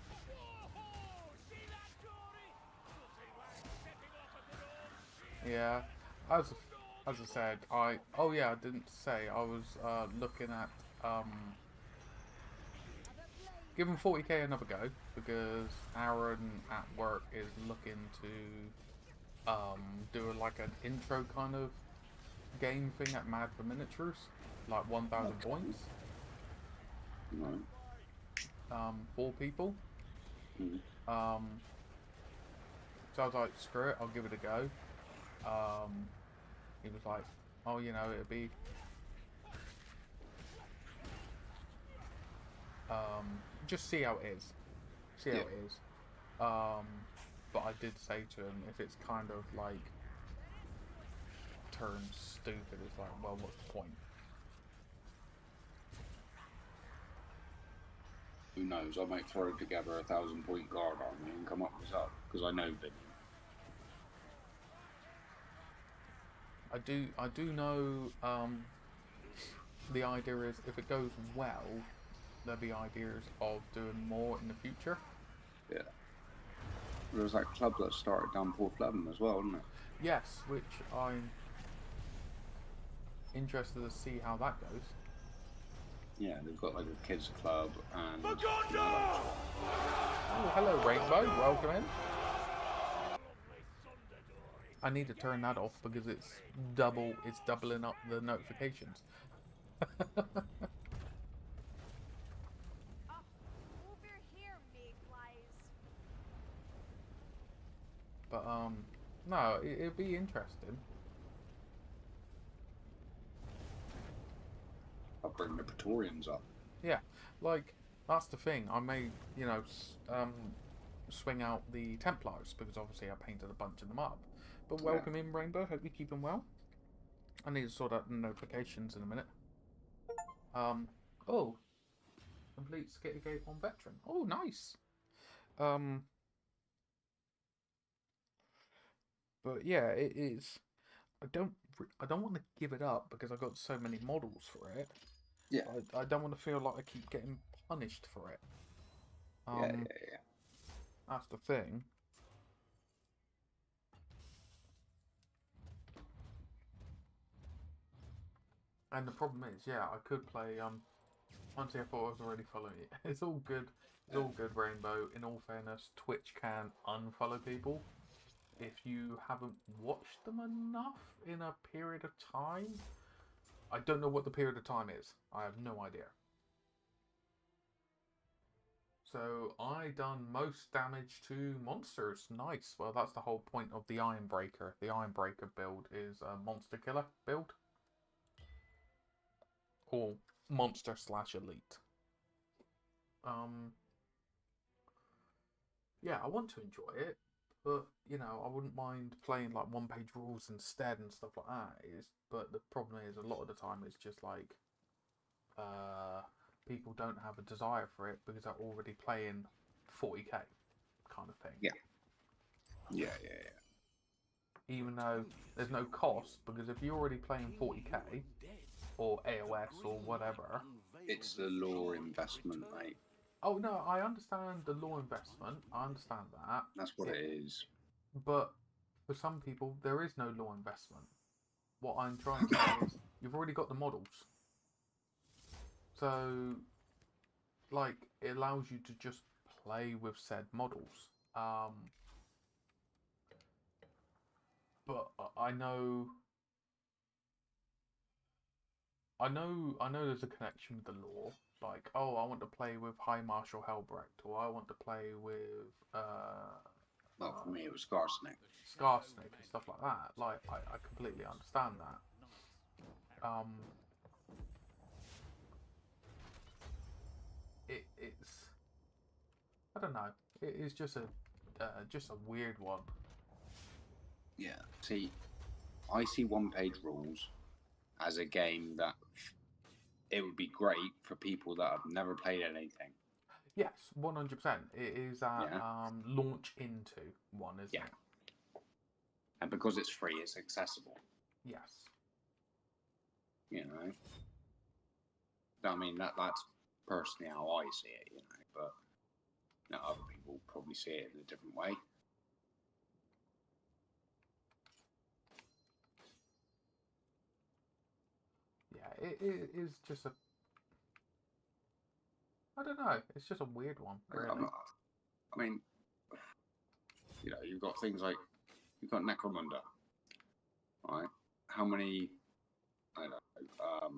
Speaker 7: Whoa-ho! See that, Dory? Filthy wag setting off at the old
Speaker 1: Yeah, as I said, oh yeah, I didn't say I was looking at giving 40k another go because Aaron at work is looking to do like an intro kind of game thing at Mad for Miniatures, like 1,000 points,
Speaker 5: Right.
Speaker 1: 4 people.
Speaker 5: Mm.
Speaker 1: So I was like, screw it, I'll give it a go. He was like, oh, you know, it'd be just see how it is. See how
Speaker 5: Yeah.
Speaker 1: it is. But I did say to him, if it's kind of like turns stupid, it's like, well, what's the point?
Speaker 5: Who knows? I might throw together a 1,000-point guard army and come up with that because I know Vinny.
Speaker 1: I do know the idea is if it goes well, there'll be ideas of doing more in the future.
Speaker 5: Yeah. There was that club that started down Port Fleming as well, wasn't it?
Speaker 1: Yes, which I'm interested to see how that goes.
Speaker 5: Yeah, they've got like a kids club and.
Speaker 7: Maganda!
Speaker 1: Oh, hello Rainbow, welcome in. I need to turn that off because it's doubling up the notifications.
Speaker 6: Over here, mayflies.
Speaker 1: But no, it'd be interesting.
Speaker 5: I'll bring the Praetorians up.
Speaker 1: Yeah, like that's the thing. I may, you know, swing out the Templars because obviously I painted a bunch of them up. But welcome in, Rainbow. Hope you're keeping well. I need to sort out the notifications in a minute. Oh, complete Skittergate on veteran. Oh, nice. But yeah, it is. I don't want to give it up because I got so many models for it.
Speaker 5: Yeah.
Speaker 1: I don't want to feel like I keep getting punished for it.
Speaker 5: Yeah.
Speaker 1: That's the thing. And the problem is, yeah, I could play. Honestly, I thought I was already following it. It's all good. It's all good, Rainbow. In all fairness, Twitch can unfollow people if you haven't watched them enough in a period of time. I don't know what the period of time is. I have no idea. So I done most damage to monsters. Nice. Well, that's the whole point of the Ironbreaker. The Ironbreaker build is a monster killer build. Or monster / elite. Yeah, I want to enjoy it, but you know, I wouldn't mind playing like 1-page rules instead and stuff like that. But the problem is, a lot of the time, it's just like people don't have a desire for it because they're already playing 40k kind of thing.
Speaker 5: Yeah.
Speaker 1: Even though there's no cost, because if you're already playing 40k or AOS or whatever,
Speaker 5: It's the lore investment, mate.
Speaker 1: oh no, I understand the law investment. I understand that.
Speaker 5: That's what it is.
Speaker 1: But for some people, there is no law investment. What I'm trying to say is, you've already got the models. So, like, it allows you to just play with said models. But I know there's a connection with the lore. Like, oh, I want to play with High Marshal Helbrecht, or I want to play with
Speaker 5: Well, for me, it was Scarsnake.
Speaker 1: Scarsnake and stuff like that. Like, I completely understand that. It's I don't know. It is just a weird one.
Speaker 5: Yeah. See, I see one-page rules as a game that it would be great for people that have never played anything.
Speaker 1: Yes, 100%. It is that
Speaker 5: Yeah.
Speaker 1: launch into one, isn't
Speaker 5: Yeah.
Speaker 1: it?
Speaker 5: And because it's free, it's accessible.
Speaker 1: Yes.
Speaker 5: You know. I mean, that's personally how I see it. You know, but other people probably see it in a different way.
Speaker 1: Yeah, it is just a. I don't know. It's just a weird one, really.
Speaker 5: I mean, you know, you've got things like you've got Necromunda, right? How many, I don't know,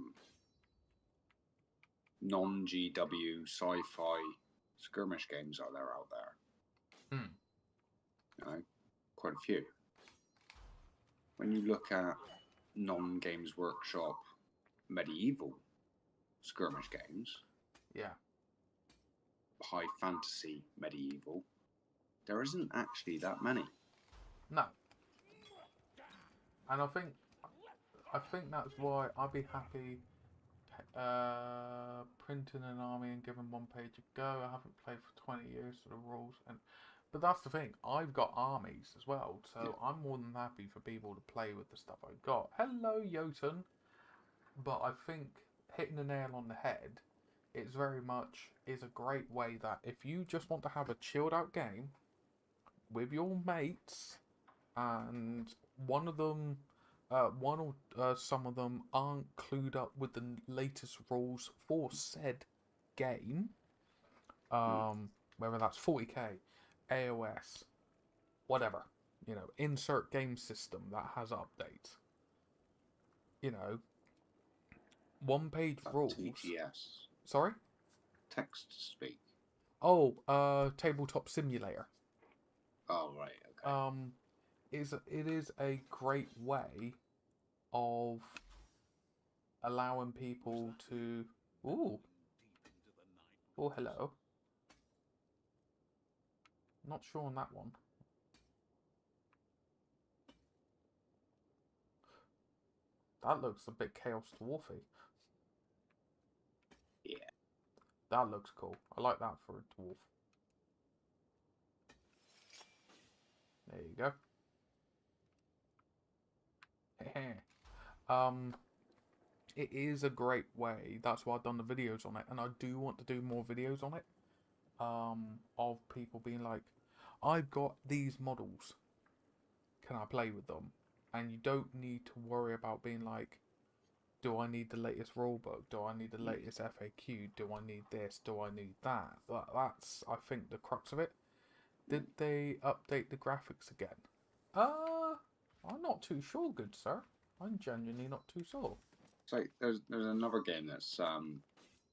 Speaker 5: non-GW sci-fi skirmish games are there out there?
Speaker 1: Hmm.
Speaker 5: You know, quite a few. When you look at non-Games Workshop medieval skirmish games,
Speaker 1: Yeah.
Speaker 5: high fantasy medieval, there isn't actually that many.
Speaker 1: No. And I think that's why I'd be happy printing an army and giving one page a go. I haven't played for 20 years, so the rules but that's the thing. I've got armies as well, so
Speaker 5: Yeah.
Speaker 1: I'm more than happy for people to play with the stuff I've got. Hello, Jotun. But I think hitting the nail on the head, it's very much is a great way that if you just want to have a chilled out game with your mates, and one of them, one or some of them aren't clued up with the latest rules for said game, whether that's 40k, AOS, whatever, insert game system that has updates. One page rules.
Speaker 5: TGS.
Speaker 1: Sorry?
Speaker 5: Text to speak.
Speaker 1: Oh, tabletop simulator.
Speaker 5: Oh, right, okay.
Speaker 1: It is a great way of allowing people to. Ooh. Oh, hello. Not sure on that one. That looks a bit Chaos Dwarfy.
Speaker 5: Yeah.
Speaker 1: That looks cool. I like that for a dwarf. There you go. It is a great way. That's why I've done the videos on it, and I do want to do more videos on it. Of people being like, I've got these models. Can I play with them? And you don't need to worry about being like, do I need the latest rulebook? Do I need the latest FAQ? Do I need this? Do I need that? That's, I think, the crux of it. Did they update the graphics again? I'm not too sure, good sir. I'm genuinely not too sure.
Speaker 5: So there's another game that's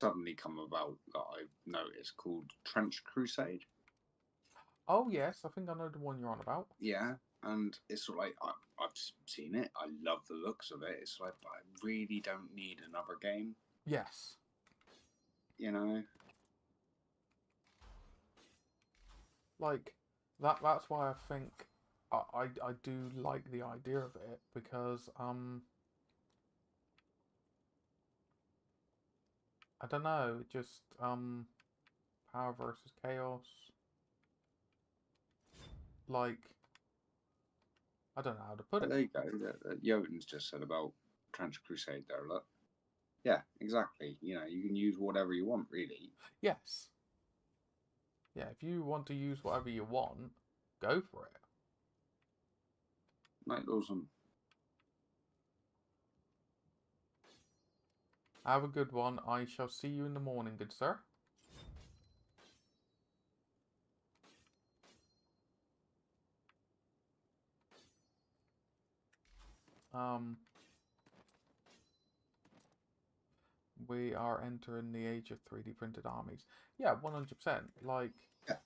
Speaker 5: suddenly come about that I've noticed called Trench Crusade.
Speaker 1: Oh yes, I think I know the one you're on about.
Speaker 5: Yeah, and it's sort of like I've seen it. I love the looks of it. It's like, but I really don't need another game.
Speaker 1: Yes.
Speaker 5: You know.
Speaker 1: Like that's why I think I do like the idea of it, because I don't know, just power versus chaos. Like, I don't know how to put
Speaker 5: But
Speaker 1: it.
Speaker 5: there you go. Jotun's just said about Trench Crusade there. Look. Yeah, exactly. You know, you can use whatever you want, really.
Speaker 1: Yes. Yeah, if you want to use whatever you want, go for it.
Speaker 5: Like those
Speaker 1: Have a good one. I shall see you in the morning, good sir. We are entering the age of 3D printed armies. Yeah, 100%. Like,
Speaker 5: Yeah.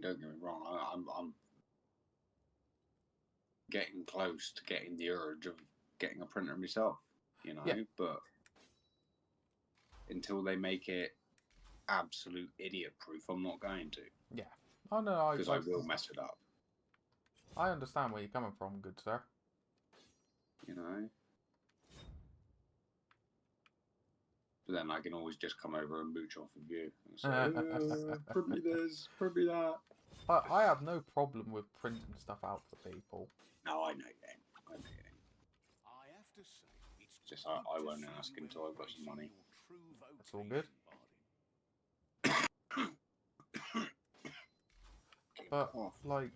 Speaker 5: Don't get me wrong. I'm getting close to getting the urge of getting a printer myself. You know,
Speaker 1: Yeah.
Speaker 5: but until they make it absolute idiot proof, I'm not going to.
Speaker 1: Yeah. Oh no,
Speaker 5: Because I will mess it up.
Speaker 1: I understand where you're coming from, good sir.
Speaker 5: You know. But then I can always just come over and mooch off of you and say, print me this, print me that.
Speaker 1: I have no problem with printing stuff out for people.
Speaker 5: No, I know you ain't. I know you ain't.
Speaker 7: I have to say, it's
Speaker 5: Just
Speaker 7: good
Speaker 5: I
Speaker 7: to
Speaker 5: won't
Speaker 7: see
Speaker 5: ask
Speaker 7: you
Speaker 5: until I've got some money.
Speaker 7: embracing your true
Speaker 1: That's all good.
Speaker 7: vocation,
Speaker 1: But,
Speaker 5: Off.
Speaker 1: like,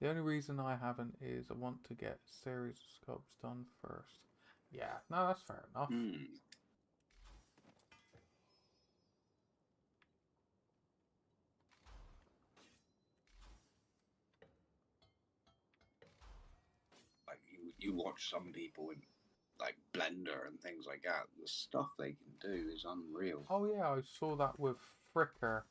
Speaker 1: the only reason I haven't is I want to get a series of scopes done first. Yeah, no, that's fair enough.
Speaker 5: Like you watch some people in like Blender and things like that. The stuff they can do is unreal.
Speaker 1: Oh yeah, I saw that with Fricker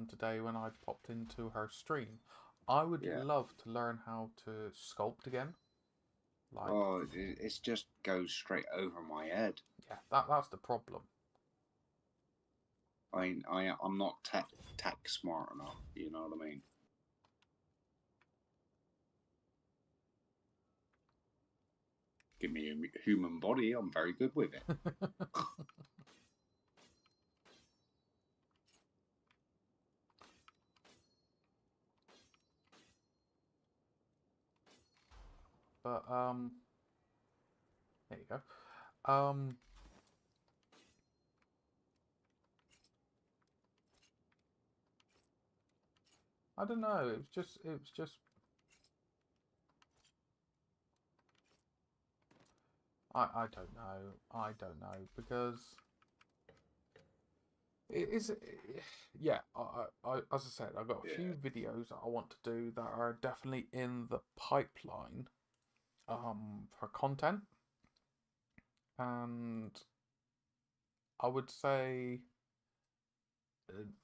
Speaker 1: today when I popped into her stream. I would
Speaker 5: Yeah.
Speaker 1: love to learn how to sculpt again. Like,
Speaker 5: Oh, it just goes straight over my head.
Speaker 1: yeah, that's the problem.
Speaker 5: I'm not tech smart enough. You know what I mean? Give me a human body, I'm very good with it.
Speaker 1: But there you go. I don't know. It was just. I don't know. I don't know because it is. Yeah. As I said, I've got a few videos that I want to do that are definitely in the pipeline. For content, and I would say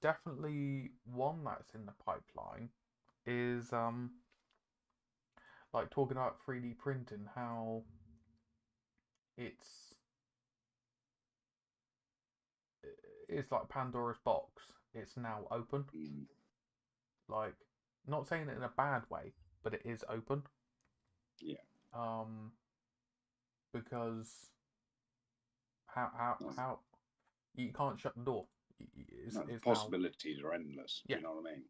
Speaker 1: definitely one that's in the pipeline is like talking about 3D printing, how it's like Pandora's box. It's now open. Like, not saying it in a bad way, but it is open.
Speaker 5: Yeah.
Speaker 1: Because how you can't shut the door.
Speaker 5: The possibilities are endless.
Speaker 1: Yeah.
Speaker 5: You know what I mean?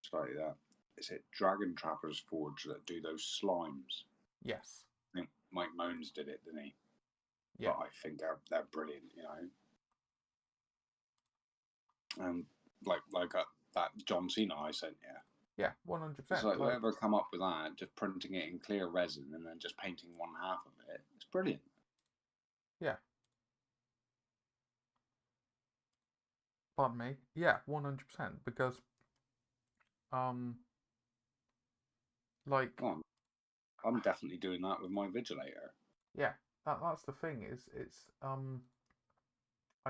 Speaker 5: Sorry, that. Is it Dragon Trappers Forge that do those slimes?
Speaker 1: Yes.
Speaker 5: I think Mike Moans did it, didn't he?
Speaker 1: Yeah.
Speaker 5: But I think they're brilliant, you know. And like that John Cena I sent you.
Speaker 1: Yeah, 100%.
Speaker 5: It's like whoever come up with that, just printing it in clear resin and then just painting one half of it. It's brilliant.
Speaker 1: Yeah. Pardon me. Yeah, 100%. Because like,
Speaker 5: Well, I'm definitely doing that with my Vigilator.
Speaker 1: yeah, that's the thing. It's I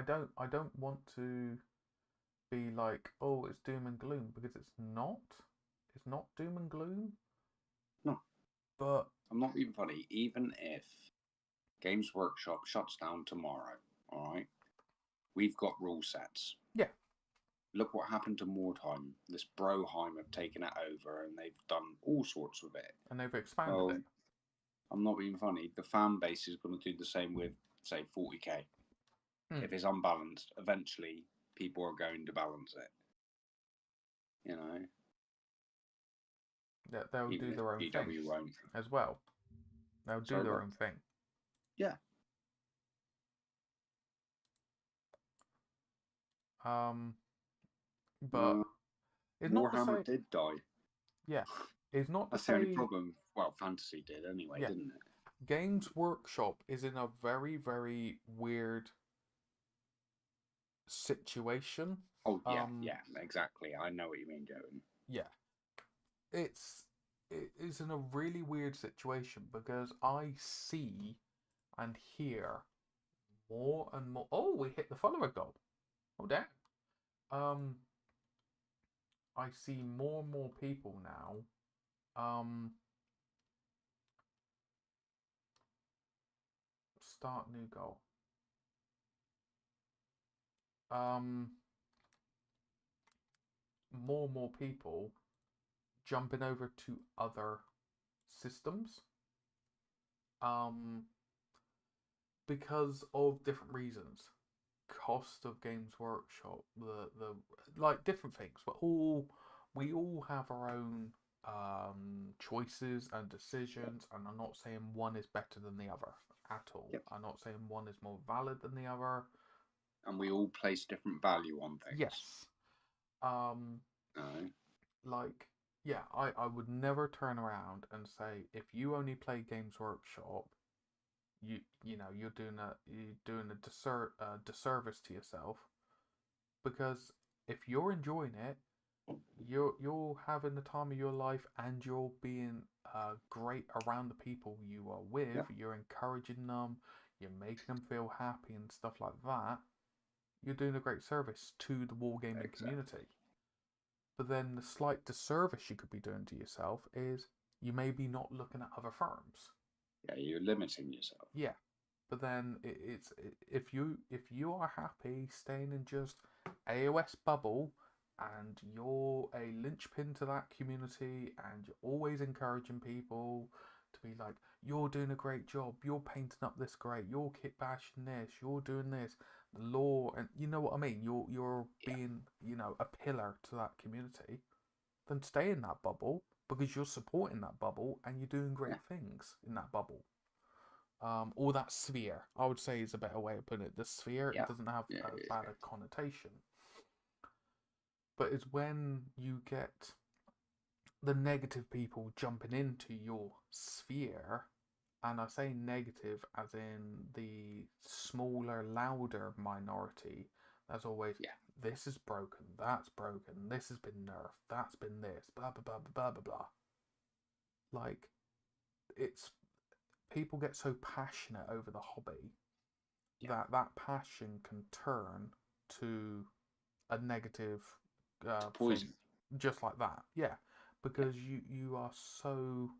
Speaker 1: don't want to be like, oh, it's doom and gloom, because it's not. It's not doom and gloom.
Speaker 5: No.
Speaker 1: But
Speaker 5: I'm not being funny. Even if Games Workshop shuts down tomorrow, all right, we've got rule sets.
Speaker 1: Yeah.
Speaker 5: Look what happened to Mordheim. This Broheim have taken it over and they've done all sorts with it.
Speaker 1: And they've expanded it.
Speaker 5: I'm not being funny. The fan base is going to do the same with, say, 40k. If it's unbalanced, eventually people are going to balance it. You know?
Speaker 1: They'll do their own thing
Speaker 5: won't.
Speaker 1: as well. They'll do their own thing.
Speaker 5: Yeah.
Speaker 1: But It's not to
Speaker 5: Warhammer
Speaker 1: say,
Speaker 5: did die.
Speaker 1: yeah, it's not to
Speaker 5: That's the only
Speaker 1: say,
Speaker 5: problem. Well, fantasy did anyway,
Speaker 1: Yeah.
Speaker 5: didn't it?
Speaker 1: Games Workshop is in a very, very weird situation.
Speaker 5: Oh yeah,
Speaker 1: Um,
Speaker 5: yeah, exactly. I know what you mean, Joan.
Speaker 1: Yeah, it is in a really weird situation because I see and hear more and more. Oh, we hit the follower goal. Oh damn. I see more and more people now. Start new goal. More and more people jumping over to other systems. Because of different reasons. Cost of Games Workshop, the like different things. We all have our own choices and decisions, and I'm not saying one is better than the other at all.
Speaker 5: Yep.
Speaker 1: I'm not saying one is more valid than the other.
Speaker 5: And we all place different value on things.
Speaker 1: Yes. Like, yeah, I would never turn around and say if you only play Games Workshop, you're doing a disservice to yourself, because if you're enjoying it, you're having the time of your life, and you're being great around the people you are with.
Speaker 5: Yeah.
Speaker 1: You're encouraging them, you're making them feel happy and stuff like that. You're doing a great service to the wargaming community. But then the slight disservice you could be doing to yourself is you may be not looking at other firms.
Speaker 5: Yeah, you're limiting yourself.
Speaker 1: Yeah, but then if you are happy staying in just AOS bubble, and you're a linchpin to that community, and you're always encouraging people to be like, you're doing a great job, you're painting up this great, you're kit bashing this, you're doing this, the lore, and you know what I mean. You're being a pillar to that community. Then stay in that bubble, because you're supporting that bubble and you're doing great things in that bubble. Or that sphere, I would say, is a better way of putting it. The sphere, it doesn't have a bad connotation. But it's when you get the negative people jumping into your sphere, and I say negative as in the smaller, louder minority. There's always, this is broken, that's broken, this has been nerfed, that's been this, blah, blah, blah, blah, blah, blah. Like, it's, people get so passionate over the hobby that passion can turn to a negative
Speaker 5: poison.
Speaker 1: thing, just like that. Yeah, because you are so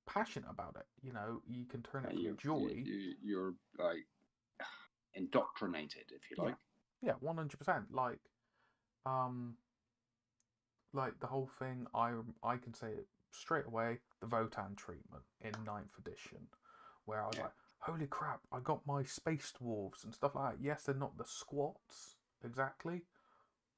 Speaker 1: passionate about it. You can turn it from joy.
Speaker 5: You're like indoctrinated, if you like.
Speaker 1: Yeah, 100%. Like the whole thing. I can say it straight away. The Votan treatment in 9th edition, where I was like, holy crap, I got my space dwarves and stuff like that. Yes, they're not the squats exactly,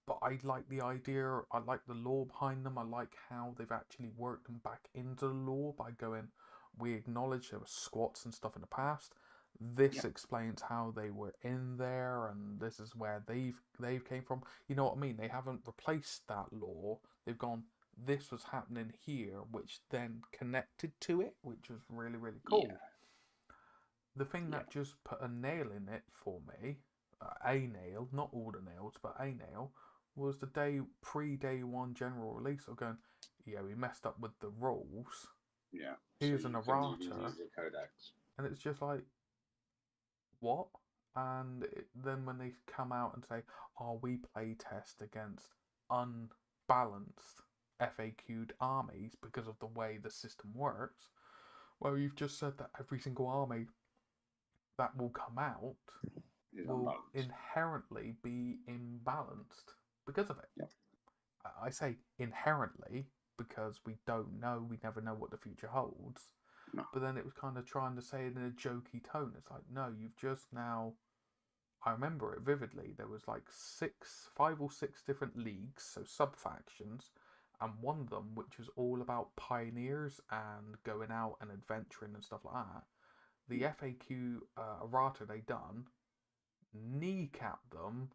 Speaker 1: but I like the idea, I like the lore behind them, I like how they've actually worked them back into the lore by going, we acknowledge there were squats and stuff in the past. This explains how they were in there, and this is where they've came from. You know what I mean? They haven't replaced that lore. They've gone, this was happening here, which then connected to it, which was really, really cool. Yeah. The thing that just put a nail in it for me, a nail, not all the nails, but a nail, was the pre-day one general release of going, we messed up with the rules.
Speaker 5: Yeah.
Speaker 1: Here's
Speaker 5: so
Speaker 1: an
Speaker 5: you
Speaker 1: errata.
Speaker 5: can use the codex.
Speaker 1: And it's just like, what? And then when they come out and say, we play test against unbalanced FAQ'd armies because of the way the system works, well, you've just said that every single army that will come out will inherently be imbalanced because of it.
Speaker 5: Yep.
Speaker 1: I say inherently because we don't know, we never know what the future holds.
Speaker 5: No.
Speaker 1: But then it was kind of trying to say it in a jokey tone. It's like, no, you've just now... I remember it vividly. There was like 5 or 6 different leagues, so sub-factions, and one of them, which was all about pioneers and going out and adventuring and stuff like that. The FAQ errata they done kneecapped them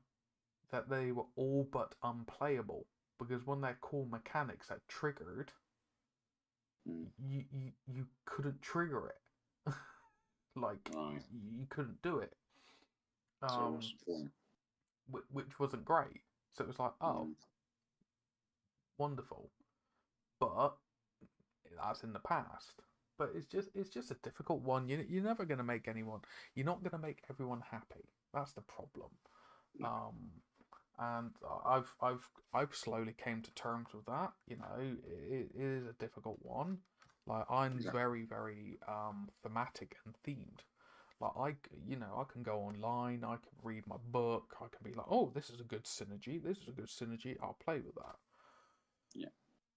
Speaker 1: that they were all but unplayable because when their core mechanics are triggered,
Speaker 5: Mm.
Speaker 1: you couldn't trigger it. Like
Speaker 5: Right.
Speaker 1: you couldn't do it.
Speaker 5: So what's the point?
Speaker 1: Which wasn't great. So it was like, oh,
Speaker 5: Mm.
Speaker 1: wonderful, but that's in the past. But it's just a difficult one. You're never going to make anyone. You're not going to make everyone happy. That's the problem.
Speaker 5: No.
Speaker 1: And I've slowly came to terms with that. You know, it is a difficult one. Like I'm
Speaker 5: Exactly.
Speaker 1: very thematic and themed. Like I can go online, I can read my book, I can be like, oh, this is a good synergy, I'll play with that.
Speaker 5: Yeah.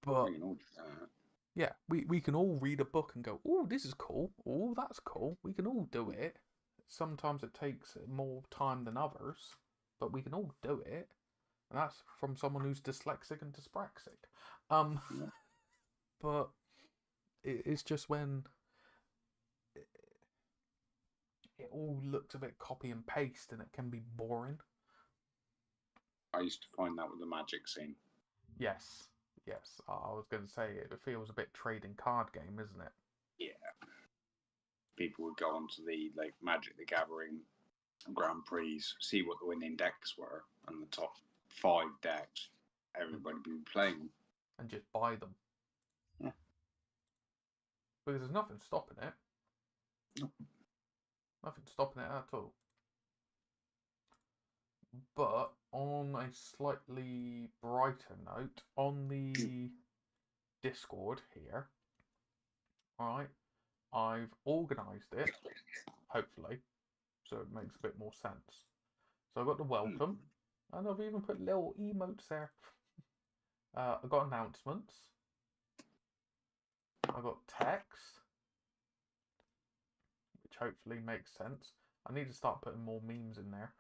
Speaker 1: But
Speaker 5: We can all do that.
Speaker 1: yeah, we can all read a book and go, oh, this is cool, oh, that's cool. We can all do it. Sometimes it takes more time than others, but we can all do it. And that's from someone who's dyslexic and dyspraxic.
Speaker 5: Yeah.
Speaker 1: But it's just when it all looks a bit copy and paste and it can be boring.
Speaker 5: I used to find that with the magic scene.
Speaker 1: Yes. I was going to say it feels a bit trading card game, isn't it?
Speaker 5: Yeah. People would go onto the Magic the Gathering Grand Prix, see what the winning decks were, and the top 5 decks, everybody would be playing them.
Speaker 1: And just buy them.
Speaker 5: Yeah.
Speaker 1: Because there's nothing stopping it.
Speaker 5: Nope.
Speaker 1: Nothing stopping it at all. But on a slightly brighter note, on the Discord here, alright, I've organised it, hopefully, so it makes a bit more sense. So I've got the welcome, and I've even put little emotes there. I've got announcements. I've got text, which hopefully makes sense. I need to start putting more memes in there.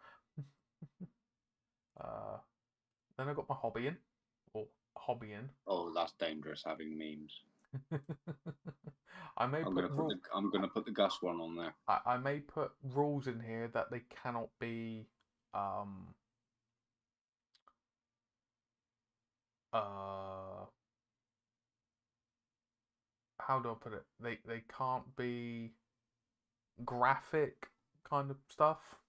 Speaker 1: Then I've got my hobbying.
Speaker 5: Oh, that's dangerous, having memes.
Speaker 1: I'm
Speaker 5: gonna put the Gus one on there.
Speaker 1: I may put rules in here that they cannot be how do I put it? They can't be graphic kind of stuff.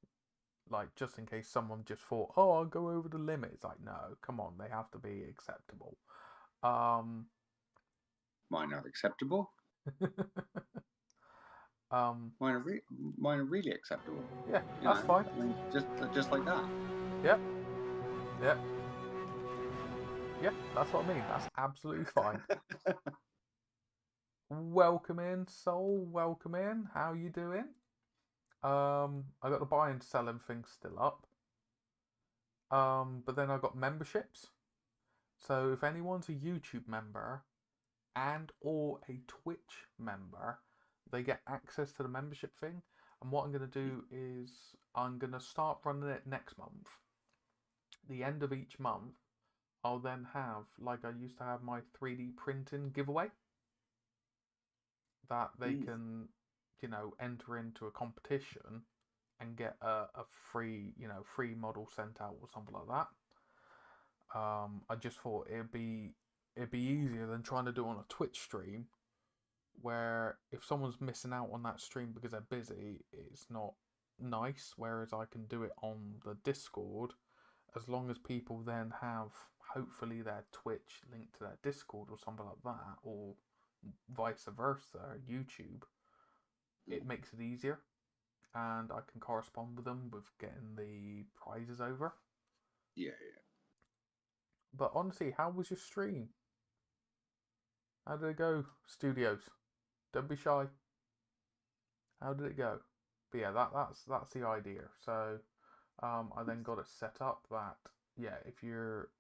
Speaker 1: Like just in case someone just thought, oh, I'll go over the limit. It's like, no, come on, they have to be acceptable.
Speaker 5: Mine are acceptable. Mine are really acceptable.
Speaker 1: Yeah, that's fine.
Speaker 5: I mean, just like that.
Speaker 1: Yep. Yeah, that's what I mean. That's absolutely fine. Welcome in, Soul. Welcome in. How you doing? I got the buy and selling thing still up. But then I got memberships. So if anyone's a YouTube member and or a Twitch member, they get access to the membership thing. And what I'm going to do is I'm going to start running it next month. The end of each month, I'll then have, like I used to have my 3D printing giveaway. That they can, enter into a competition and get a free, free model sent out or something like that. I just thought it'd be easier than trying to do it on a Twitch stream, where if someone's missing out on that stream because they're busy, it's not nice. Whereas I can do it on the Discord, as long as people then have hopefully their Twitch linked to their Discord or something like that, or vice versa, YouTube, it makes it easier, and I can correspond with them with getting the prizes over.
Speaker 5: Yeah.
Speaker 1: But honestly, how was your stream? How did it go, Studios? Don't be shy. How did it go? But yeah, that's the idea. So I then got it set up that if you're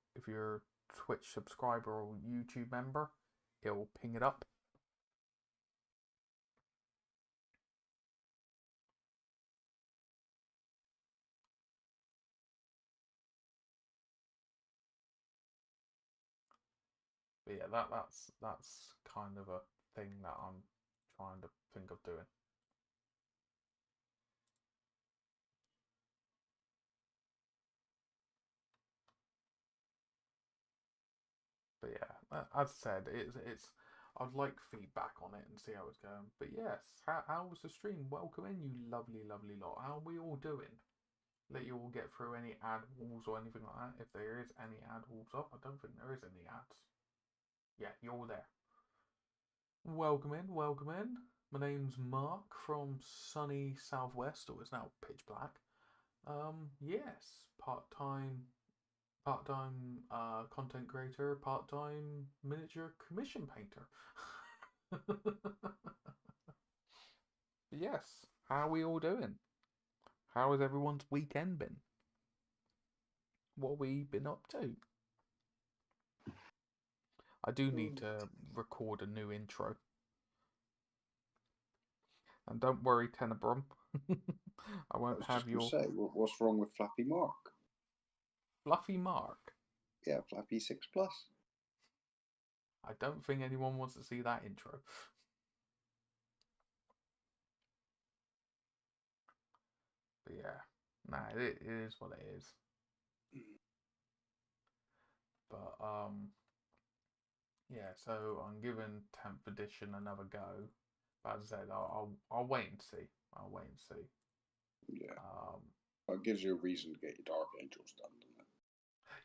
Speaker 1: Twitch subscriber or YouTube member, it will ping it up. But yeah, that's kind of a thing that I'm trying to think of doing. as I said, it's. I'd like feedback on it and see how it's going. But yes, how was the stream? Welcome in, you lovely, lovely lot. How are we all doing? Let you all get through any ad walls or anything like that. If there is any ad walls up, I don't think there is any ads. Yeah, you're all there. Welcome in, welcome in. My name's Mark from sunny Southwest, or it's now pitch black. Yes, part-time content creator, part-time miniature commission painter. Yes, how are we all doing? How has everyone's weekend been? What have we been up to? I do need to record a new intro. And don't worry, Tenebrum. I
Speaker 5: I
Speaker 1: won't
Speaker 5: was
Speaker 1: have
Speaker 5: just going
Speaker 1: your
Speaker 5: to say, what's wrong with Flappy Mark?
Speaker 1: fluffy Mark.
Speaker 5: Yeah, Flappy 6 Plus.
Speaker 1: I don't think anyone wants to see that intro. But yeah, nah, it is what it is. But yeah. So I'm giving 10th edition another go. But as I said, I'll wait and see. I'll wait and see.
Speaker 5: Yeah. That gives you a reason to get your Dark Angels done, doesn't it?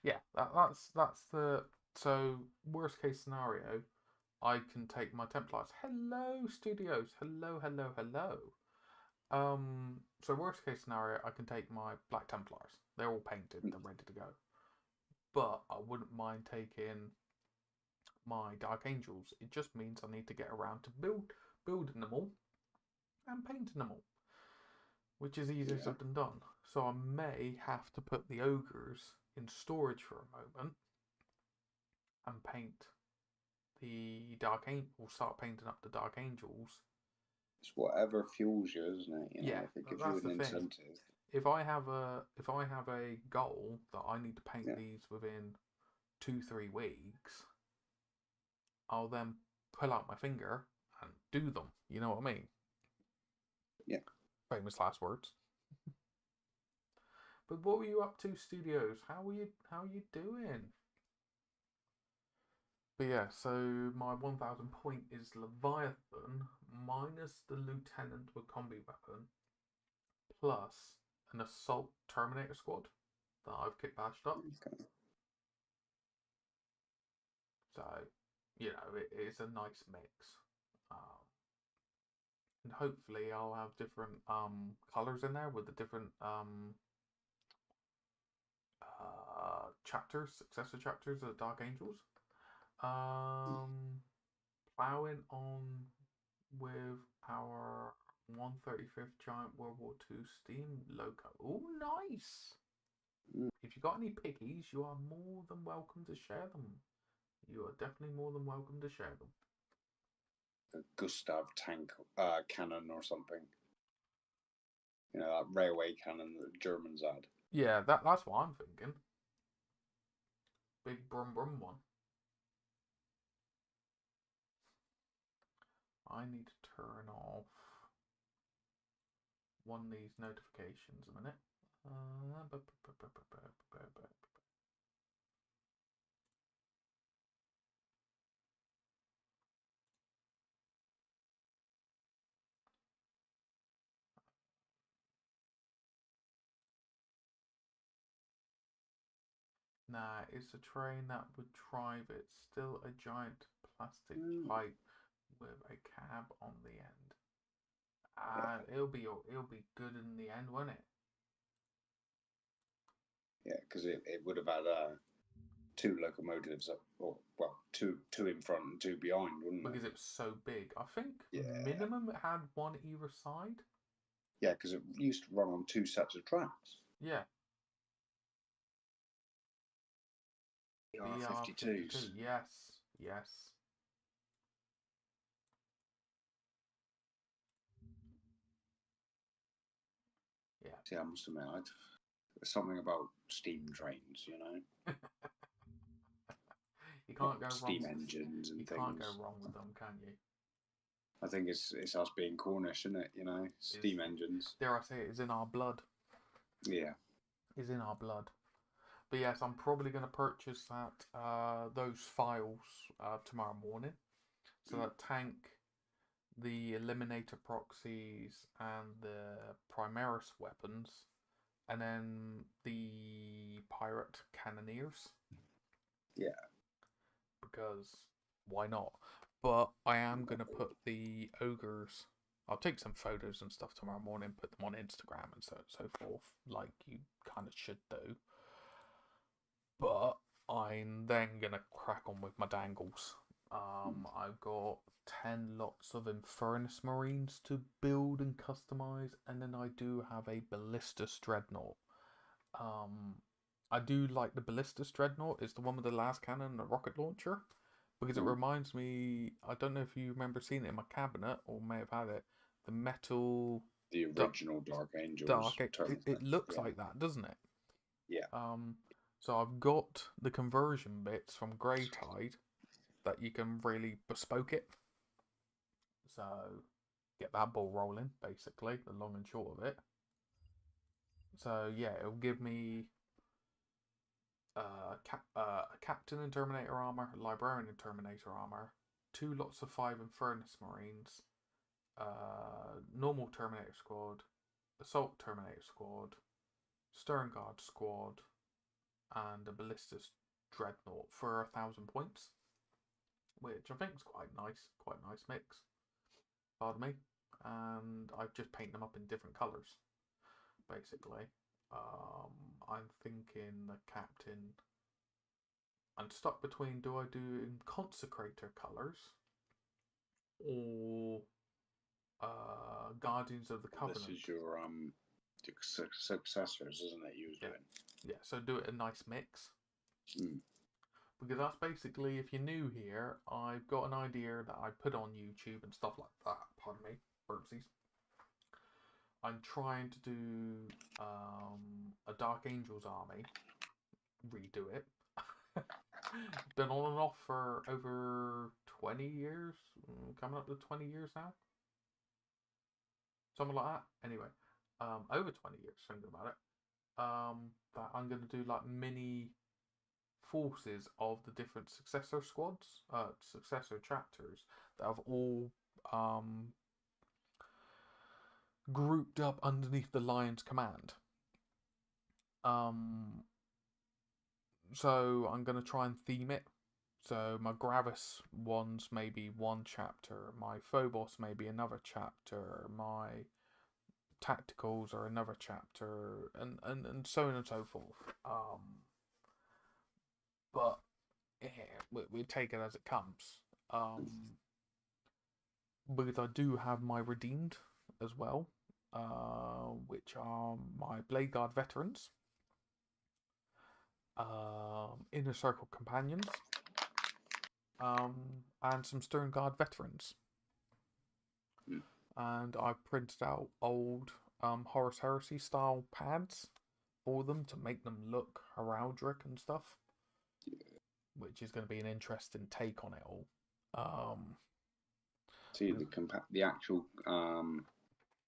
Speaker 1: Yeah, that's the so worst case scenario. I can take my Templars. Hello, studios. Hello, hello, hello. So worst case scenario, I can take my Black Templars. They're all painted. They're ready to go. But I wouldn't mind taking my Dark Angels. It just means I need to get around to building them all and painting them all, which is easier said than done. So I may have to put the ogres in storage for a moment and paint the Dark Angel. Start painting up the Dark Angels.
Speaker 5: It's whatever fuels you, isn't it? You know,
Speaker 1: Yeah,
Speaker 5: if it gives
Speaker 1: that's
Speaker 5: you an
Speaker 1: the thing.
Speaker 5: incentive.
Speaker 1: If I have a goal that I need to paint these within 2-3 weeks, I'll then pull out my finger and do them. You know what I mean?
Speaker 5: Yeah.
Speaker 1: Famous last words. But what were you up to, studios? How are you doing? But yeah, so my 1000 point is Leviathan minus the Lieutenant with combi weapon plus an assault Terminator squad that I've kit bashed up.
Speaker 5: Okay.
Speaker 1: So, you know, it's a nice mix. And hopefully I'll have different colours in there with the different chapters, successor chapters of the Dark Angels. Ploughing on with our 135th Giant World War II Steam logo. Oh, nice! If you got any pickies, you are more than welcome to share them. You are definitely more than welcome to share them.
Speaker 5: The Gustav tank cannon or something. You know, that railway cannon that the Germans had.
Speaker 1: Yeah, that's what I'm thinking. Big brum brum one. I need to turn off one of these notifications a minute. Nah, it's a train that would drive it. Still a giant plastic pipe with a cab on the end. And it'll be good in the end, won't it?
Speaker 5: Yeah, because it would have had two locomotives up, or well, two in front and two behind, wouldn't
Speaker 1: Because
Speaker 5: it?
Speaker 1: it was so big. I think minimum it had one either side.
Speaker 5: Yeah, because it used to run on two sets of tracks.
Speaker 1: Yeah.
Speaker 5: BR-52s.
Speaker 1: Yes, yes. Yeah.
Speaker 5: See, I must admit, there's something about steam trains, you know.
Speaker 1: You can't go wrong.
Speaker 5: Steam engines and
Speaker 1: you
Speaker 5: things.
Speaker 1: Can't go wrong with them, can you?
Speaker 5: I think it's us being Cornish, isn't it? You know, steam engines.
Speaker 1: Dare I say it's in our blood.
Speaker 5: Yeah.
Speaker 1: It's in our blood. But yes, I'm probably going to purchase those files tomorrow morning. So that tank, the Eliminator proxies, and the Primaris weapons, and then the Pirate Cannoneers.
Speaker 5: Yeah.
Speaker 1: Because why not? But I am going to put the Ogres. I'll take some photos and stuff tomorrow morning, put them on Instagram and so forth, like you kind of should do. But I'm then going to crack on with my dangles. I've got 10 lots of Infernus Marines to build and customize, and then I do have a Ballistus Dreadnought. I do like the Ballistus Dreadnought. It's the one with the last cannon and the rocket launcher, because it reminds me, I don't know if you remember seeing it in my cabinet, or may have had it, the metal...
Speaker 5: The original Dark Angels.
Speaker 1: It looks like that, doesn't it?
Speaker 5: Yeah.
Speaker 1: So I've got the conversion bits from Grey Tide that you can really bespoke it. So get that ball rolling, basically, the long and short of it. So yeah, it'll give me a Captain in Terminator armor, Librarian in Terminator armor, 2 lots of 5 Infernus Marines, normal Terminator squad, Assault Terminator squad, Stern Guard squad, and a Ballistus Dreadnought for 1,000 points, which I think is quite nice mix. Pardon me. And I've just painted them up in different colours, basically. I'm thinking the Captain. I'm stuck between, do I do in Consecrator colours or Guardians of the Covenant?
Speaker 5: This is your successors, isn't it? You was doing.
Speaker 1: Yeah, so do it a nice mix. Because that's basically, if you're new here, I've got an idea that I put on YouTube and stuff like that. Pardon me, burpsies. I'm trying to do a Dark Angels army, redo it. It's been on and off for over 20 years, coming up to 20 years now. Something like that. Anyway, over 20 years, thinking about it. That I'm going to do like mini forces of the different successor squads, successor chapters that have all grouped up underneath the Lion's command. So I'm going to try and theme it. So my Gravis ones may be one chapter, my Phobos may be another chapter, my Tacticals are another chapter, and so on and so forth. But yeah, we take it as it comes. Because I do have my redeemed as well, which are my Blade Guard veterans, Inner Circle companions, and some Stern Guard veterans. And I printed out old Horus Heresy style pads for them to make them look heraldic and stuff, which is going to be an interesting take on it all.
Speaker 5: See, the actual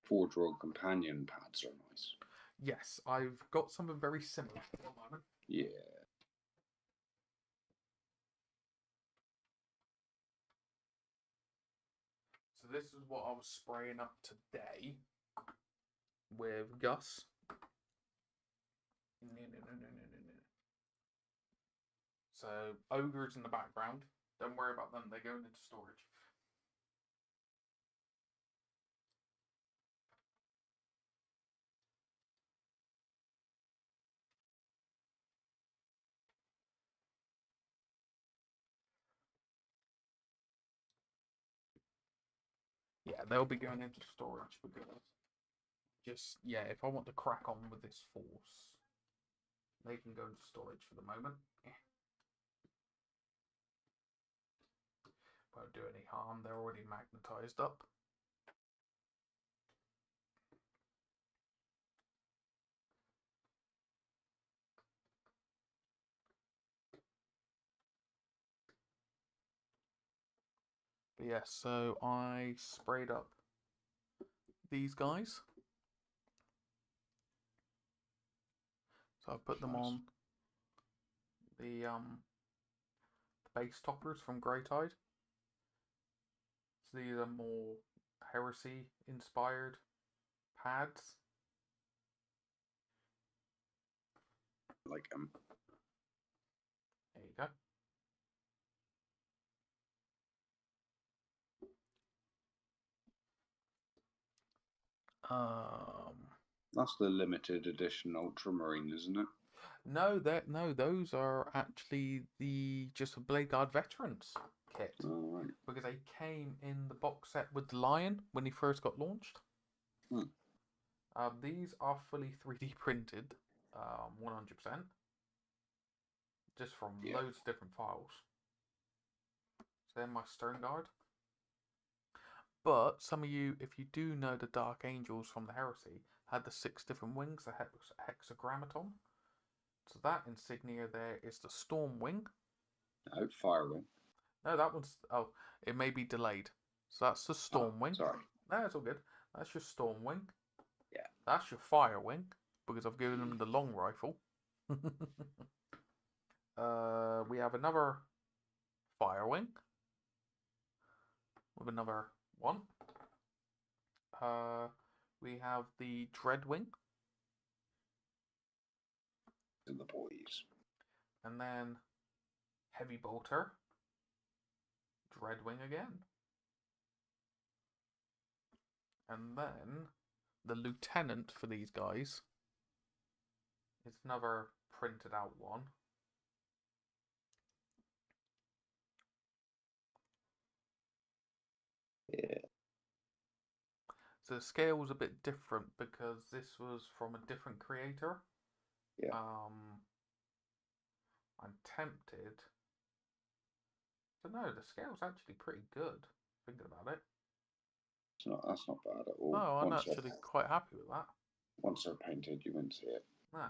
Speaker 5: Forge World companion pads are nice.
Speaker 1: Yes, I've got something very similar at the moment.
Speaker 5: Yeah.
Speaker 1: So this is what I was spraying up today with Gus. So ogres in the background. Don't worry about them, they're going into storage. Yeah, they'll be going into storage because if I want to crack on with this force, they can go into storage for the moment. Won't do any harm, they're already magnetized up. But yeah, so I sprayed up these guys. So I've put them on the base toppers from Greytide. So these are more heresy inspired pads.
Speaker 5: Like
Speaker 1: There you go.
Speaker 5: That's the limited edition Ultramarine, isn't it?
Speaker 1: No, those are actually the just a Blade Guard Veterans kit
Speaker 5: Oh, right.
Speaker 1: because they came in the box set with the Lion when he first got launched. These are fully 3D printed, 100%, just from loads of different files. So they're my Stern Guard. But some of you, if you do know the Dark Angels from the Heresy, had the 6 different wings, the hexagrammaton. So that insignia there is the Storm Wing.
Speaker 5: No, Fire Wing.
Speaker 1: No, that one's... Oh, it may be delayed. So that's the Storm Wing.
Speaker 5: Sorry.
Speaker 1: No, it's all good. That's your Storm Wing.
Speaker 5: Yeah.
Speaker 1: That's your Fire Wing, because I've given them the long rifle. We have another Fire Wing. With another one. We have the Dread Wing.
Speaker 5: And the boys.
Speaker 1: And then Heavy Bolter. Dreadwing again. And then the Lieutenant for these guys is another printed out one.
Speaker 5: Yeah.
Speaker 1: So the scale was a bit different because this was from a different creator.
Speaker 5: Yeah.
Speaker 1: I'm tempted. So no, the scale's actually pretty good, thinking about it.
Speaker 5: That's not bad at all.
Speaker 1: No, I'm
Speaker 5: Once
Speaker 1: actually quite happy with that.
Speaker 5: once they're painted, you won't see it.
Speaker 1: No.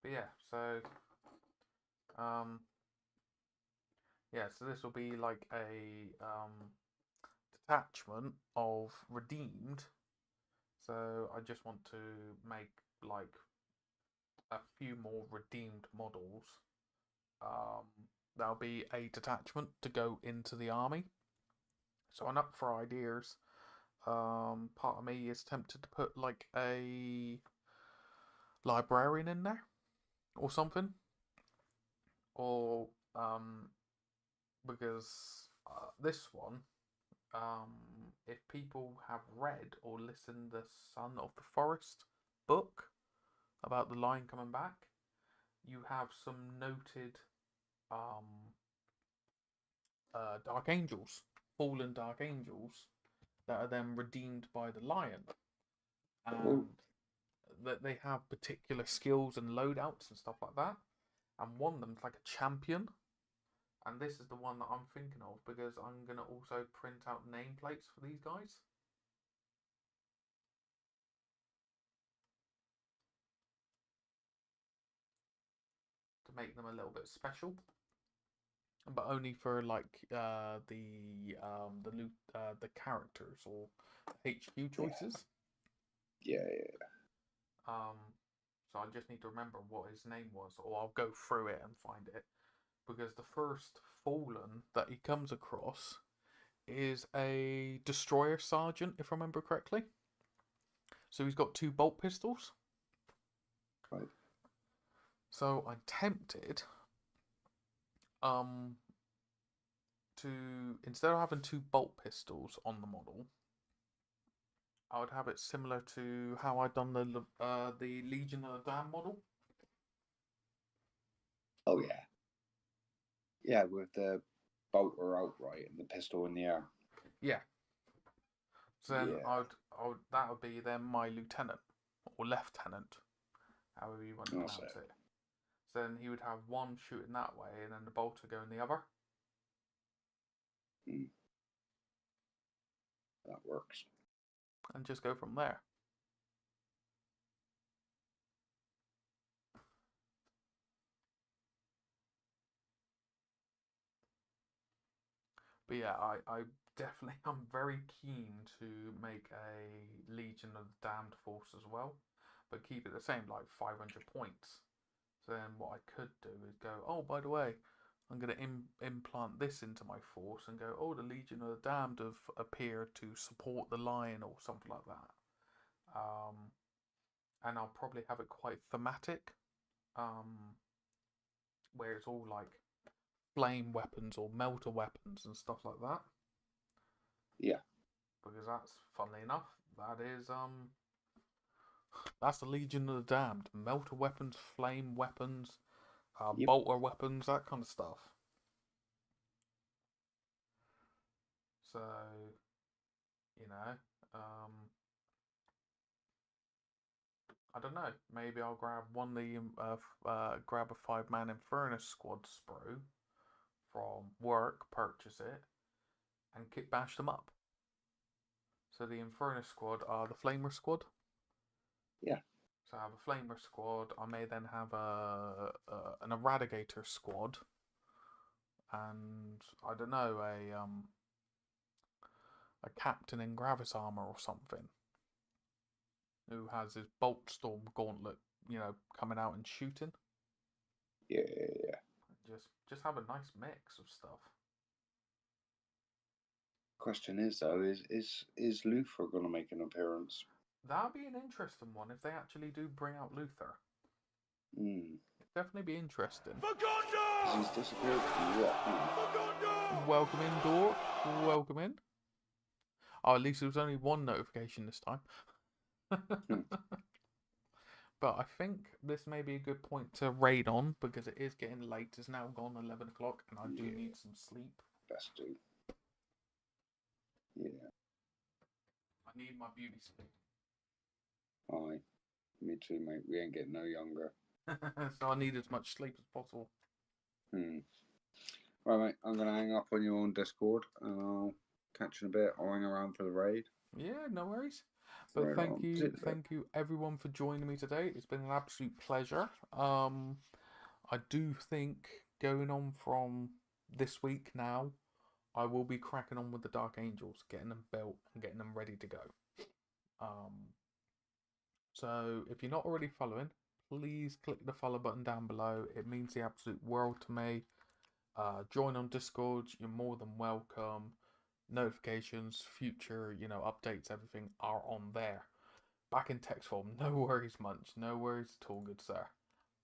Speaker 1: But yeah, so yeah, so this will be like a detachment of redeemed. So I just want to make like a few more redeemed models. That'll be a detachment to go into the army. So I'm up for ideas. Part of me is tempted to put like a librarian in there or something, or because this one, if people have read or listened the Son of the Forest book about the Lion coming back, you have some noted Dark Angels, fallen Dark Angels, that are then redeemed by the Lion, and that they have particular skills and loadouts and stuff like that. And one of them's like a champion, and this is the one that I'm thinking of because I'm gonna also print out nameplates for these guys. To make them a little bit special, but only for like the characters or HQ choices.
Speaker 5: Yeah.
Speaker 1: So I just need to remember what his name was, or I'll go through it and find it. Because the first Fallen that he comes across is a Destroyer Sergeant, if I remember correctly. So he's got 2 bolt pistols.
Speaker 5: Right.
Speaker 1: So I'm tempted to, instead of having 2 bolt pistols on the model, I would have it similar to how I'd done the Legion of the Damned model.
Speaker 5: Oh yeah. Yeah, with the bolter outright and the pistol in the air.
Speaker 1: Yeah. So then
Speaker 5: Yeah.
Speaker 1: that would be then my lieutenant or lieutenant, however you want to pronounce it. So then he would have one shooting that way and then the bolter going the other.
Speaker 5: That works.
Speaker 1: And just go from there. But yeah, I definitely, I'm very keen to make a Legion of the Damned force as well. but keep it the same, like 500 points. So then what I could do is go, oh, by the way, I'm going to implant this into my force and go, oh, the Legion of the Damned have appeared to support the Lion or something like that. And I'll probably have it quite thematic, where it's all like flame weapons or melter weapons and stuff like that.
Speaker 5: Yeah.
Speaker 1: Because that's, funnily enough, that's the Legion of the Damned. Melter weapons, flame weapons,
Speaker 5: Yep.
Speaker 1: bolter weapons, that kind of stuff. So, you know, I don't know. Maybe I'll grab grab a 5-man Infernus squad sprue from work, purchase it, and bash them up. So the Infernus squad are the Flamer squad.
Speaker 5: Yeah.
Speaker 1: So I have a Flamer squad. I may then have an Eradicator squad, and I don't know, a captain in Gravis armor or something, who has his Bolt Storm gauntlet, you know, coming out and shooting.
Speaker 5: Yeah.
Speaker 1: Just have a nice mix of stuff.
Speaker 5: Question is though, is Luther going to make an appearance?
Speaker 1: That'd be an interesting one if they actually do bring out Luther.
Speaker 5: Hmm.
Speaker 1: It'd definitely be interesting.
Speaker 5: He's disappeared from what?
Speaker 1: Welcome in, Dork. Welcome in. Oh, at least there was only one notification this time. But I think this may be a good point to raid on, because it is getting late. It's now gone 11 o'clock, and I do need some sleep.
Speaker 5: Best do. Yeah.
Speaker 1: I need my beauty sleep.
Speaker 5: Aye. Me too, mate. We ain't getting no younger.
Speaker 1: So I need as much sleep as possible.
Speaker 5: Right, mate. I'm going to hang up on you on Discord, and I'll catch you in a bit. I'll hang around for the raid.
Speaker 1: Yeah, no worries. But
Speaker 5: Right on.
Speaker 1: thank you everyone for joining me today. It's been an absolute pleasure. I do think going on from this week now, I will be cracking on with the Dark Angels, getting them built and getting them ready to go. So if you're not already following, please click the follow button down below. It means the absolute world to me. Join on Discord. You're more than welcome. Notifications, future, updates, everything are on there. Back in text form. No worries, Munch. No worries at all, good sir.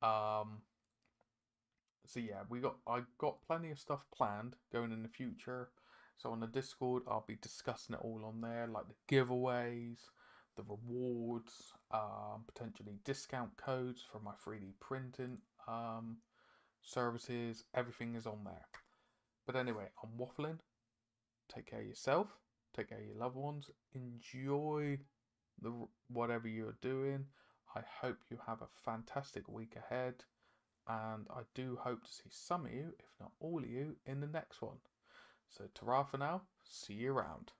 Speaker 1: So yeah, I got plenty of stuff planned going in the future. So on the Discord, I'll be discussing it all on there, like the giveaways, the rewards, potentially discount codes for my 3D printing services. Everything is on there. But anyway, I'm waffling. Take care of yourself. Take care of your loved ones. Enjoy whatever you're doing. I hope you have a fantastic week ahead. And I do hope to see some of you, if not all of you, in the next one. So ta-ra for now. See you around.